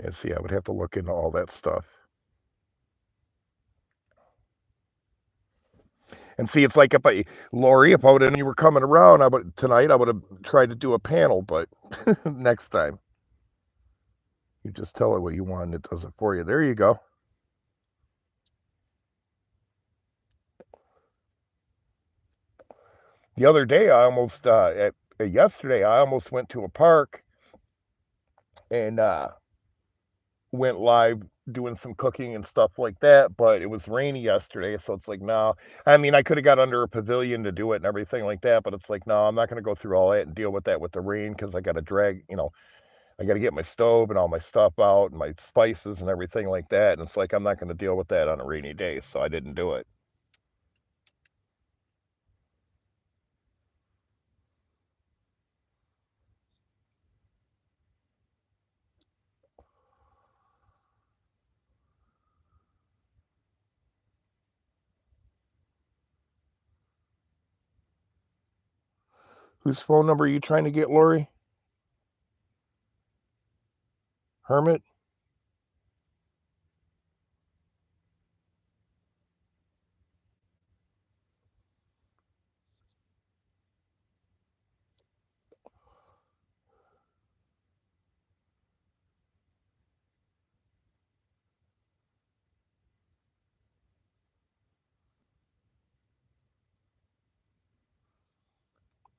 Yeah, see, I would have to look into all that stuff. And see, it's like Lori, if I would have known you were coming around, I would have tried to do a panel, but next time you just tell it what you want and it does it for you. There you go. The other day, yesterday, I almost went to a park and went live doing some cooking and stuff like that, but it was rainy yesterday, so it's like, no. I mean, I could have got under a pavilion to do it and everything like that, but it's like, no, I'm not going to go through all that and deal with that with the rain because I got to I got to get my stove and all my stuff out and my spices and everything like that. And it's like, I'm not going to deal with that on a rainy day, so I didn't do it. Whose phone number are you trying to get, Lori? Hermit?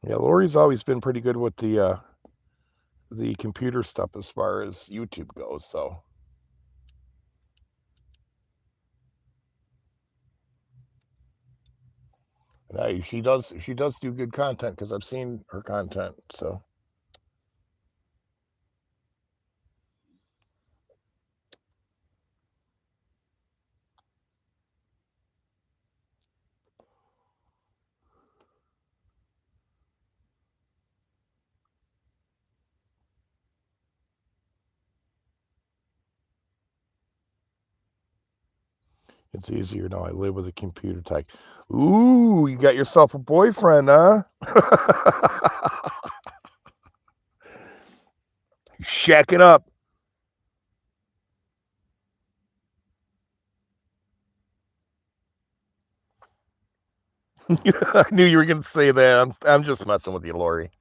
Yeah, Lori's always been pretty good with the computer stuff as far as YouTube goes. So yeah, she does do good content because I've seen her content. So it's easier now. I live with a computer tech. Ooh, you got yourself a boyfriend, huh? Shacking up. I knew you were going to say that. I'm just messing with you, Lori.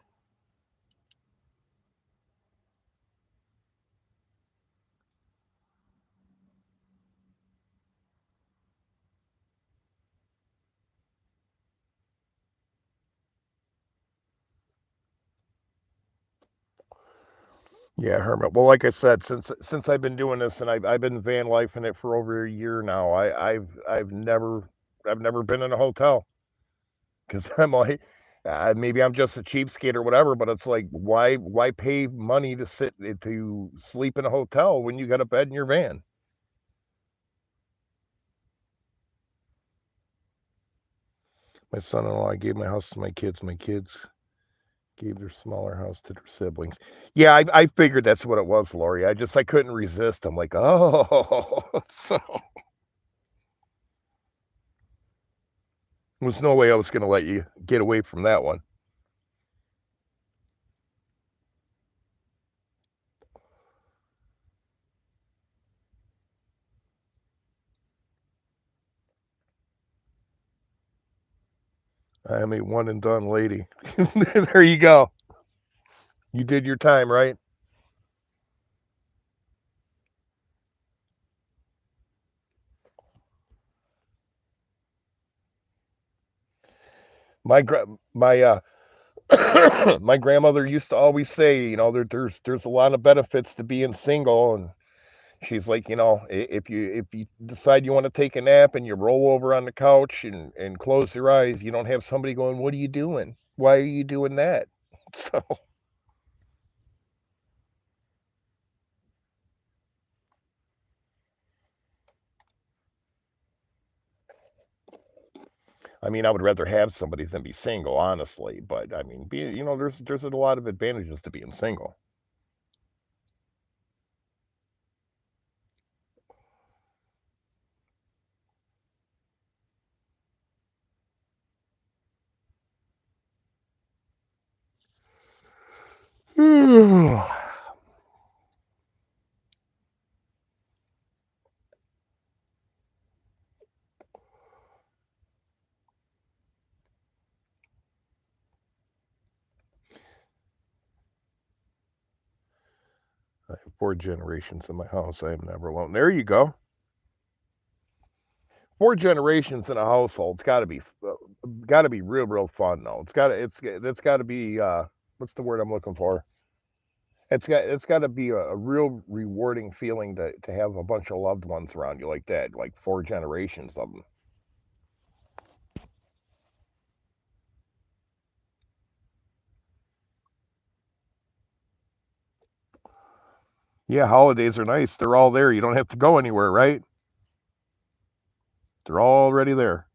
Yeah, Hermit. Well, like I said, since I've been doing this and I've been van lifing it for over a year now, I've never been in a hotel because I'm like, maybe I'm just a cheapskate or whatever, but it's like, why pay money to sleep in a hotel when you got a bed in your van? My son-in-law gave my house to my kids. My kids gave their smaller house to their siblings. Yeah, I figured that's what it was, Lori. I couldn't resist. I'm like, oh, so there's no way I was gonna let you get away from that one. I am a one and done lady. There you go. You did your time, right? My my grandmother used to always say, there's a lot of benefits to being single, and she's like, if you decide you want to take a nap and you roll over on the couch and close your eyes, you don't have somebody going, "What are you doing? Why are you doing that?" So, I mean, I would rather have somebody than be single, honestly. But I mean, there's a lot of advantages to being single. I have 4 generations in my house. I am never alone. There you go. 4 generations in a household. It's got to be real, real fun though. It's got to be, what's the word I'm looking for? It's got to be a real rewarding feeling to have a bunch of loved ones around you like that, like 4 generations of them. Yeah, holidays are nice. They're all there. You don't have to go anywhere, right? They're already there.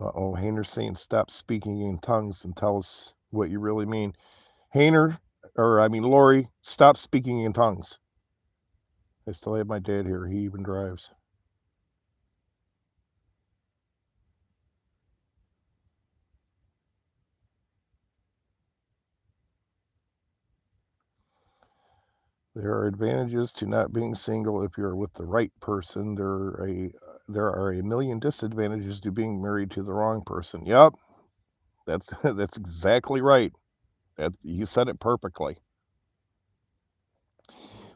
Uh-oh, Hayner's saying stop speaking in tongues and tell us what you really mean. Hayner, or I mean Lori, stop speaking in tongues. I still have my dad here. He even drives. There are advantages to not being single if you're with the right person. There are a million disadvantages to being married to the wrong person. Yep, that's that's exactly right. That you said it perfectly.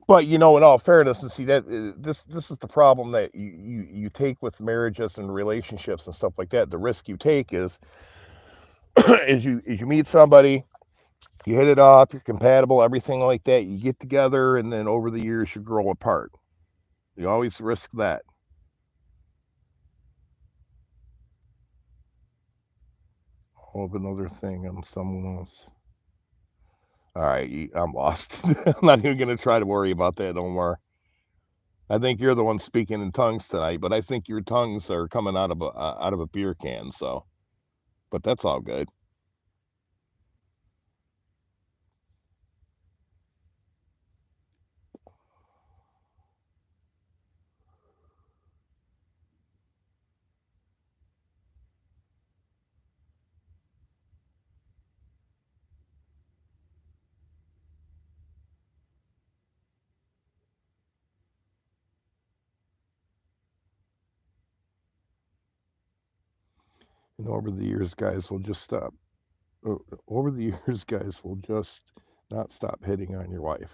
But in all fairness, and see that this is the problem that you take with marriages and relationships and stuff like that. The risk you take is as you meet somebody, you hit it off, you're compatible, everything like that. You get together, and then over the years you grow apart. You always risk that. All of another thing on someone else. All right, I'm lost. I'm not even going to try to worry about that no more. I think you're the one speaking in tongues tonight, but I think your tongues are coming out of a beer can. So, but that's all good. And over the years, guys will just stop. Over the years, guys will just not stop hitting on your wife.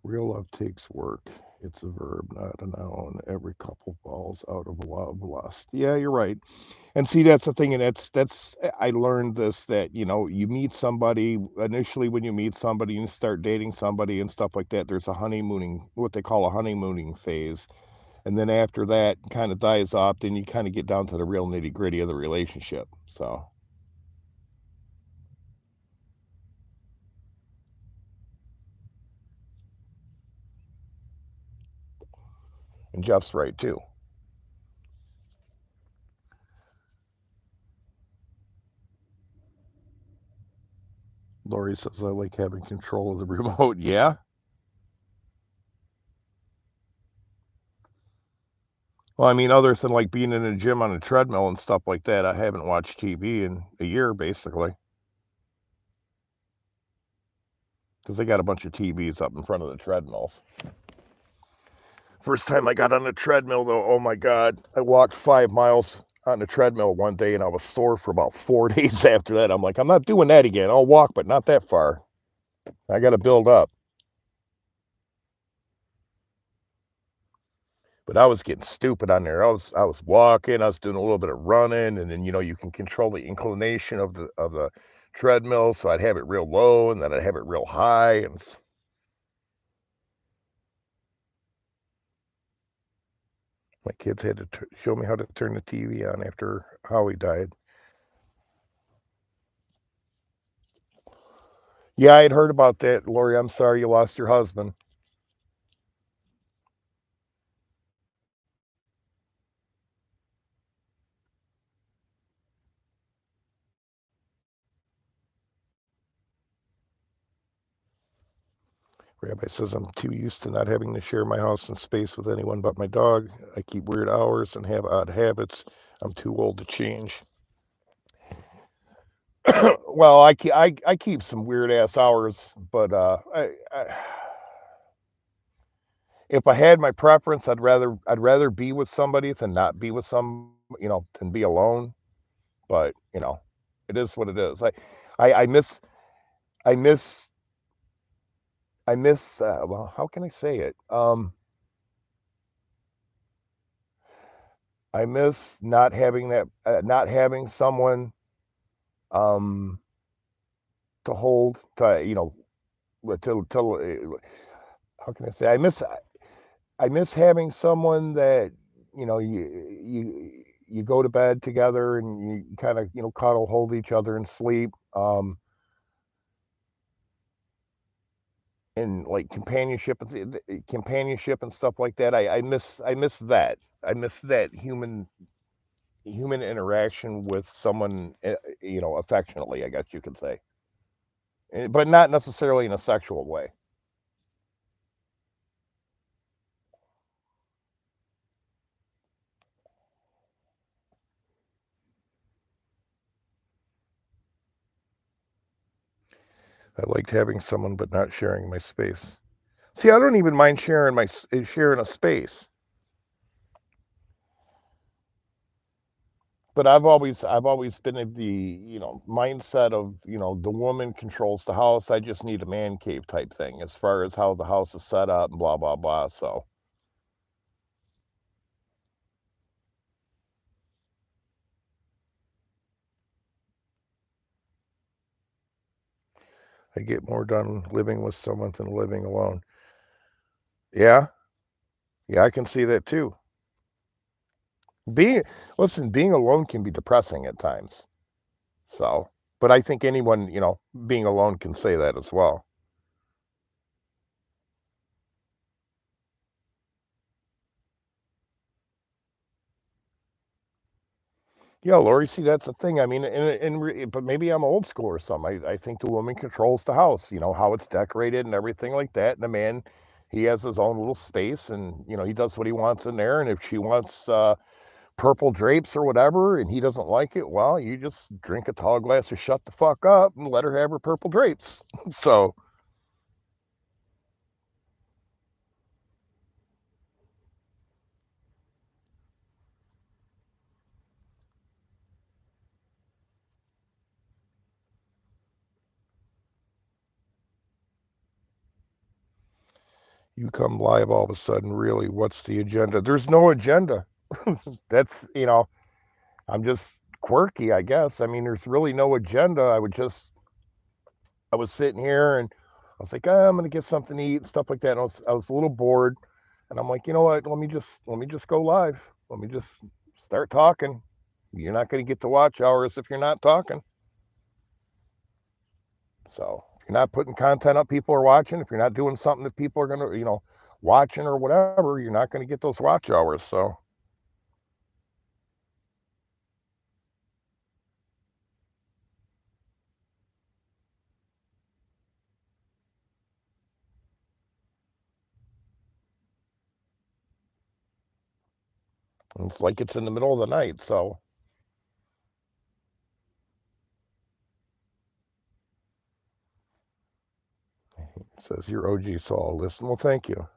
Real love takes work. It's a verb, not a noun. Every couple falls out of love lust. Yeah, you're right. And see, that's the thing, and that's I learned this that you meet somebody initially when you meet somebody and start dating somebody and stuff like that. There's a honeymooning, what they call a honeymooning phase, and then after that kind of dies off. Then you kind of get down to the real nitty gritty of the relationship. So, and Jeff's right too. Lori says I like having control of the remote. Yeah. Well, I mean, other than like being in a gym on a treadmill and stuff like that, I haven't watched TV in a year basically because they got a bunch of TVs up in front of the treadmills. First time I got on a treadmill, though, oh my God, I walked 5 miles on a treadmill one day and I was sore for about 4 days after that. I'm like, I'm not doing that again. I'll walk, but not that far. I got to build up. But I was getting stupid on there. I was walking, I was doing a little bit of running, and then you can control the inclination of the treadmill, so I'd have it real low and then I'd have it real high, and my kids had to show me how to turn the TV on after Howie died. Yeah, I had heard about that, Lori. I'm sorry you lost your husband. Rabbi says I'm too used to not having to share my house and space with anyone but my dog. I keep weird hours and have odd habits. I'm too old to change. Well, I keep some weird ass hours, but if I had my preference, I'd rather be with somebody than not be with than be alone. But it is what it is. I miss I miss I miss. Well, how can I say it? I miss not having someone um to hold to how can I say? I miss having someone that you go to bed together and you kind of cuddle, hold each other and sleep. And like companionship and stuff like that. I miss that. I miss that human interaction with someone, affectionately, I guess you could say, but not necessarily in a sexual way. I liked having someone, but not sharing my space. See, I don't even mind sharing a space, but I've always been of the mindset of the woman controls the house. I just need a man cave type thing as far as how the house is set up and blah blah blah. So I get more done living with someone than living alone. Yeah, yeah, I can see that too. Being Listen, being alone can be depressing at times. So, but I think anyone, being alone can say that as well. Yeah, Lori, see, that's the thing. I mean, but maybe I'm old school or something. I think the woman controls the house, how it's decorated and everything like that. And the man, he has his own little space and, he does what he wants in there. And if she wants, purple drapes or whatever, and he doesn't like it, well, you just drink a tall glass of shut the fuck up and let her have her purple drapes. So you come live all of a sudden, really, what's the agenda? There's no agenda. That's, I'm just quirky, I guess. I mean, there's really no agenda. I was sitting here and I was like, I'm gonna get something to eat and stuff like that. And I was a little bored, and I'm like, you know what? Let me just go live. Let me just start talking. You're not gonna get the watch hours if you're not talking. So if you're not putting content up, people are watching. If you're not doing something that people are gonna, watching or whatever, you're not gonna get those watch hours. So it's like it's in the middle of the night. So it says you're OG, so I'll listen. Well, thank you.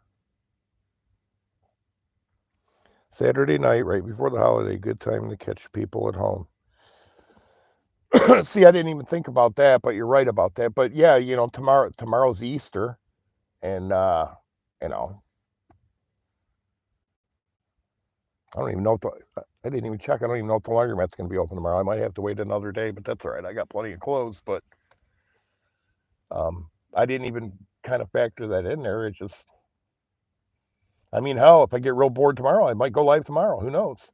Saturday night, right before the holiday, good time to catch people at home. See, I didn't even think about that, but you're right about that. But yeah, tomorrow's Easter, and you know, I don't even know if I didn't even check. I don't even know if the laundromat's gonna be open tomorrow. I might have to wait another day, but that's all right. I got plenty of clothes, but I didn't even kind of factor that in there. It just, I mean, hell, if I get real bored tomorrow, I might go live tomorrow. Who knows?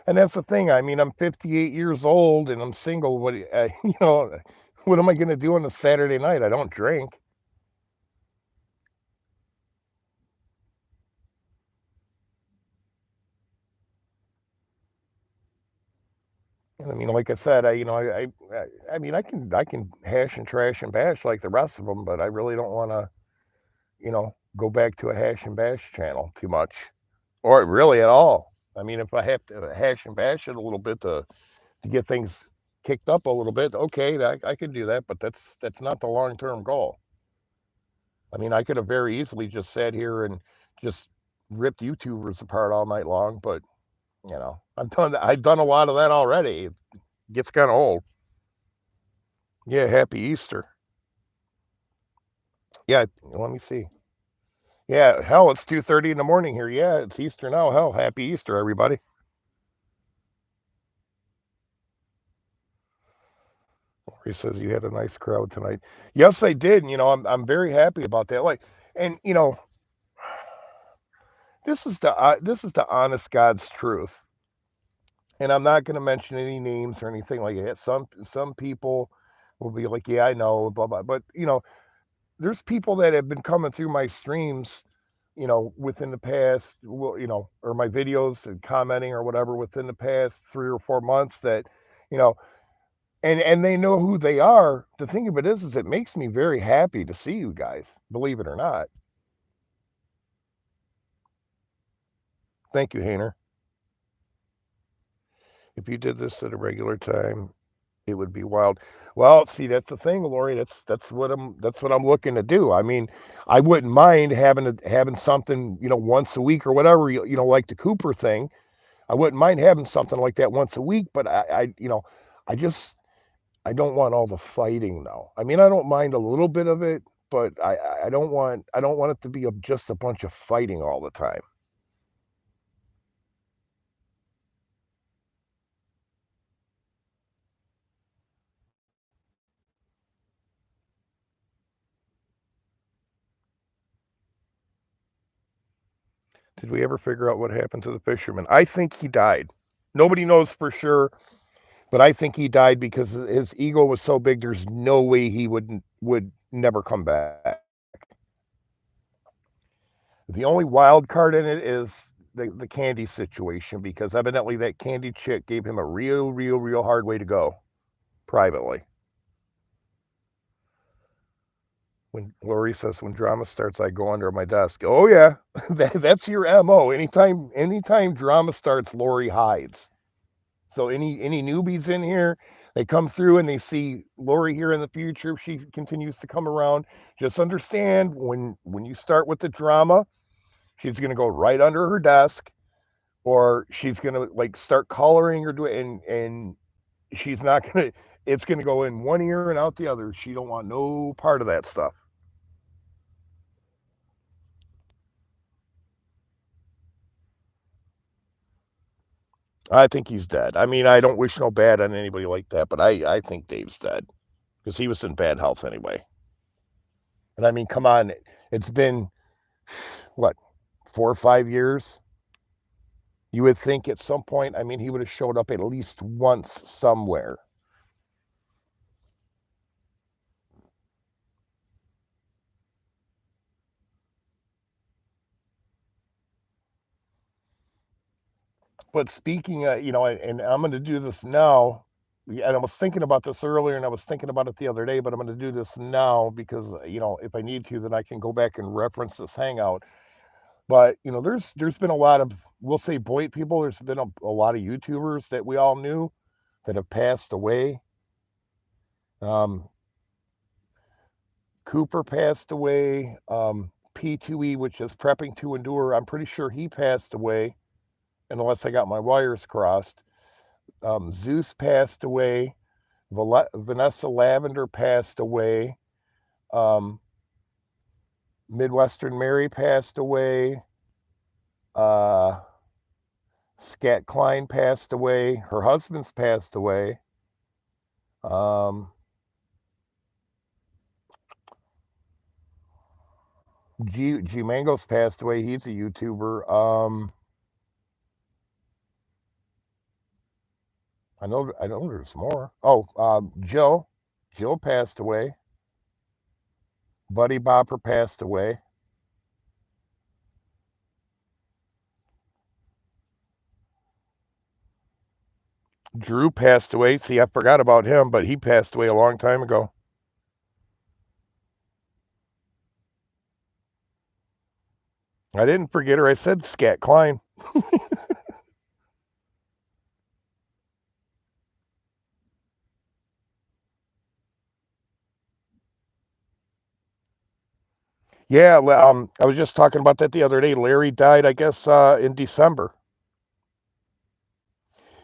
And that's the thing. I mean, I'm 58 years old and I'm single. What am I gonna do on a Saturday night? I don't drink. I mean, like I said, I mean, I can hash and trash and bash like the rest of them, but I really don't want to, go back to a hash and bash channel too much, or really at all. I mean, if I have to hash and bash it a little bit to get things kicked up a little bit, okay, I could do that, but that's not the long-term goal. I mean, I could have very easily just sat here and just ripped YouTubers apart all night long, but I've done a lot of that already. It gets kind of old. Yeah, happy Easter. Yeah, let me see. Yeah, hell, it's 2:30 in the morning here. Yeah, it's Easter now. Hell, happy Easter, everybody. He says you had a nice crowd tonight. Yes, I did. And, I'm very happy about that. Like, and this is the honest God's truth. And I'm not going to mention any names or anything like that. Some people will be like, yeah, I know, blah blah. But there's people that have been coming through my streams, within the past, well, or my videos and commenting or whatever within the past 3 or 4 months that, you know, and they know who they are. The thing of it is it makes me very happy to see you guys, believe it or not. Thank you, Hayner. If you did this at a regular time, it would be wild. Well, see, that's the thing, Lori. That's what I'm looking to do. I mean, I wouldn't mind having something, once a week or whatever, like the Cooper thing. I wouldn't mind having something like that once a week, but I just I don't want all the fighting though. I mean, I don't mind a little bit of it, but I don't want it to be just a bunch of fighting all the time. Did we ever figure out what happened to the fisherman? I think he died. Nobody knows for sure, but I think he died because his ego was so big. There's no way he would never come back. The only wild card in it is the Candy situation because evidently that Candy chick gave him a real, real, real hard way to go privately. When Lori says when drama starts, I go under my desk. Oh yeah, that's your MO. Anytime drama starts, Lori hides. So any newbies in here, they come through and they see Lori here in the future. If she continues to come around, just understand when you start with the drama, she's gonna go right under her desk, or she's gonna like start coloring or do it, and she's not gonna. It's gonna go in one ear and out the other. She don't want no part of that stuff. I think he's dead. I mean, I don't wish no bad on anybody like that, but I think Dave's dead because he was in bad health anyway. And I mean, come on, it's been what 4 or 5 years. You would think at some point, I mean, he would have showed up at least once somewhere. But speaking, and I'm going to do this now. And I was thinking about this earlier, and I was thinking about it the other day, but I'm going to do this now because if I need to, then I can go back and reference this hangout. But there's been a lot of, we'll say, Boyd people. There's been a lot of YouTubers that we all knew that have passed away. Um, Cooper passed away. P2E, which is prepping to endure, I'm pretty sure he passed away, unless I got my wires crossed. Zeus passed away. Vanessa Lavender passed away. Um, Midwestern Mary passed away. Uh, Scat Klein passed away. Her husband's passed away. Um, G Mango's passed away. He's a YouTuber. I know there's more. Oh, Jill passed away. Buddy Bopper passed away. Drew passed away. See, I forgot about him, but he passed away a long time ago. I didn't forget her. I said Scat Klein. Yeah, I was just talking about that the other day. Larry died, I guess, in December.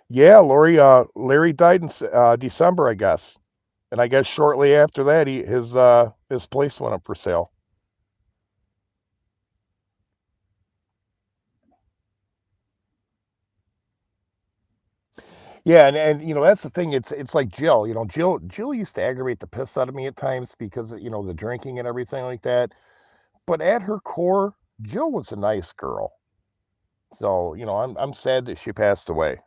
Yeah, Larry died in December, I guess, and I guess shortly after that, his place went up for sale. Yeah, and you know that's the thing. It's like Jill. You know, Jill used to aggravate the piss out of me at times because you know the drinking and everything like that. But at her core, Jill was a nice girl. So you know, I'm sad that she passed away.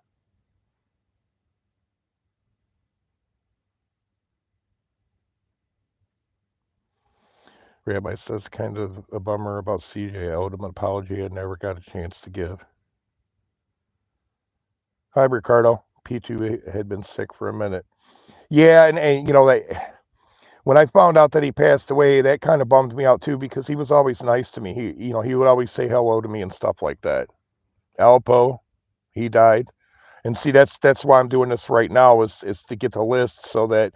Rabbi says kind of a bummer about CJ. I owed him an apology I never got a chance to give. Hi, Ricardo. P2 had been sick for a minute. Yeah, and you know, when I found out that he passed away, that kind of bummed me out too because he was always nice to me. You know, he would always say hello to me and stuff like that. Alpo, he died. And see, that's why I'm doing this right now is to get the list so that,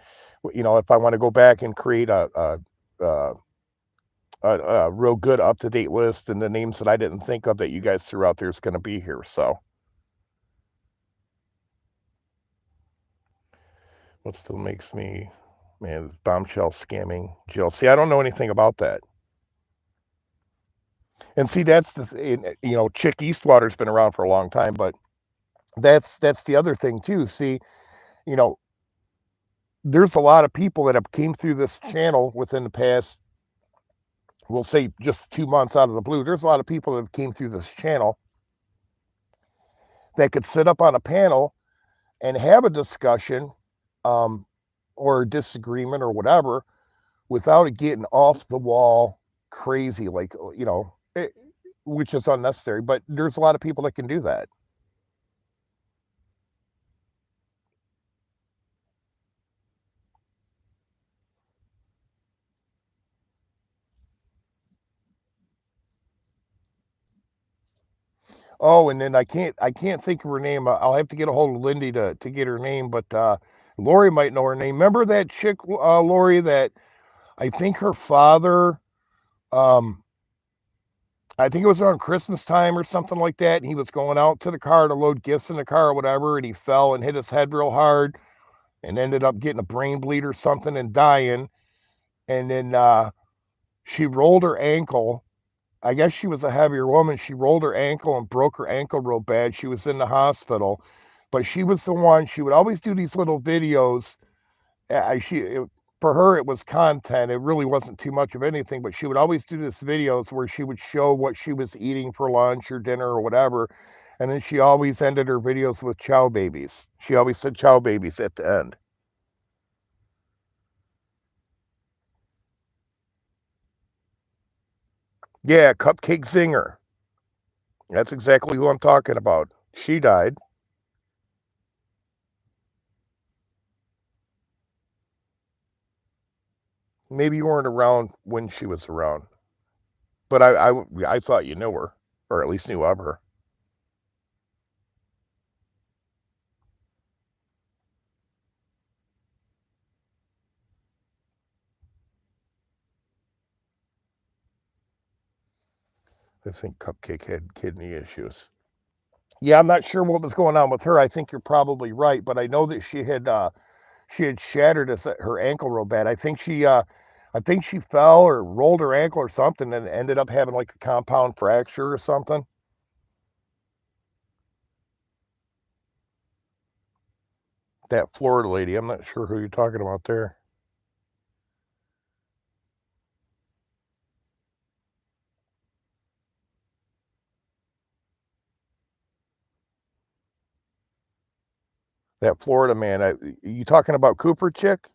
you know, if I want to go back and create a, a real good up to date list and the names that I didn't think of that you guys threw out there is going to be here. So what still makes me, man, bombshell scamming Jill. See, I don't know anything about that. And see, that's you know, Chick Eastwater's been around for a long time, but that's the other thing too. See, you know, there's a lot of people that have came through this channel within the past, we'll say just 2 months out of the blue. There's a lot of people that came through this channel that could sit up on a panel and have a discussion, um, or a disagreement or whatever without it getting off the wall crazy, like, you know, which is unnecessary. But there's a lot of people that can do that. Oh, and then I can't think of her name. I'll have to get a hold of Lindy to get her name, but Lori might know her name. Remember that chick, Lori, that I think her father, um, I think it was around Christmas time or something like that. And he was going out to the car to load gifts in the car or whatever, and he fell and hit his head real hard and ended up getting a brain bleed or something and dying. And then she rolled her ankle. I guess she was a heavier woman. She rolled her ankle and broke her ankle real bad. She was in the hospital, but she was the one. She would always do these little videos. For her, it was content. It really wasn't too much of anything, but she would always do these videos where she would show what she was eating for lunch or dinner or whatever. And then she always ended her videos with chow babies. She always said chow babies at the end. Yeah, Cupcake Zinger. That's exactly who I'm talking about. She died. Maybe you weren't around when she was around, but I thought you knew her, or at least knew of her. I think Cupcake had kidney issues. Yeah, I'm not sure what was going on with her. I think you're probably right, but I know that she had shattered her ankle real bad. I think she fell or rolled her ankle or something and ended up having like a compound fracture or something. That Florida lady, I'm not sure who you're talking about there. That Florida man, you talking about Cooper chick?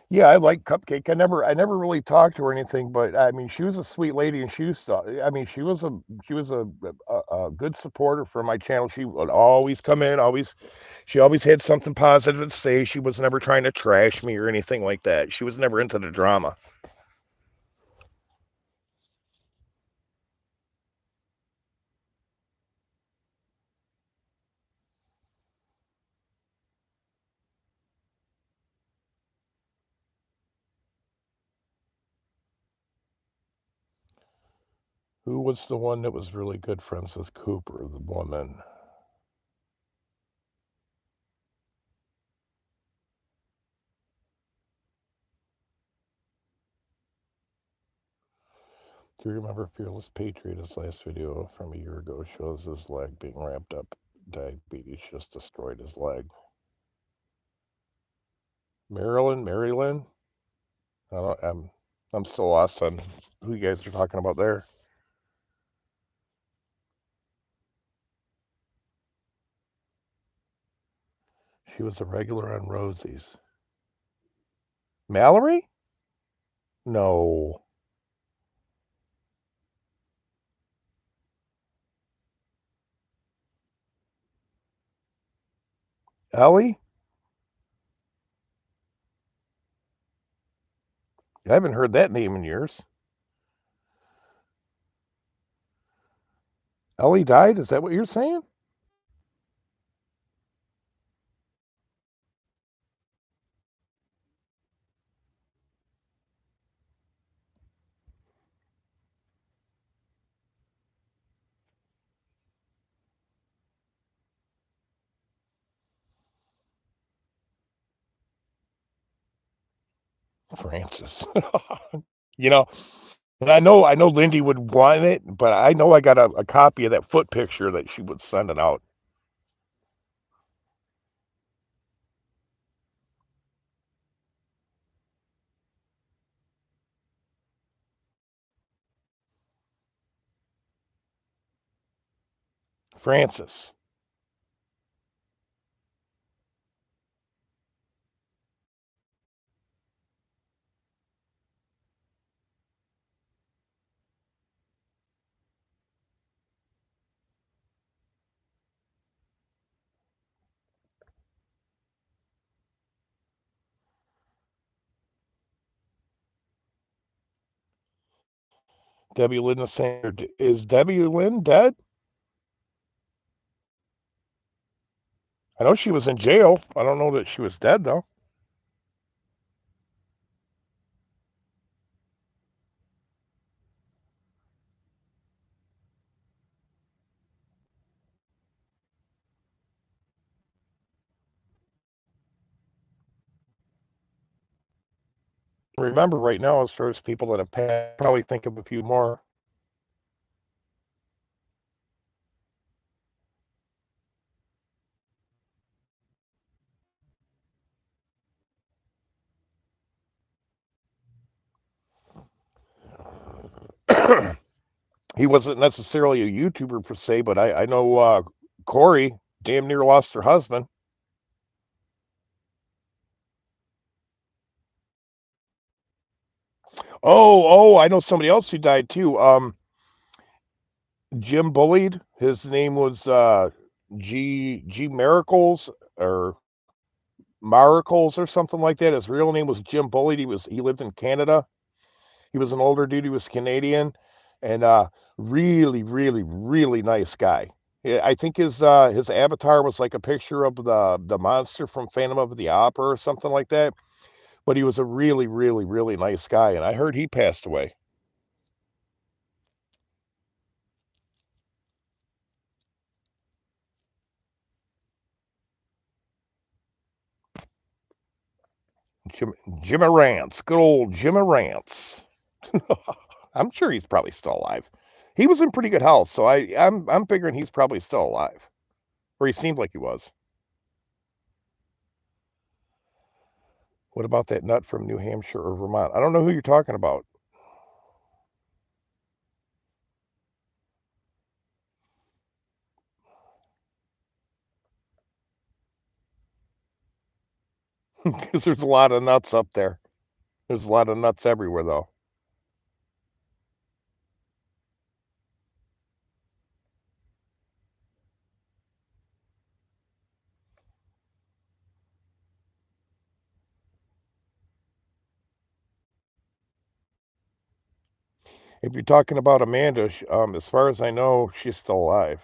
Yeah, I like Cupcake. I never really talked to her or anything, but, I mean, she was a sweet lady, and she used to I mean, she was a good supporter for my channel. She would always come in, always she always had something positive to say. She was never trying to trash me or anything like that. She was never into the drama. Who was the one that was really good friends with Cooper, the woman? Do you remember Fearless Patriot? His last video from a year ago shows his leg being wrapped up. Diabetes just destroyed his leg. Marilyn? I don't, I'm still lost on who you guys are talking about there. She was a regular on Rosie's. Mallory? No. Ellie? I haven't heard that name in years. Ellie died? Is that what you're saying? Francis. You know, and I know Lindy would want it, but I know I got a copy of that foot picture that she was sending out. Francis. Debbie Lynn is saying, is Debbie Lynn dead? I know she was in jail. I don't know that she was dead, though. Remember, right now, as far as people that have passed, probably think of a few more. He wasn't necessarily a YouTuber per se, but I know Corey damn near lost her husband. I know somebody else who died too. Jim Bullied. His name was G Miracles or Miracles or something like that. His real name was Jim Bullied. He lived in Canada. He was an older dude. He was Canadian, and really, really, really nice guy. Yeah, I think his avatar was like a picture of the monster from Phantom of the Opera or something like that. But he was a really, really, really nice guy, and I heard he passed away. Jim Jimmy Rance, good old Jimmy Rance. I'm sure he's probably still alive. He was in pretty good health, so I'm figuring he's probably still alive, or he seemed like he was. What about that nut from New Hampshire or Vermont? I don't know who you're talking about. Because there's a lot of nuts up there. There's a lot of nuts everywhere, though. If you're talking about Amanda, as far as I know, she's still alive.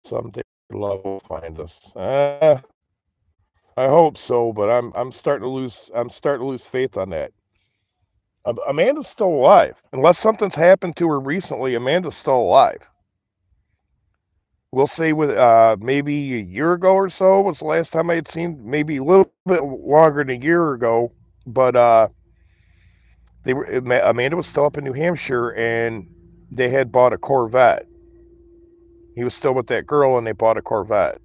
Someday love will find us. I hope so, but I'm starting to lose faith on that. Amanda's still alive. Unless something's happened to her recently, Amanda's still alive. We'll say with maybe a year ago or so was the last time I had seen, maybe a little bit longer than a year ago, but Amanda was still up in New Hampshire and they had bought a Corvette. He was still with that girl and they bought a Corvette.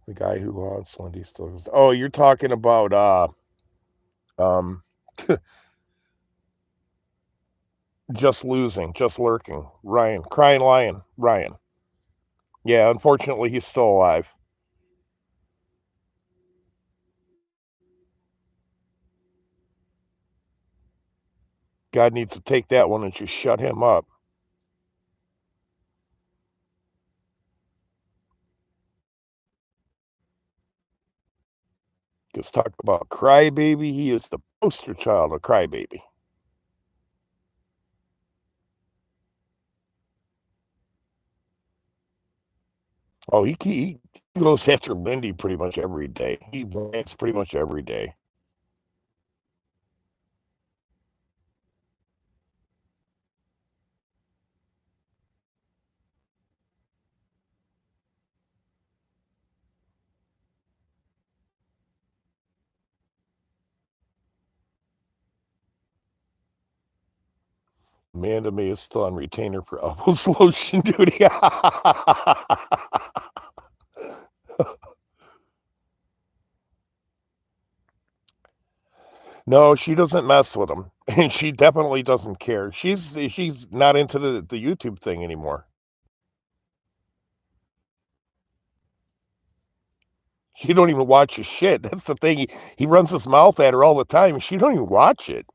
The guy who haunts Lindy still exists. Oh, you're talking about um just losing, just lurking. Ryan, crying lion, Ryan. Yeah, unfortunately he's still alive. God needs to take that one and just shut him up. Because talk about crybaby, he is the poster child of crybaby. Oh, he goes after Lindy pretty much every day. He rants pretty much every day. Amanda May is still on retainer for elbow lotion duty. No, she doesn't mess with him, and she definitely doesn't care. She's not into the YouTube thing anymore. She don't even watch his shit. That's the thing. He runs his mouth at her all the time. She don't even watch it.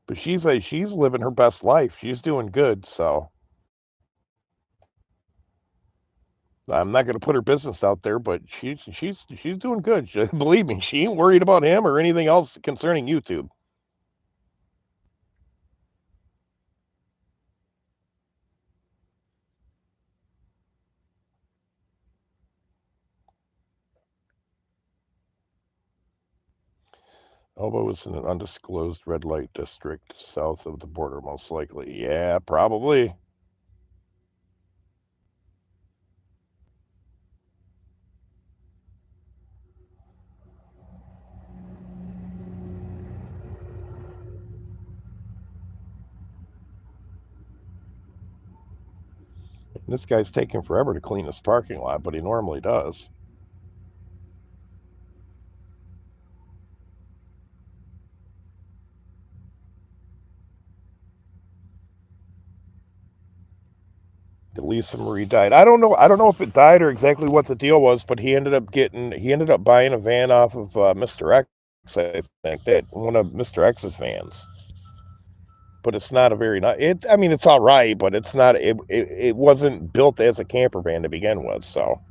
But she's living her best life. She's doing good. So I'm not going to put her business out there, but she's doing good. Believe me, she ain't worried about him or anything else concerning YouTube. Elbow is in an undisclosed red light district south of the border, most likely. Yeah, probably. And this guy's taking forever to clean his parking lot, but he normally does. Lisa Marie died. I don't know. I don't know if it died or exactly what the deal was, but he ended up buying a van off of Mr. X. I think that one of Mr. X's vans. But it's not a very nice. I mean, it's all right, but it's not. It wasn't built as a camper van to begin with. So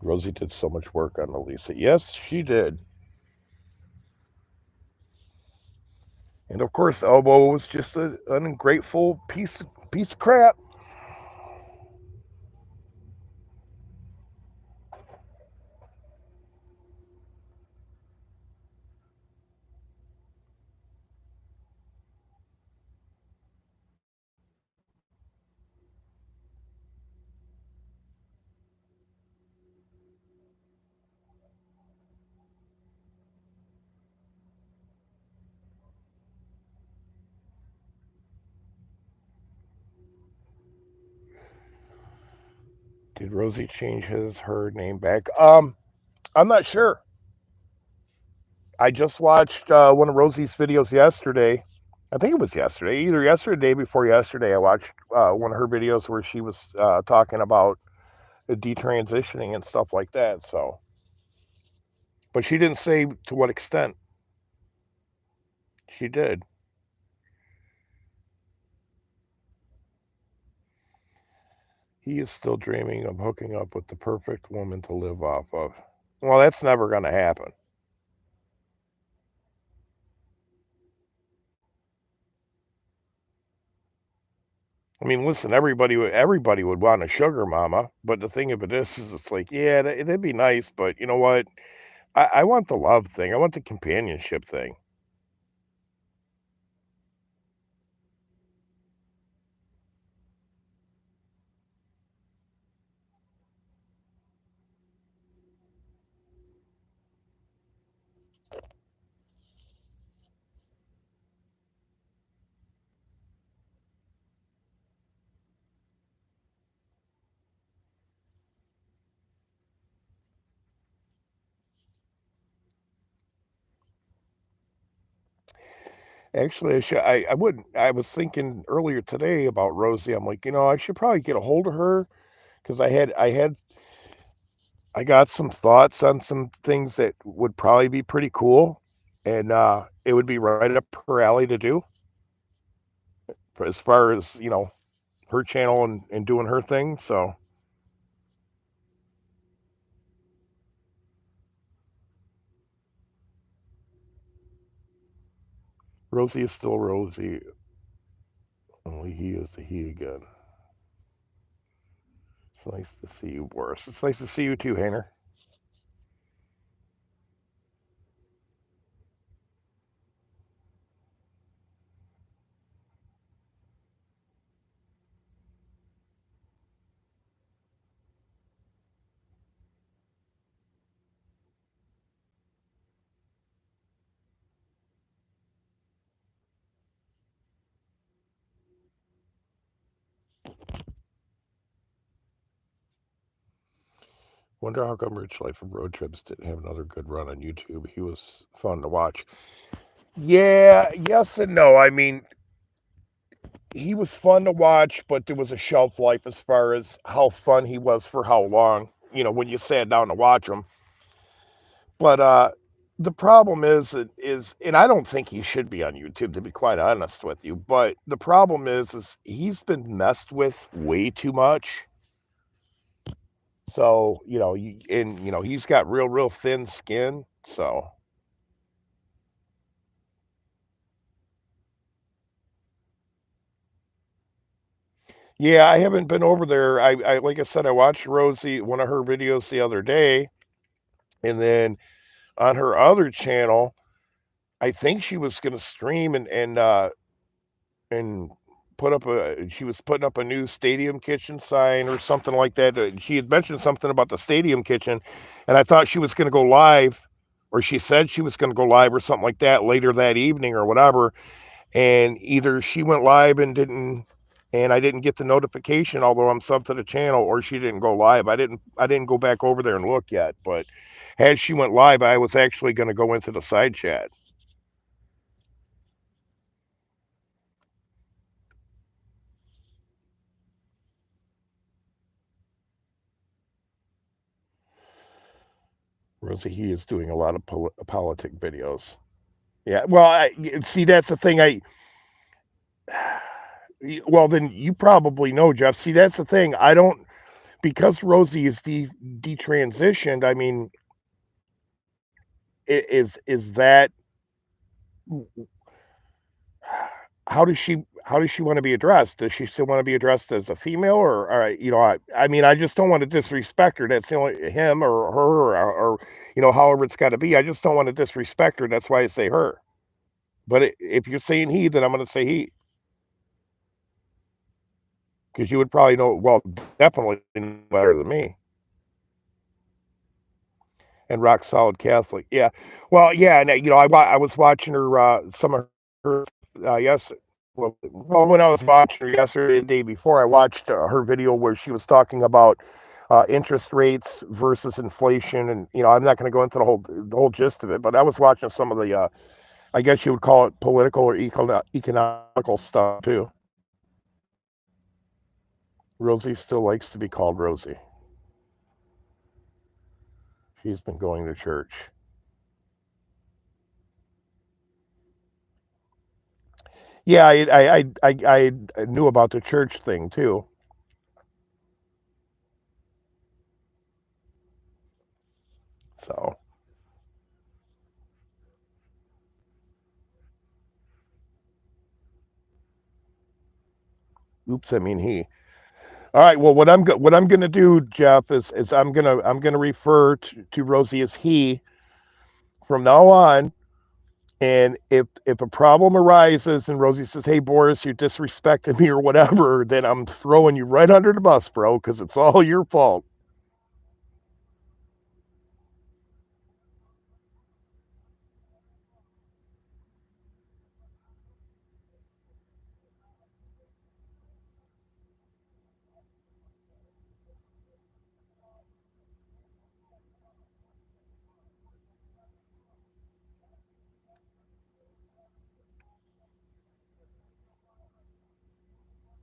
Rosie did so much work on Elisa. Yes, she did. And of course, Elbow was just an ungrateful piece of crap. Did Rosie change her name back? I'm not sure. I just watched one of Rosie's videos yesterday. I think it was yesterday, either yesterday or the day before yesterday. I watched one of her videos where she was talking about detransitioning and stuff like that. So, but she didn't say to what extent she did. He is still dreaming of hooking up with the perfect woman to live off of. Well, that's never going to happen. I mean, listen, everybody would want a sugar mama, but the thing of it is it's like, yeah, that'd be nice, but you know what? I want the love thing. I want the companionship thing. Actually, I wouldn't. I was thinking earlier today about Rosie. I'm like, I should probably get a hold of her because I got some thoughts on some things that would probably be pretty cool, and it would be right up her alley to do for as far as her channel and doing her thing. So Rosie is still Rosie. Only he is a he again. It's nice to see you, Boris. It's nice to see you too, Hainer. Wonder how come Rich Life of Road Trips didn't have another good run on YouTube. He was fun to watch. Yeah, yes and no. I mean, he was fun to watch, but there was a shelf life as far as how fun he was for how long, when you sat down to watch him. But the problem is and I don't think he should be on YouTube to be quite honest with you, but the problem is he's been messed with way too much. So, he's got real thin skin, so yeah, I haven't been over there. I like I said, I watched Rosie one of her videos the other day, and then on her other channel, I think she was gonna stream and she was putting up a new stadium kitchen sign or something like that. She had mentioned something about the stadium kitchen, and I thought she was gonna go live, or she said she was gonna go live or something like that later that evening or whatever. And either she went live and I didn't get the notification, although I'm sub to the channel, or she didn't go live. I didn't go back over there and look yet, but as she went live, I was actually going to go into the side chat. Rosie, he is doing a lot of politic videos. Yeah, well, see, that's the thing. Well, then you probably know, Jeff. See, that's the thing. I don't, because Rosie is detransitioned. I mean, is that how does she want to be addressed? Does she still want to be addressed as a female, or I mean, I just don't want to disrespect her. That's the only him or her or however it's got to be. I just don't want to disrespect her. That's why I say her. But if you're saying he, then I'm going to say he because you would probably know. Well, definitely know better than me. And rock solid Catholic. Yeah. Well, yeah, and I was watching her some of her yes. Well, when I was watching her yesterday, the day before, I watched her video where she was talking about interest rates versus inflation, and I'm not going to go into the whole gist of it, but I was watching some of the I guess you would call it political or economical stuff too. Rosie still likes to be called Rosie. She's been going to church. Yeah, I knew about the church thing too. So, oops, I mean he. All right. Well, what I'm gonna do, Jeff, is I'm gonna refer to Rosie as he from now on. And if a problem arises and Rosie says, "Hey, Boris, you're disrespecting me" or whatever, then I'm throwing you right under the bus, bro, because it's all your fault.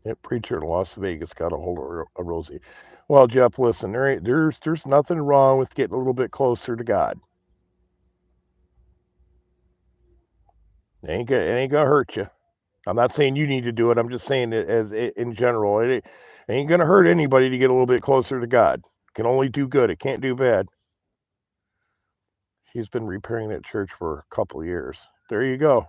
That preacher in Las Vegas got a hold of Rosie. Well, Jeff, listen, there's nothing wrong with getting a little bit closer to God. It ain't gonna hurt you. I'm not saying you need to do it. I'm just saying it as in general. It ain't gonna hurt anybody to get a little bit closer to God. It can only do good. It can't do bad. She's been repairing that church for a couple of years. There you go.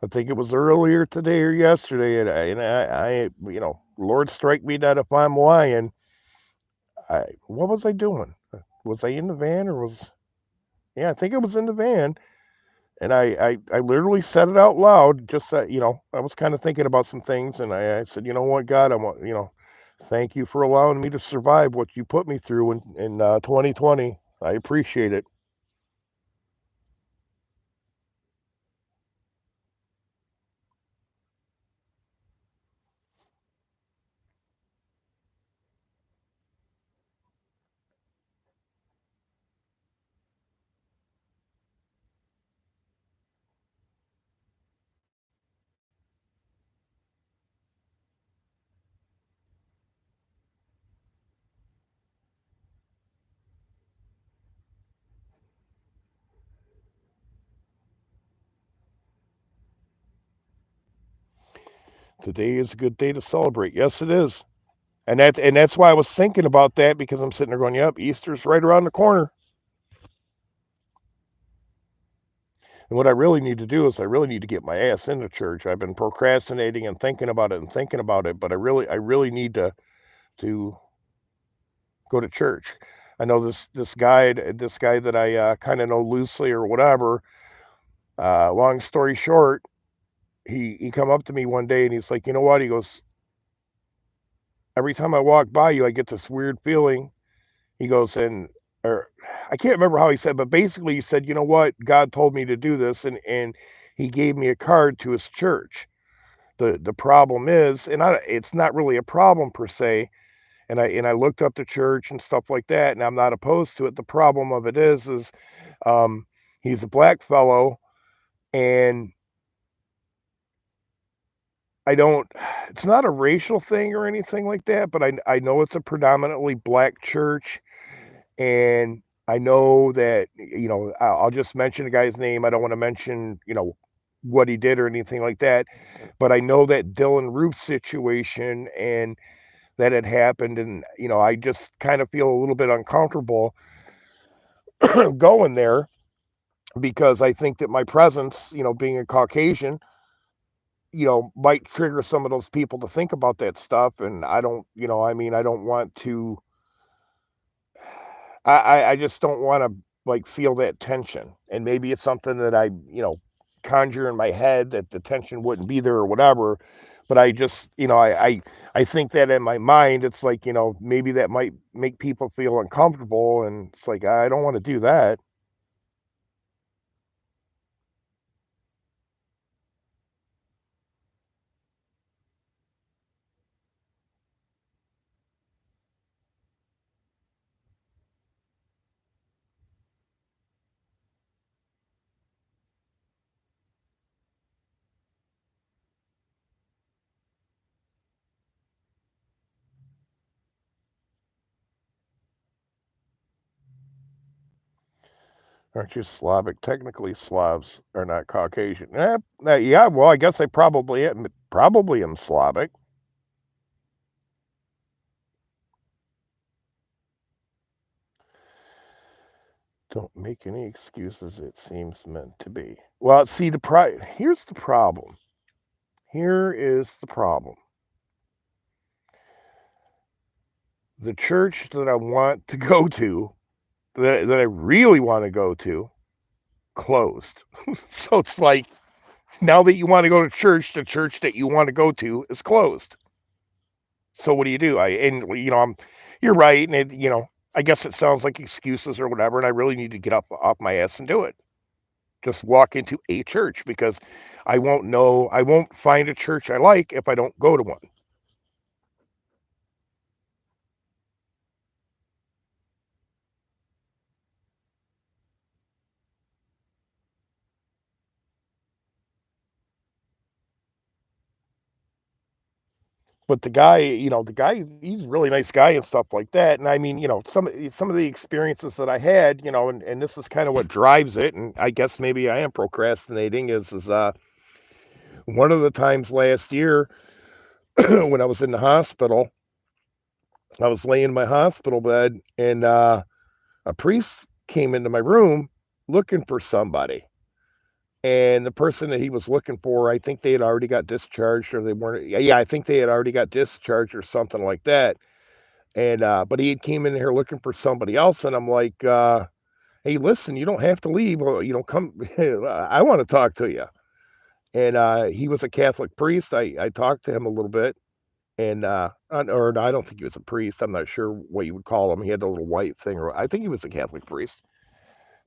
I think it was earlier today or yesterday, and Lord strike me that if I'm lying. What was I doing? Was I in the van or was? Yeah, I think it was in the van, and I literally said it out loud. Just that I was kind of thinking about some things, and I said, you know what, God, I want thank you for allowing me to survive what you put me through in 2020. I appreciate it. Today is a good day to celebrate. Yes, it is. And that's why I was thinking about that because I'm sitting there going, "Yep, Easter's right around the corner." And what I really need to do is I really need to get my ass into church. I've been procrastinating and thinking about it, but I really need to go to church. I know this guy that I kind of know loosely or whatever. Long story short, he come up to me one day and he's like, "You know what?" He goes, "Every time I walk by you, I get this weird feeling." He goes, and or I can't remember how he said, but basically he said, "You know what? God told me to do this," and he gave me a card to his church. The problem is, and it's not really a problem per se. And I looked up the church and stuff like that, and I'm not opposed to it. The problem of it is um, he's a black fellow, and I don't. It's not a racial thing or anything like that, but I know it's a predominantly black church, and I know that I'll just mention the guy's name. I don't want to mention what he did or anything like that, but I know that Dylan Roof situation and that had happened, and I just kind of feel a little bit uncomfortable going there because I think that my presence, being a Caucasian, might trigger some of those people to think about that stuff. And I don't, I mean, I don't want to, I just don't want to like feel that tension. And maybe it's something that I conjure in my head that the tension wouldn't be there or whatever. But I just, I think that in my mind, it's like, maybe that might make people feel uncomfortable, and it's like I don't want to do that. Aren't you Slavic? Technically, Slavs are not Caucasian. Yeah, well, I guess I probably am Slavic. Don't make any excuses. It seems meant to be. Well, see, here's the problem. Here is the problem. The church that I want to go to, that I really want to go to, closed. So it's like, now that you want to go to church, the church that you want to go to is closed. So what do you do? You're right, and I guess it sounds like excuses or whatever, and I really need to get up off my ass and do it. Just walk into a church, because I won't find a church I like if I don't go to one. But the guy, he's a really nice guy and stuff like that. And I mean, some of the experiences that I had, and this is kind of what drives it. And I guess maybe I am procrastinating. Is one of the times last year when I was in the hospital, I was laying in my hospital bed, and a priest came into my room looking for somebody. And the person that he was looking for, I think they had already got discharged, or they weren't. Yeah, I think they had already got discharged or something like that. And but he had came in here looking for somebody else, and I'm like, "Hey, listen, you don't have to leave. Come. I want to talk to you." And he was a Catholic priest. I talked to him a little bit, and or I don't think he was a priest. I'm not sure what you would call him. He had a little white thing, or I think he was a Catholic priest.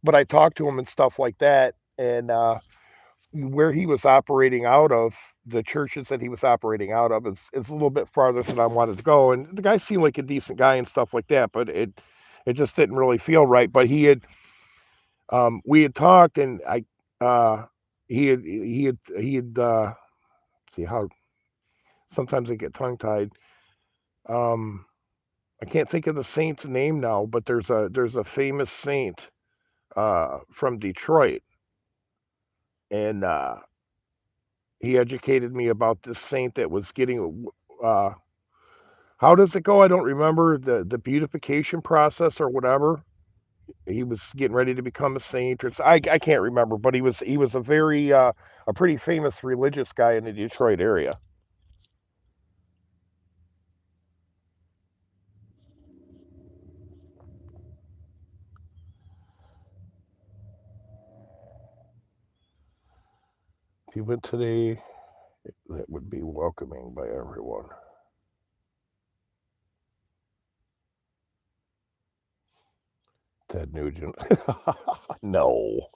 But I talked to him and stuff like that, and where he was operating out of, the churches that he was operating out of, is a little bit farther than I wanted to go. And the guy seemed like a decent guy and stuff like that, but it just didn't really feel right. But we had talked, and uh he had see how sometimes I get tongue tied. Um, I can't think of the saint's name now, but there's a famous saint from Detroit, and he educated me about this saint that was getting how does it go? I don't remember the beatification process or whatever. He was getting ready to become a saint, or I can't remember, but he was a pretty famous religious guy in the Detroit area. If he went today, that would be welcoming by everyone. Ted Nugent. No.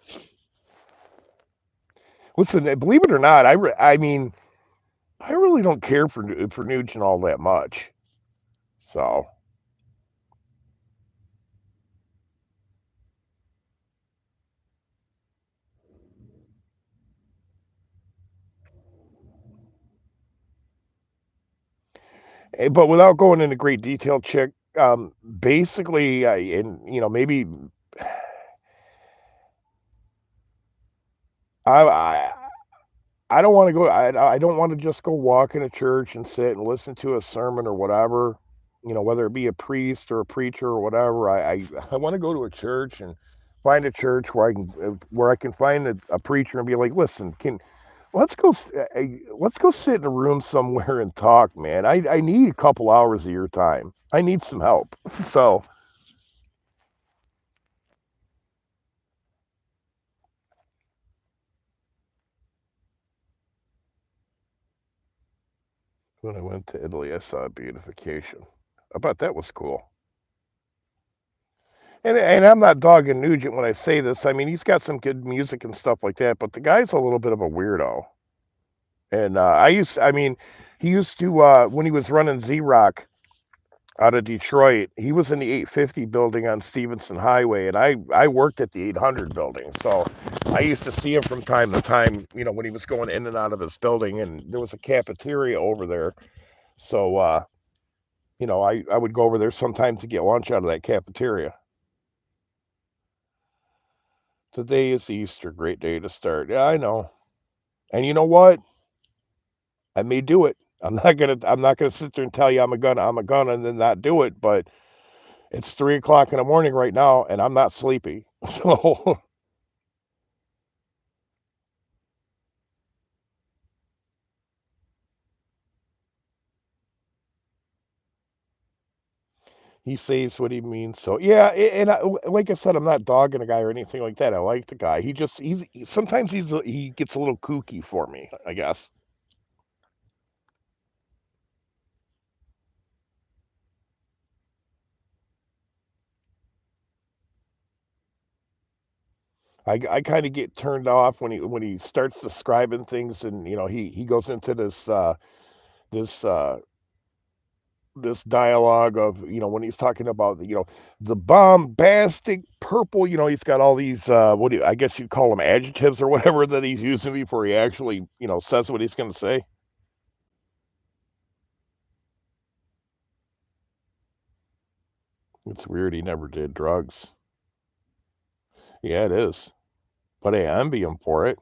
Listen, believe it or not, I mean, I really don't care for Nugent all that much. So, but without going into great detail, chick, basically, and maybe I I don't want to go. I don't want to just go walk in a church and sit and listen to a sermon or whatever. Whether it be a priest or a preacher or whatever. I want to go to a church and find a church where I can find a preacher and be like, listen, can let's go sit in a room somewhere and talk, man. I need a couple hours of your time. I need some help. So When I went to Italy, I saw a beatification. I bet that was cool. And I'm not dogging Nugent when I say this. I mean, he's got some good music and stuff like that, but the guy's a little bit of a weirdo. And I mean, he used to when he was running Z Rock out of Detroit, he was in the 850 building on Stevenson Highway, and I worked at the 800 building, so I used to see him from time to time. You know, when he was going in and out of his building, and there was a cafeteria over there, so you know, I would go over there sometimes to get lunch out of that cafeteria. Today is Easter, great day to start. Yeah, I know. And you know what? I may do it. I'm not gonna sit there and tell you I'm a gonna and then not do it, but it's 3 o'clock in the morning right now and I'm not sleepy. So he says what he means. So yeah, like I said, I'm not dogging a guy or anything like that. I like the guy. Sometimes he gets a little kooky for me, I guess. I kind of get turned off when he starts describing things, and you know he goes into this this dialogue of, you know, when he's talking about, you know, the bombastic purple, you know, he's got all these what do you, I guess you'd call them adjectives or whatever that he's using before he actually, you know, says what he's going to say. It's weird he never did drugs. Yeah, it is. But hey, I envy him for it.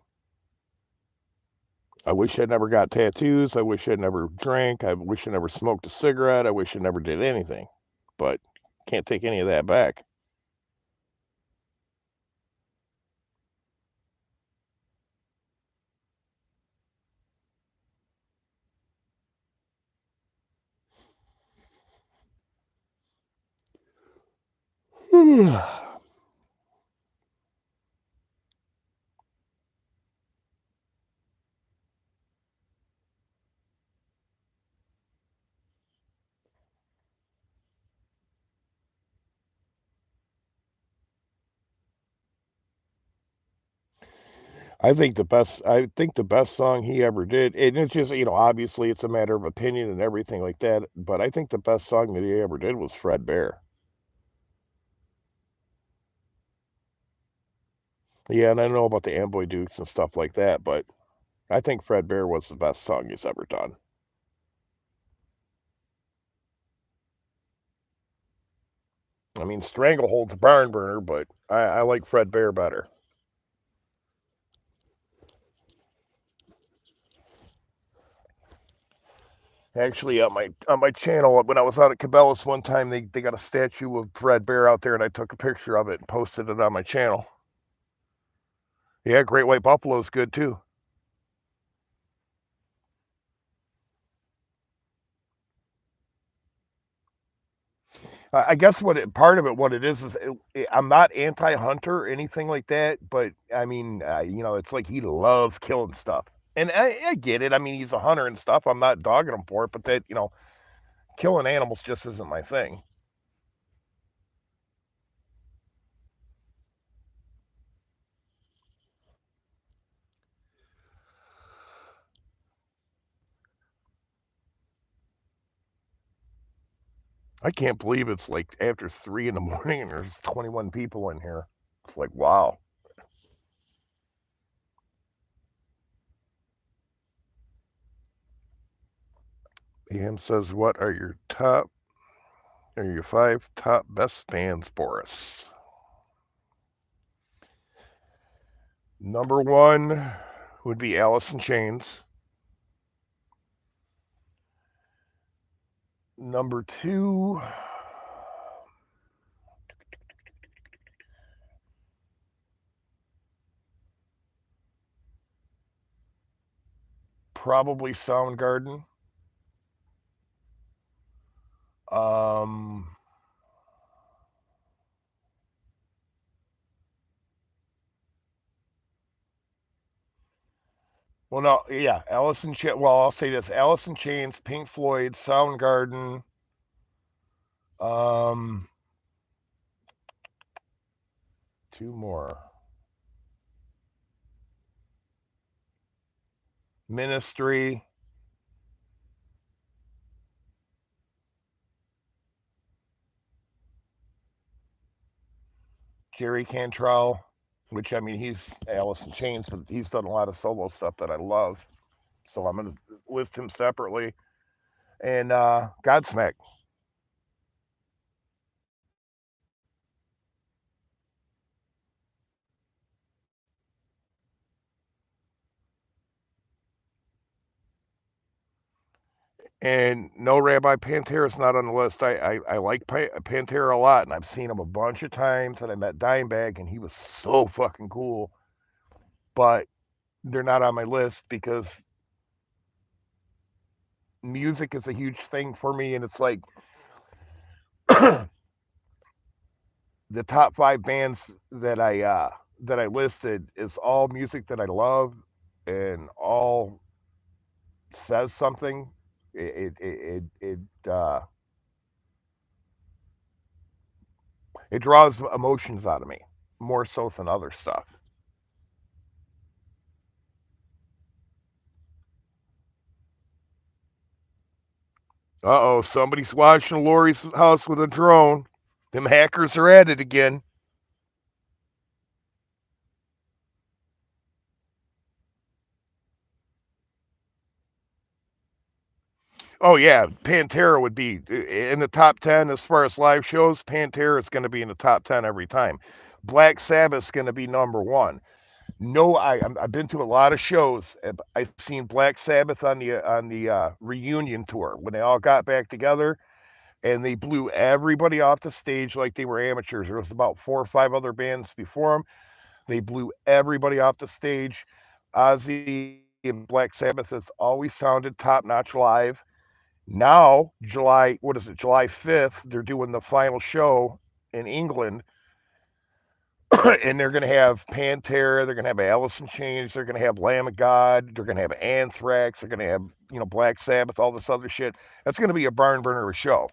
I wish I never got tattoos. I wish I never drank. I wish I never smoked a cigarette. I wish I never did anything. But can't take any of that back. I think the best song he ever did, and it's just, you know, obviously it's a matter of opinion and everything like that, but I think the best song that he ever did was Fred Bear. Yeah, and I know about the Amboy Dukes and stuff like that, but I think Fred Bear was the best song he's ever done. I mean, Stranglehold's a barn burner, but I like Fred Bear better. Actually, on my channel, when I was out at Cabela's one time, they got a statue of Fred Bear out there, and I took a picture of it and posted it on my channel. Yeah, Great White Buffalo is good too. I guess part of it, what it is I'm not anti-hunter or anything like that, but I mean, you know, it's like he loves killing stuff, and I get it. I mean, he's a hunter and stuff. I'm not dogging him for it, but that, you know, killing animals just isn't my thing. I can't believe it's like after 3 in the morning and there's 21 people in here. It's like, wow. Pam says, "What are your five top best bands, Boris?" Number one would be Alice in Chains. Number two, probably Soundgarden. Um, Well, no, yeah, Alice in Chains. Well, I'll say this: Alice in Chains, Pink Floyd, Soundgarden, um, two more, Ministry, Jerry Cantrell, which I mean, he's Alice in Chains, but he's done a lot of solo stuff that I love. So I'm gonna list him separately. And Godsmack. And no, Rabbi Pantera's not on the list. I like Pantera a lot, and I've seen him a bunch of times. And I met Dimebag, and he was so fucking cool. But they're not on my list because music is a huge thing for me, and it's like the top five bands that I listed is all music that I love and all says something. It draws emotions out of me more so than other stuff. Uh oh, somebody's watching Lori's house with a drone. Them hackers are at it again. Oh yeah, Pantera would be in the top 10 as far as live shows. Pantera is going to be in the top 10 every time. Black Sabbath's going to be number one. No, I've been to a lot of shows. I've seen Black Sabbath on the reunion tour when they all got back together and they blew everybody off the stage like they were amateurs. There was about 4 or 5 other bands before them. They blew everybody off the stage. Ozzy and Black Sabbath has always sounded top notch live. Now, what is it, July 5th, they're doing the final show in England, and they're going to have Pantera, they're going to have Alice in Chains, they're going to have Lamb of God, they're going to have Anthrax, they're going to have, Black Sabbath, all this other shit. That's going to be a barn burner of a show.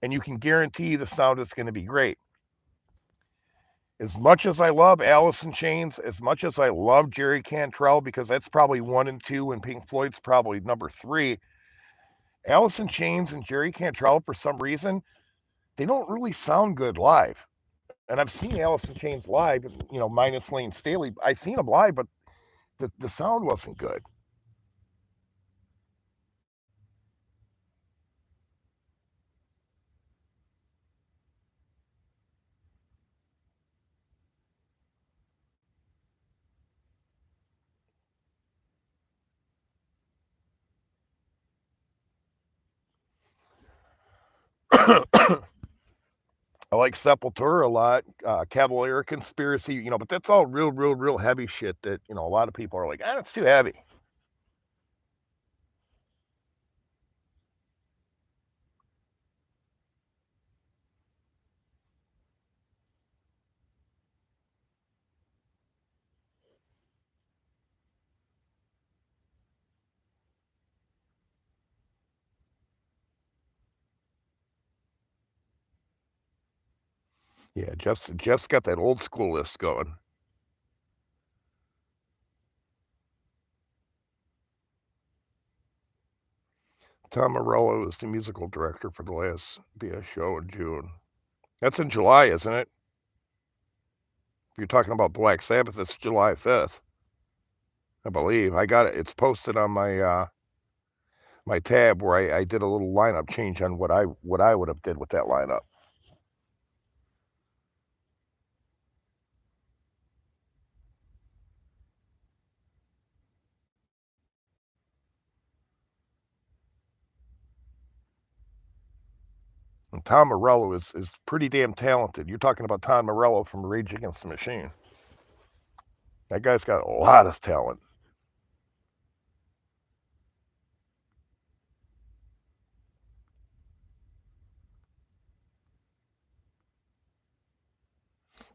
And you can guarantee the sound is going to be great. As much as I love Alice in Chains, as much as I love Jerry Cantrell, because that's probably one and two, and Pink Floyd's probably number three, Alice in Chains and Jerry Cantrell, for some reason, they don't really sound good live. And I've seen Alice in Chains live, minus Lane Staley. I seen them live, but the sound wasn't good. I like Sepultura a lot, Cavalier Conspiracy, but that's all real, real, real heavy shit that, a lot of people are like, it's too heavy. Yeah, Jeff's got that old school list going. Tom Morello is the musical director for the last BS show in June. That's in July, isn't it? If you're talking about Black Sabbath, it's July 5th, I believe. I got it. It's posted on my tab where I did a little lineup change on what I would have did with that lineup. And Tom Morello is pretty damn talented. You're talking about Tom Morello from Rage Against the Machine. That guy's got a lot of talent.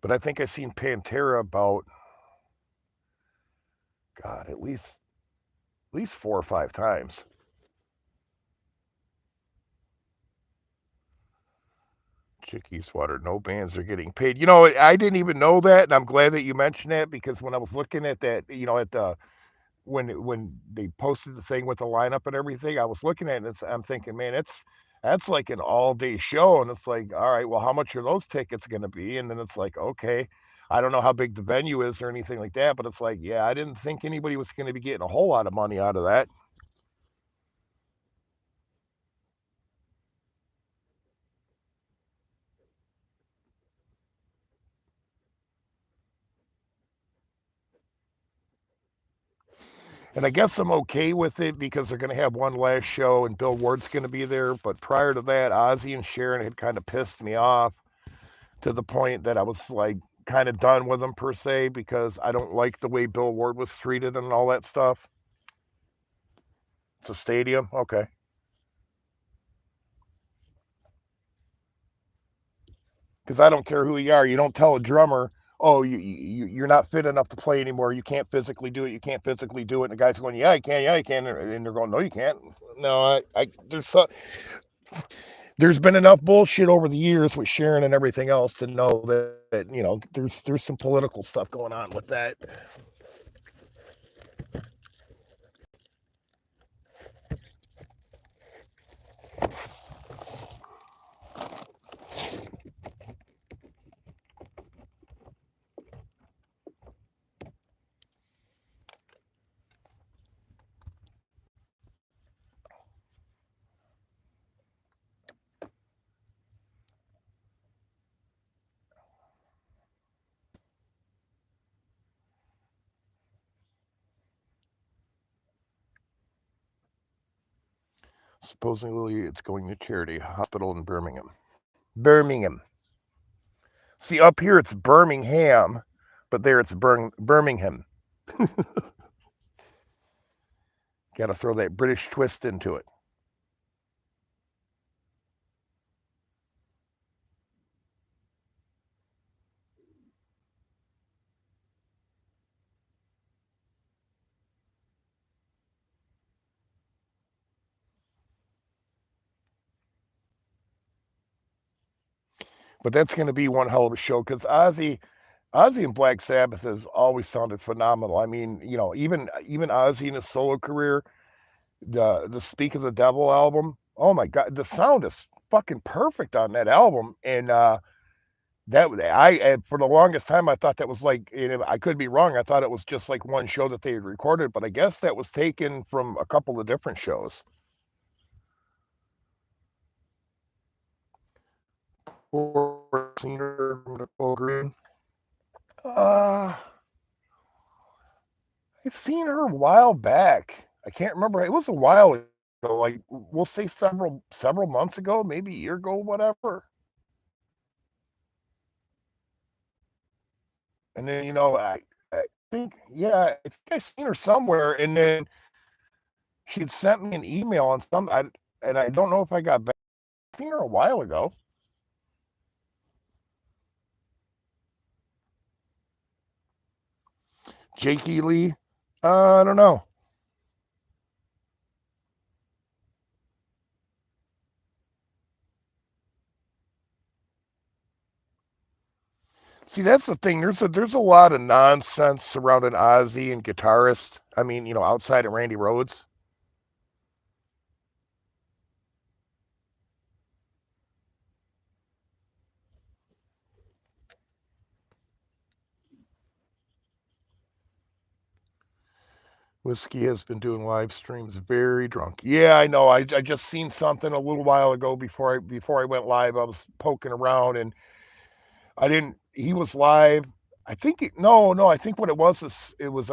But I think I seen Pantera about, God, at least at least 4 or 5 times. Chickies water, no bands are getting paid. I didn't even know that, and I'm glad that you mentioned that because when I was looking at that, at the when they posted the thing with the lineup and everything, I was looking at it and I'm thinking, man, that's like an all day show, and it's like, all right, well, how much are those tickets going to be? And then it's like, okay, I don't know how big the venue is or anything like that, but it's like, yeah, I didn't think anybody was going to be getting a whole lot of money out of that. And I guess I'm okay with it because they're going to have one last show and Bill Ward's going to be there. But prior to that, Ozzy and Sharon had kind of pissed me off to the point that I was like kind of done with them per se because I don't like the way Bill Ward was treated and all that stuff. It's a stadium. Okay. Because I don't care who you are. You don't tell a drummer, oh, you're not fit enough to play anymore. You can't physically do it. You can't physically do it. And the guy's going, yeah, I can. Yeah, I can. And they're going, no, you can't. No, there's been enough bullshit over the years with Sharon and everything else to know that there's some political stuff going on with that. Supposedly, it's going to charity hospital in Birmingham. Birmingham. See, up here it's Birmingham, but there it's Birmingham. Got to throw that British twist into it. But that's going to be one hell of a show because Ozzy and Black Sabbath has always sounded phenomenal. I mean, even Ozzy in his solo career, the Speak of the Devil album. Oh my god, the sound is fucking perfect on that album. And that I for the longest time I thought that was like, I could be wrong. I thought it was just like one show that they had recorded, but I guess that was taken from a couple of different shows. Or singer Nicole Green. Uh, I've seen her a while back. I can't remember. It was a while ago. Like we'll say several months ago, maybe a year ago, whatever. And then I think yeah, I think I seen her somewhere, and then she'd sent me an email on and I don't know if I got back. I seen her a while ago. Jakey Lee. I don't know. See, that's the thing. There's a lot of nonsense surrounding Ozzy and guitarist. I mean, outside of Randy Rhoads. Whiskey has been doing live streams very drunk. Yeah, I know. I just seen something a little while ago before I went live. I was poking around and I didn't. He was live. I think no. I think what it was is it was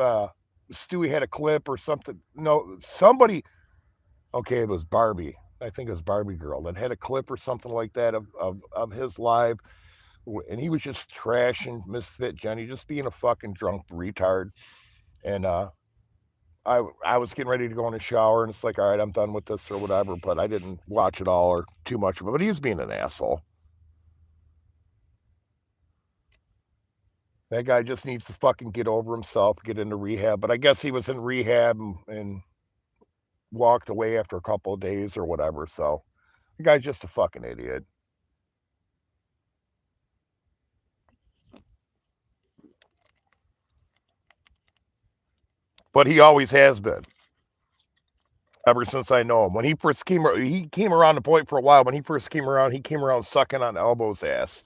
Stewie had a clip or something. No, somebody. Okay, it was Barbie. I think it was Barbie Girl that had a clip or something like that of his live, and he was just trashing Misfit Jenny, just being a fucking drunk retard. And I was getting ready to go in the shower, and it's like, all right, I'm done with this or whatever. But I didn't watch it all or too much of it. But he's being an asshole. That guy just needs to fucking get over himself, get into rehab. But I guess he was in rehab and walked away after a couple of days or whatever. So the guy's just a fucking idiot. But he always has been ever since I know him. When he came around the point for a while. When he first came around, he came around sucking on Elbow's ass.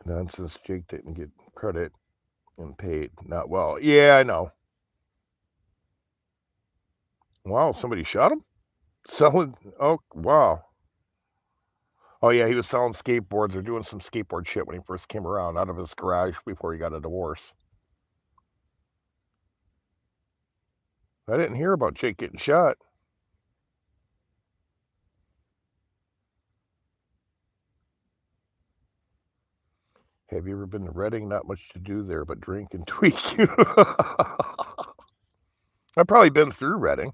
Nonsense. Jake didn't get credit and paid. Not well. Yeah, I know. Wow, somebody shot him? Selling? Oh, wow. Oh, yeah, he was selling skateboards or doing some skateboard shit when he first came around out of his garage before he got a divorce. I didn't hear about Jake getting shot. Have you ever been to Reading? Not much to do there but drink and tweak. I've probably been through Reading.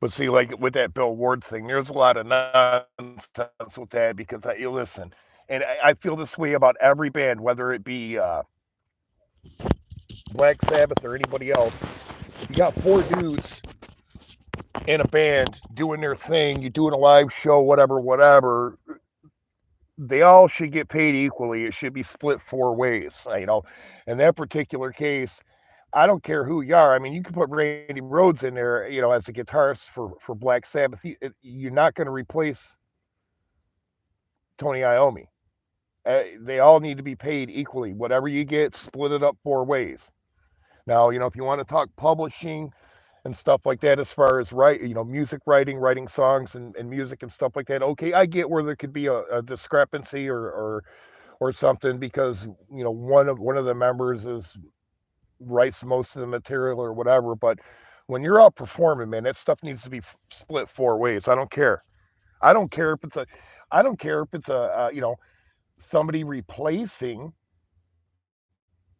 But see, like with that Bill Ward thing, there's a lot of nonsense with that because you listen, and I feel this way about every band, whether it be Black Sabbath or anybody else. If you got four dudes in a band doing their thing, you doing a live show, whatever, they all should get paid equally. It should be split four ways. In that particular case, I don't care who you are. I mean, you can put Randy Rhoads in there, as a guitarist for Black Sabbath. You're not going to replace Tony Iommi. They all need to be paid equally. Whatever you get, split it up four ways. Now, if you want to talk publishing and stuff like that, as far as music writing songs and music and stuff like that. Okay, I get where there could be a discrepancy or something because one of the members writes most of the material or whatever. But when you're out performing, man, that stuff needs to be split four ways. I don't care. I don't care if it's a, I don't care if it's somebody replacing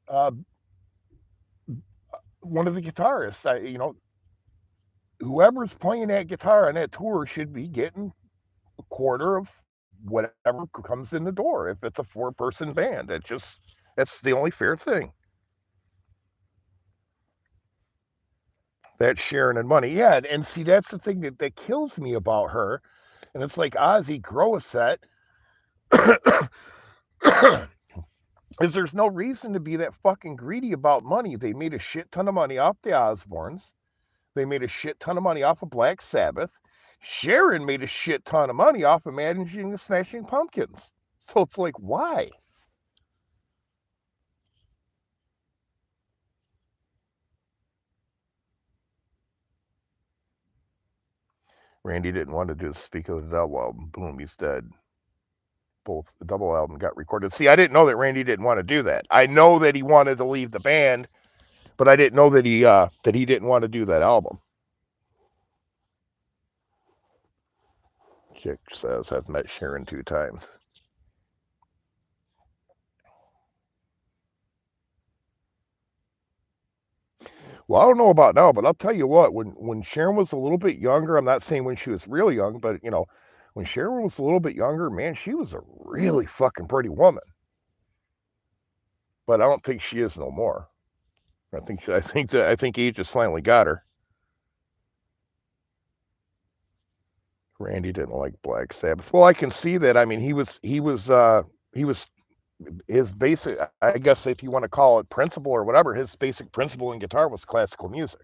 uh, one of the guitarists. Whoever's playing that guitar on that tour should be getting a quarter of whatever comes in the door. If it's a four-person band, that's the only fair thing. That's sharing in money. Yeah, and see, that's the thing that kills me about her. And it's like, Ozzy, grow a set. Is there's no reason to be that fucking greedy about money. They made a shit ton of money off the Osbournes. They made a shit ton of money off of Black Sabbath. Sharon made a shit ton of money off of managing the Smashing Pumpkins. So it's like, why? Randy didn't want to do Speak of the Devil album. Boom, he's dead. Both the double album got recorded. See, I didn't know that Randy didn't want to do that. I know that he wanted to leave the band, but I didn't know that he didn't want to do that album. Chick says I've met Sharon 2 times. Well, I don't know about now, but I'll tell you what, when Sharon was a little bit younger, I'm not saying when she was real young, but when Sharon was a little bit younger, man, she was a really fucking pretty woman. But I don't think she is no more. I think age has finally got her. Randy didn't like Black Sabbath. Well, I can see that. I mean, he was his basic, I guess if you want to call it principle or whatever, his basic principle in guitar was classical music.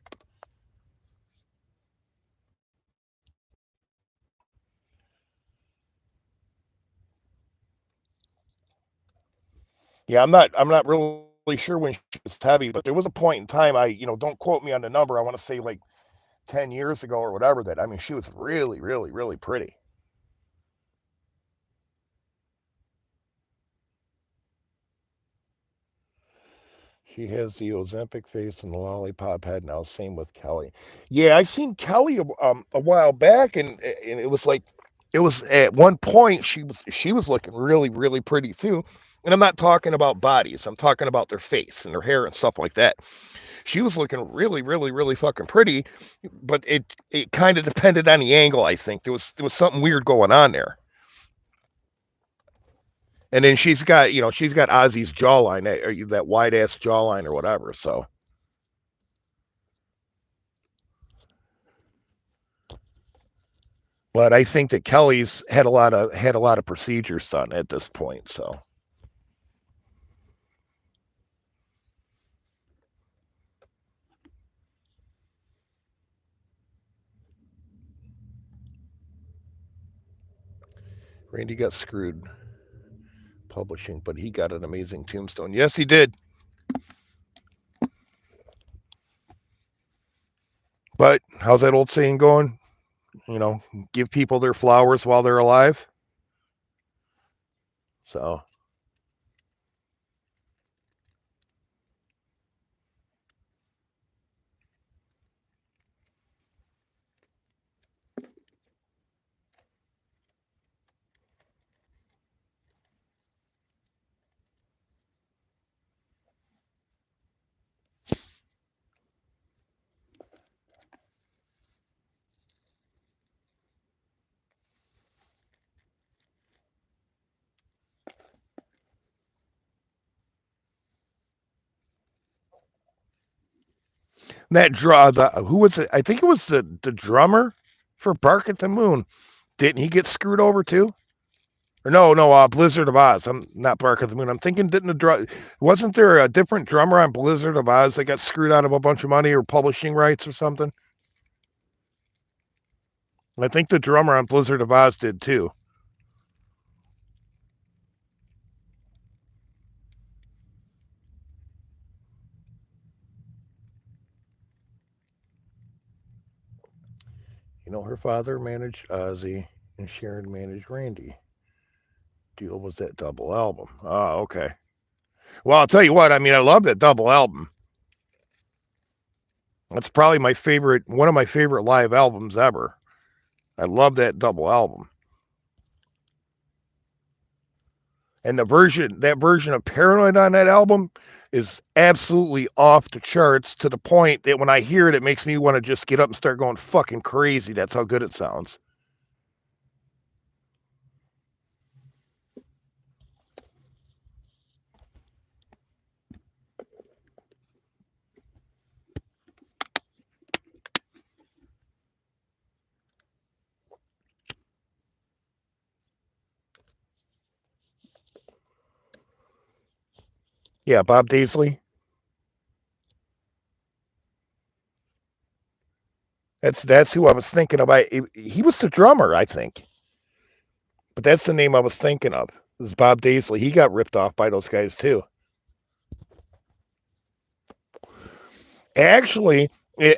Yeah, I'm not really sure when she was heavy, but there was a point in time, don't quote me on the number. I want to say like 10 years ago or whatever that, I mean, she was really, really, really pretty. She has the Ozempic face and the lollipop head now. Same with Kelly. Yeah, I seen Kelly a while back, and it was like it was at one point she was looking really really pretty too. And I'm not talking about bodies. I'm talking about their face and their hair and stuff like that. She was looking really really really fucking pretty, but it kind of depended on the angle. I think there was something weird going on there. And then she's got Ozzy's jawline, or that wide ass jawline or whatever. So. But I think that Kelly's had a lot of procedures done at this point. So Randy got screwed publishing, but he got an amazing tombstone. Yes, he did. But how's that old saying going? You know, give people their flowers while they're alive. So that draw the who was it? I think it was the drummer for Bark at the Moon. Didn't he get screwed over too? Or no, Blizzard of Oz. I'm not Bark at the Moon. I'm thinking didn't wasn't there a different drummer on Blizzard of Oz that got screwed out of a bunch of money or publishing rights or something? I think the drummer on Blizzard of Oz did too. Her father managed Ozzy and Sharon managed Randy. Deal was that double album. Oh, okay. Well, I'll tell you what. I mean, I love that double album. That's probably one of my favorite live albums ever. I love that double album. And that version of Paranoid on that album is absolutely off the charts to the point that when I hear it, it makes me want to just get up and start going fucking crazy. That's how good it sounds. Yeah, Bob Daisley. That's who I was thinking about. He was the drummer, I think. But that's the name I was thinking of. This is Bob Daisley. He got ripped off by those guys too. Actually,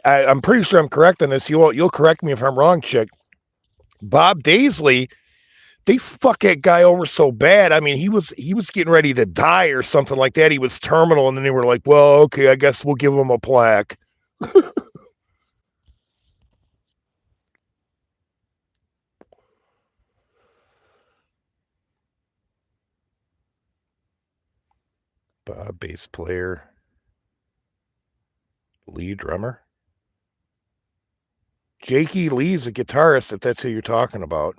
I'm pretty sure I'm correct on this. You'll correct me if I'm wrong, chick. Bob Daisley, they fuck that guy over so bad. I mean, he was getting ready to die or something like that. He was terminal, and then they were like, "Well, okay, I guess we'll give him a plaque." Bob, bass player, lead drummer. Jakey Lee's a guitarist, if that's who you're talking about.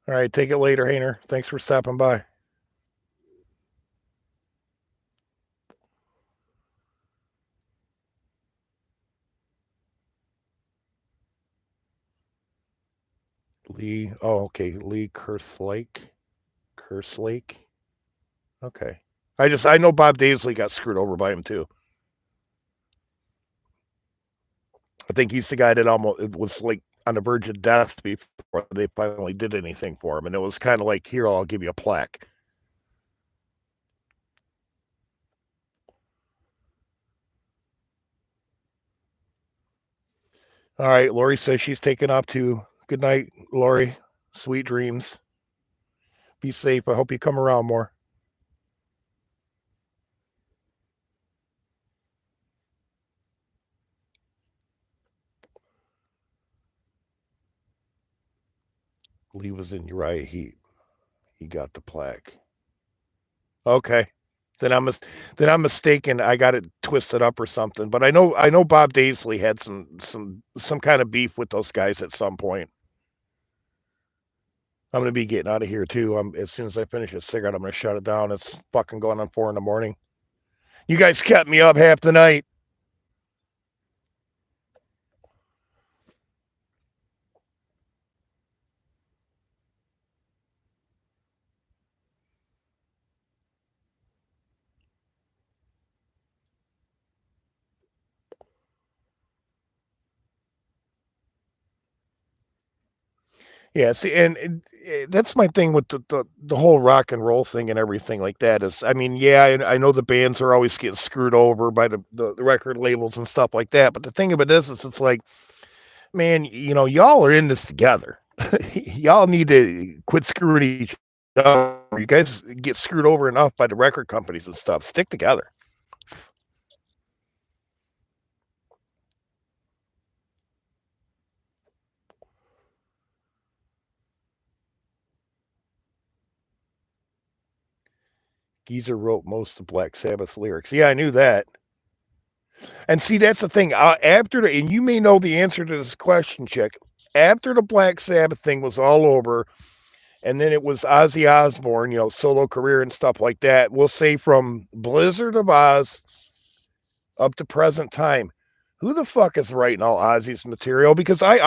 All right, take it later, Hayner. Thanks for stopping by. Lee. Oh, okay. Lee Kerslake. Kerslake. Okay. I know Bob Daisley got screwed over by him too. I think he's the guy that almost it was like on the verge of death before they finally did anything for him, and it was kind of like, here, I'll give you a plaque. All right, Lori says she's taking off too. Good night, Lori. Sweet dreams. Be safe. I hope you come around more. Lee was in Uriah Heep. He got the plaque. Okay. Then I'm mistaken. I got it twisted up or something. But I know Bob Daisley had some kind of beef with those guys at some point. I'm gonna be getting out of here too. As soon as I finish a cigarette, I'm gonna shut it down. It's fucking going on 4 a.m. You guys kept me up half the night. Yeah, see, and that's my thing with the whole rock and roll thing and everything like that is, I mean, yeah, I know the bands are always getting screwed over by the record labels and stuff like that, but the thing of it is it's like, man, y'all are in this together. Y'all need to quit screwing each other. You guys get screwed over enough by the record companies and stuff. Stick together. Geezer wrote most of Black Sabbath lyrics. Yeah, I knew that. And see, that's the thing. And you may know the answer to this question, Chick. After the Black Sabbath thing was all over, and then it was Ozzy Osbourne, solo career and stuff like that. We'll say from Blizzard of Oz up to present time. Who the fuck is writing all Ozzy's material? Because I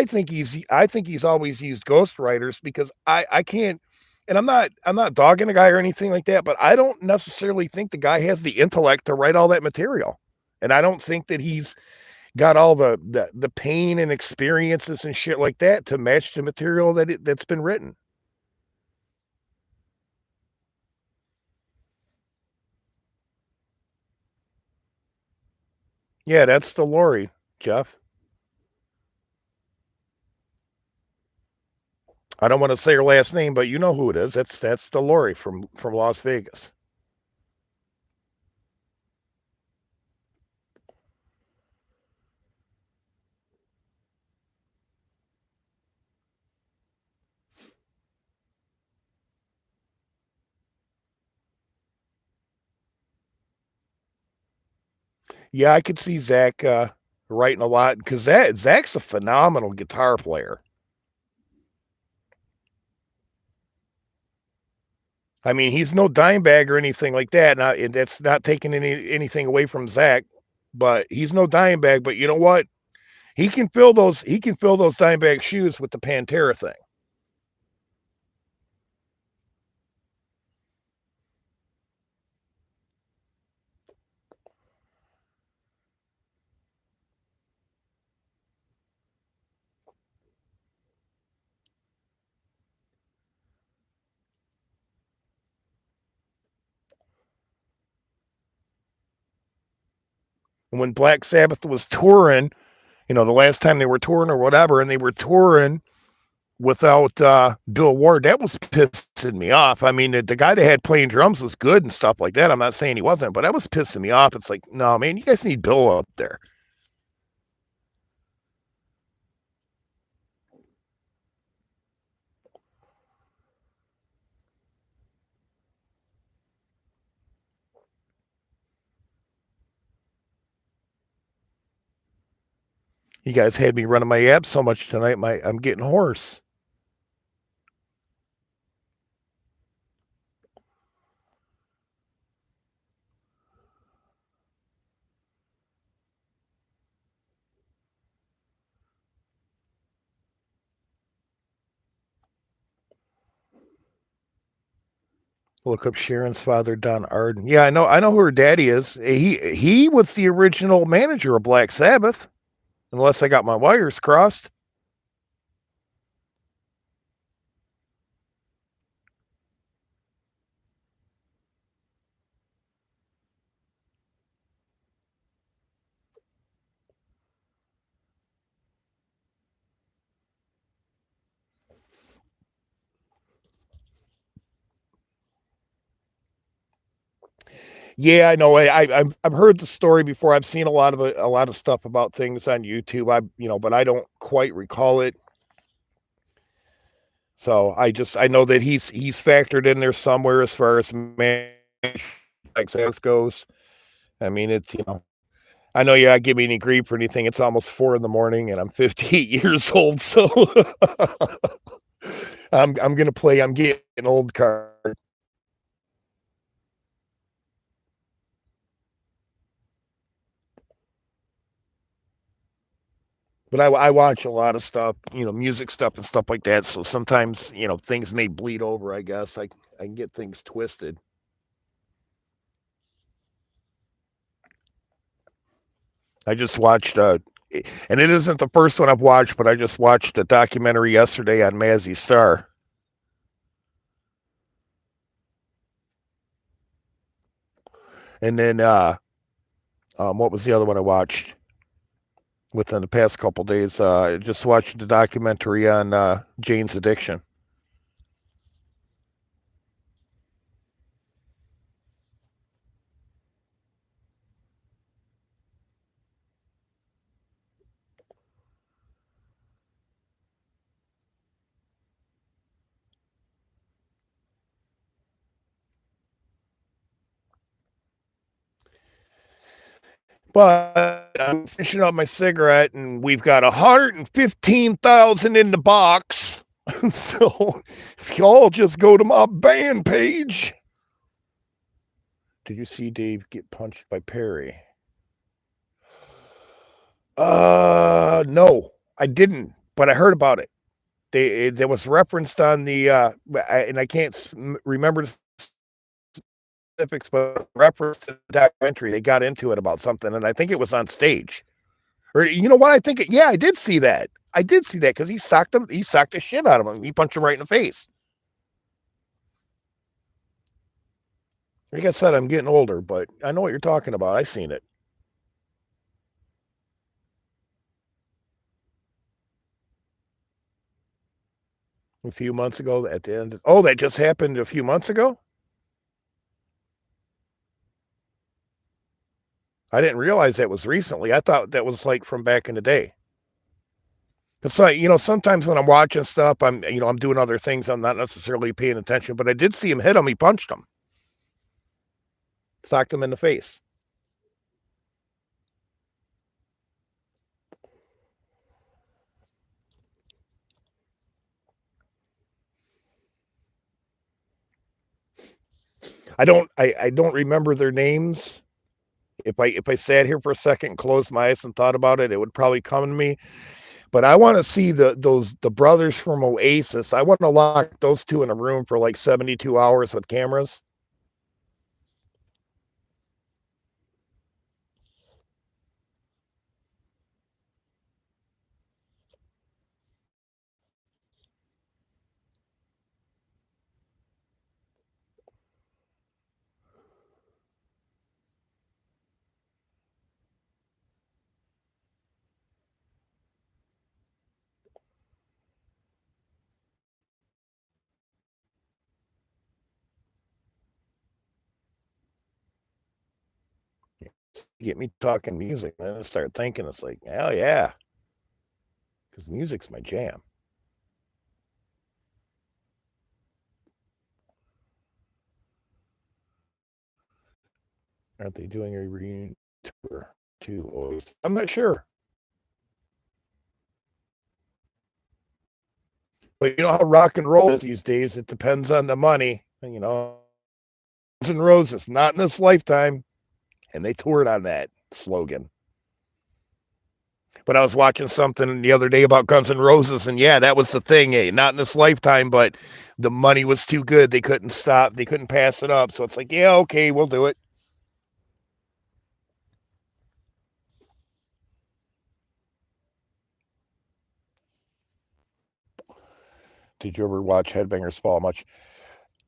think he's always used ghostwriters because I can't, and I'm not dogging a guy or anything like that, but I don't necessarily think the guy has the intellect to write all that material. And I don't think that he's got all the pain and experiences and shit like that to match the material that's been written. Yeah, that's the Lori, Jeff. I don't want to say her last name, but you know who it is. That's the Lori from Las Vegas. Yeah, I could see Zach writing a lot because Zach's a phenomenal guitar player. I mean, he's no dime bag or anything like that. And that's not taking anything away from Zach, but he's no dime bag. But you know what? He can fill those. He can fill those dime bag shoes with the Pantera thing. And when Black Sabbath was touring, the last time they were touring or whatever, and they were touring without Bill Ward, that was pissing me off. I mean, the guy that had playing drums was good and stuff like that. I'm not saying he wasn't, but that was pissing me off. It's like, no, man, you guys need Bill up there. You guys had me running my abs so much tonight. I'm getting hoarse. Look up Sharon's father, Don Arden. Yeah, I know who her daddy is. He was the original manager of Black Sabbath. unless I got my wires crossed. Yeah, I know. I've heard the story before. I've seen a lot of stuff about things on YouTube. But I don't quite recall it. So I know that he's factored in there somewhere as far as access goes. I mean, I know you're not giving me any grief or anything. It's almost 4 in the morning, and I'm 58 years old, so I'm gonna play I'm getting old card. But I watch a lot of stuff, music stuff and stuff like that. So sometimes, things may bleed over, I guess. I can get things twisted. I just watched and it isn't the first one I've watched, but I just watched a documentary yesterday on Mazzy Star. And then what was the other one I watched within the past couple days? I just watched the documentary on Jane's addiction. But I'm finishing up my cigarette, and we've got 115,000 in the box. So if y'all just go to my band page. Did you see Dave get punched by Perry? No, I didn't, but I heard about it. There was referenced on the and I can't remember the specifics, but reference to the documentary. They got into it about something, and I think it was on stage. Or you know what? Yeah, I did see that. I did see that because he socked him. He socked the shit out of him. He punched him right in the face. Like I said, I'm getting older, but I know what you're talking about. I seen it a few months ago. At the end. Oh, that just happened a few months ago. I didn't realize that was recently. I thought that was like from back in the day. It's like, sometimes when I'm watching stuff, I'm doing other things. I'm not necessarily paying attention, but I did see him hit him. He punched him, socked him in the face. I don't remember their names. If I sat here for a second and closed my eyes and thought about it, it would probably come to me. But I want to see the brothers from Oasis. I want to lock those two in a room for like 72 hours with cameras. Get me talking music, and then I start thinking, it's like, hell yeah, because music's my jam. Aren't they doing a reunion tour too? Always, I'm not sure. But you know how rock and roll is these days. It depends on the money. Guns N' Roses, not in this lifetime, and they toured on that slogan. But I was watching something the other day about Guns N' Roses, and yeah, that was the thing. Hey, not in this lifetime, but the money was too good. They couldn't stop. They couldn't pass it up. So it's like, yeah, okay, we'll do it. Did you ever watch Headbangers Ball much?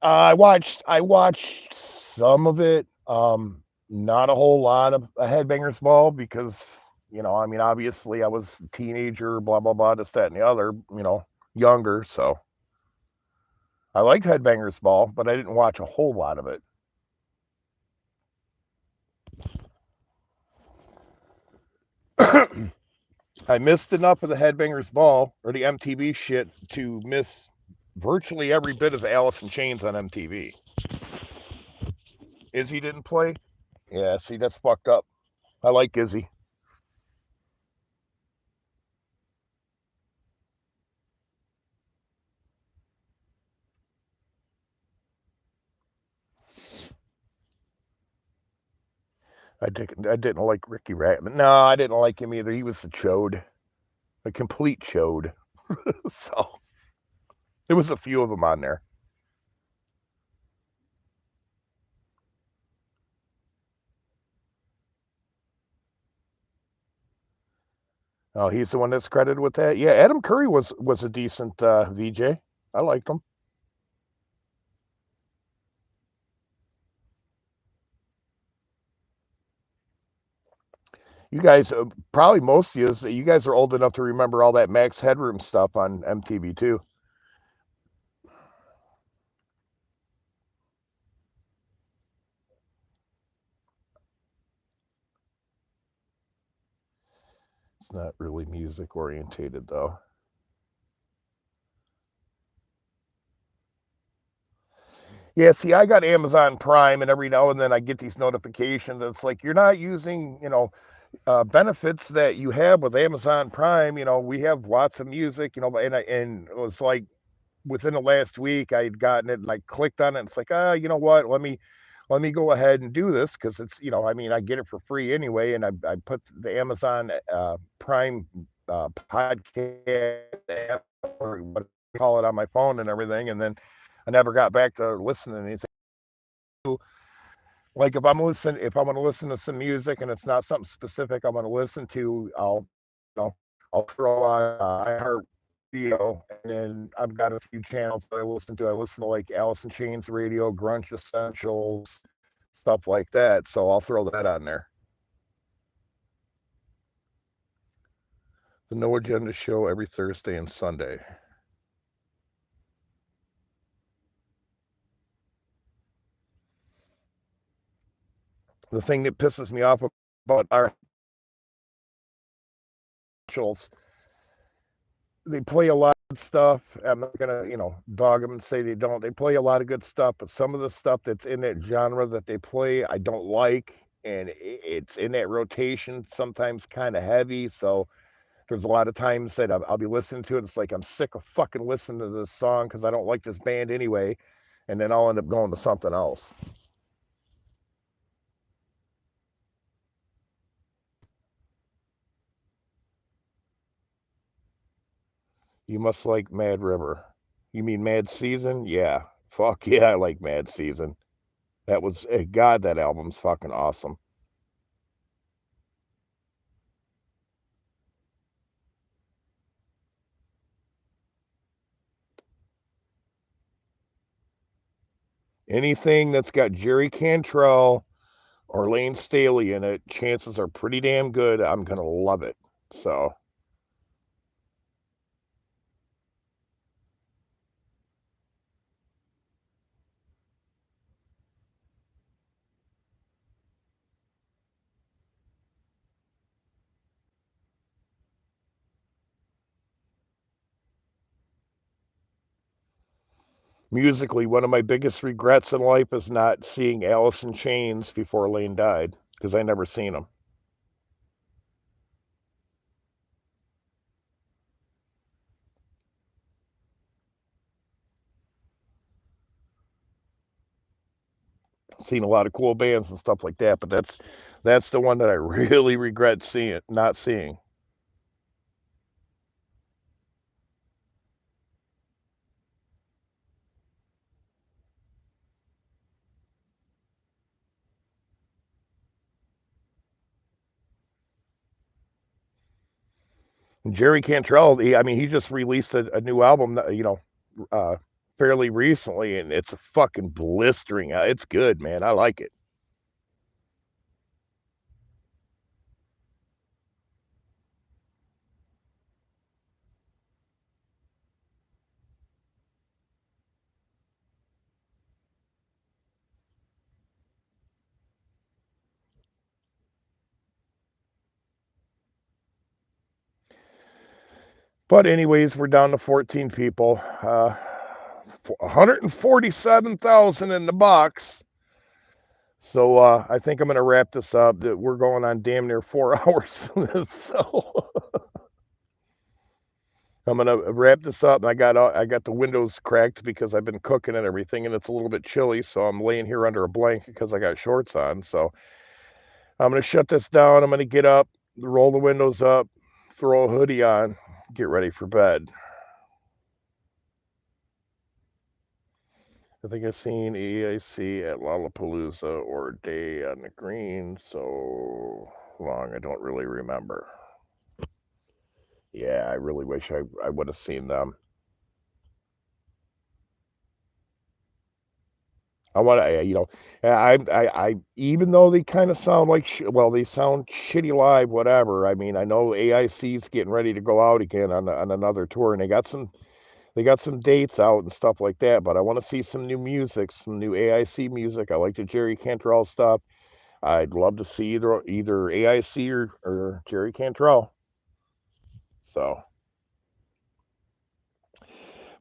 I watched some of it. Not a whole lot of Headbangers Ball because I mean, obviously I was a teenager, blah blah blah, this that and the other, younger. So I liked Headbangers Ball, but I didn't watch a whole lot of it. I missed enough of the Headbangers Ball or the MTV shit to miss virtually every bit of Alice in Chains on MTV. Izzy didn't play? Yeah, see, that's fucked up. I like Izzy. I didn't like Ricky Ratman. No, I didn't like him either. He was a chode, a complete chode. So there was a few of them on there. Oh, he's the one that's credited with that. Yeah, Adam Curry was a decent VJ. I liked him. You guys, probably most of you guys are old enough to remember all that Max Headroom stuff on MTV too. It's not really music orientated though. Yeah, see, I got Amazon Prime, and every now and then I get these notifications. It's like you're not using, benefits that you have with Amazon Prime. We have lots of music, and it was like within the last week I had gotten it, and I clicked on it. And it's like, you know what? Let me go ahead and do this because it's, I mean, I get it for free anyway, and I put the Amazon Prime podcast app or what you call it on my phone and everything, and then I never got back to listening to anything. Like if I'm gonna listen to some music and it's not something specific I'm gonna listen to, I'll throw on iHeartRadio, and then I've got a few channels that I listen to. I listen to like Alice in Chains Radio, Grunge Essentials, stuff like that. So I'll throw that on there. The No Agenda show every Thursday and Sunday. The thing that pisses me off about our socials, they play a lot of stuff. I'm not gonna, dog them and say they don't. They play a lot of good stuff, but some of the stuff that's in that genre that they play, I don't like, and it's in that rotation. Sometimes kind of heavy, so there's a lot of times that I'll be listening to it. It's like I'm sick of fucking listening to this song because I don't like this band anyway, and then I'll end up going to something else. You must like Mad River. You mean Mad Season? Yeah. Fuck yeah, I like Mad Season. God, that album's fucking awesome. Anything that's got Jerry Cantrell or Lane Staley in it, chances are pretty damn good I'm gonna love it. So musically, one of my biggest regrets in life is not seeing Alice in Chains before Lane died because I never seen them. Seen a lot of cool bands and stuff like that, but that's the one that I really regret seeing not seeing. And Jerry Cantrell, I mean, he just released a new album, fairly recently, and it's a fucking blistering. It's good, man. I like it. But anyways, we're down to 14 people. 147,000 in the box. So I think I'm gonna wrap this up. That we're going on damn near 4 hours. So I'm gonna wrap this up. And I got the windows cracked because I've been cooking and everything, and it's a little bit chilly. So I'm laying here under a blanket because I got shorts on. So I'm gonna shut this down. I'm gonna get up, roll the windows up, throw a hoodie on, get ready for bed. I think I've seen EIC at Lollapalooza or Day on the Green so long, I don't really remember. Yeah, I really wish I would have seen them. I want to, I even though they kind of sound like, well, they sound shitty live, whatever. I mean, I know AIC's getting ready to go out again on another tour, and they got some dates out and stuff like that. But I want to see some new music, some new AIC music. I like the Jerry Cantrell stuff. I'd love to see either AIC or Jerry Cantrell. So,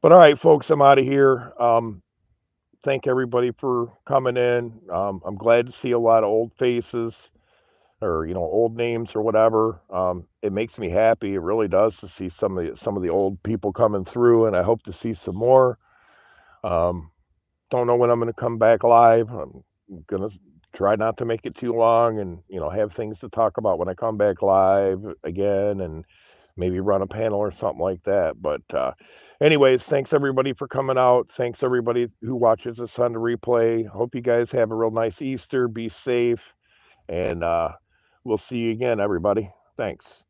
but all right, folks, I'm out of here. Thank everybody for coming in. I'm glad to see a lot of old faces or old names or whatever. It makes me happy. It really does to see some of the old people coming through, and I hope to see some more. Um, don't know when I'm going to come back live. I'm going to try not to make it too long and, have things to talk about when I come back live again and maybe run a panel or something like that. But anyways, thanks everybody for coming out. Thanks everybody who watches this on the replay. Hope you guys have a real nice Easter. Be safe. And we'll see you again, everybody. Thanks.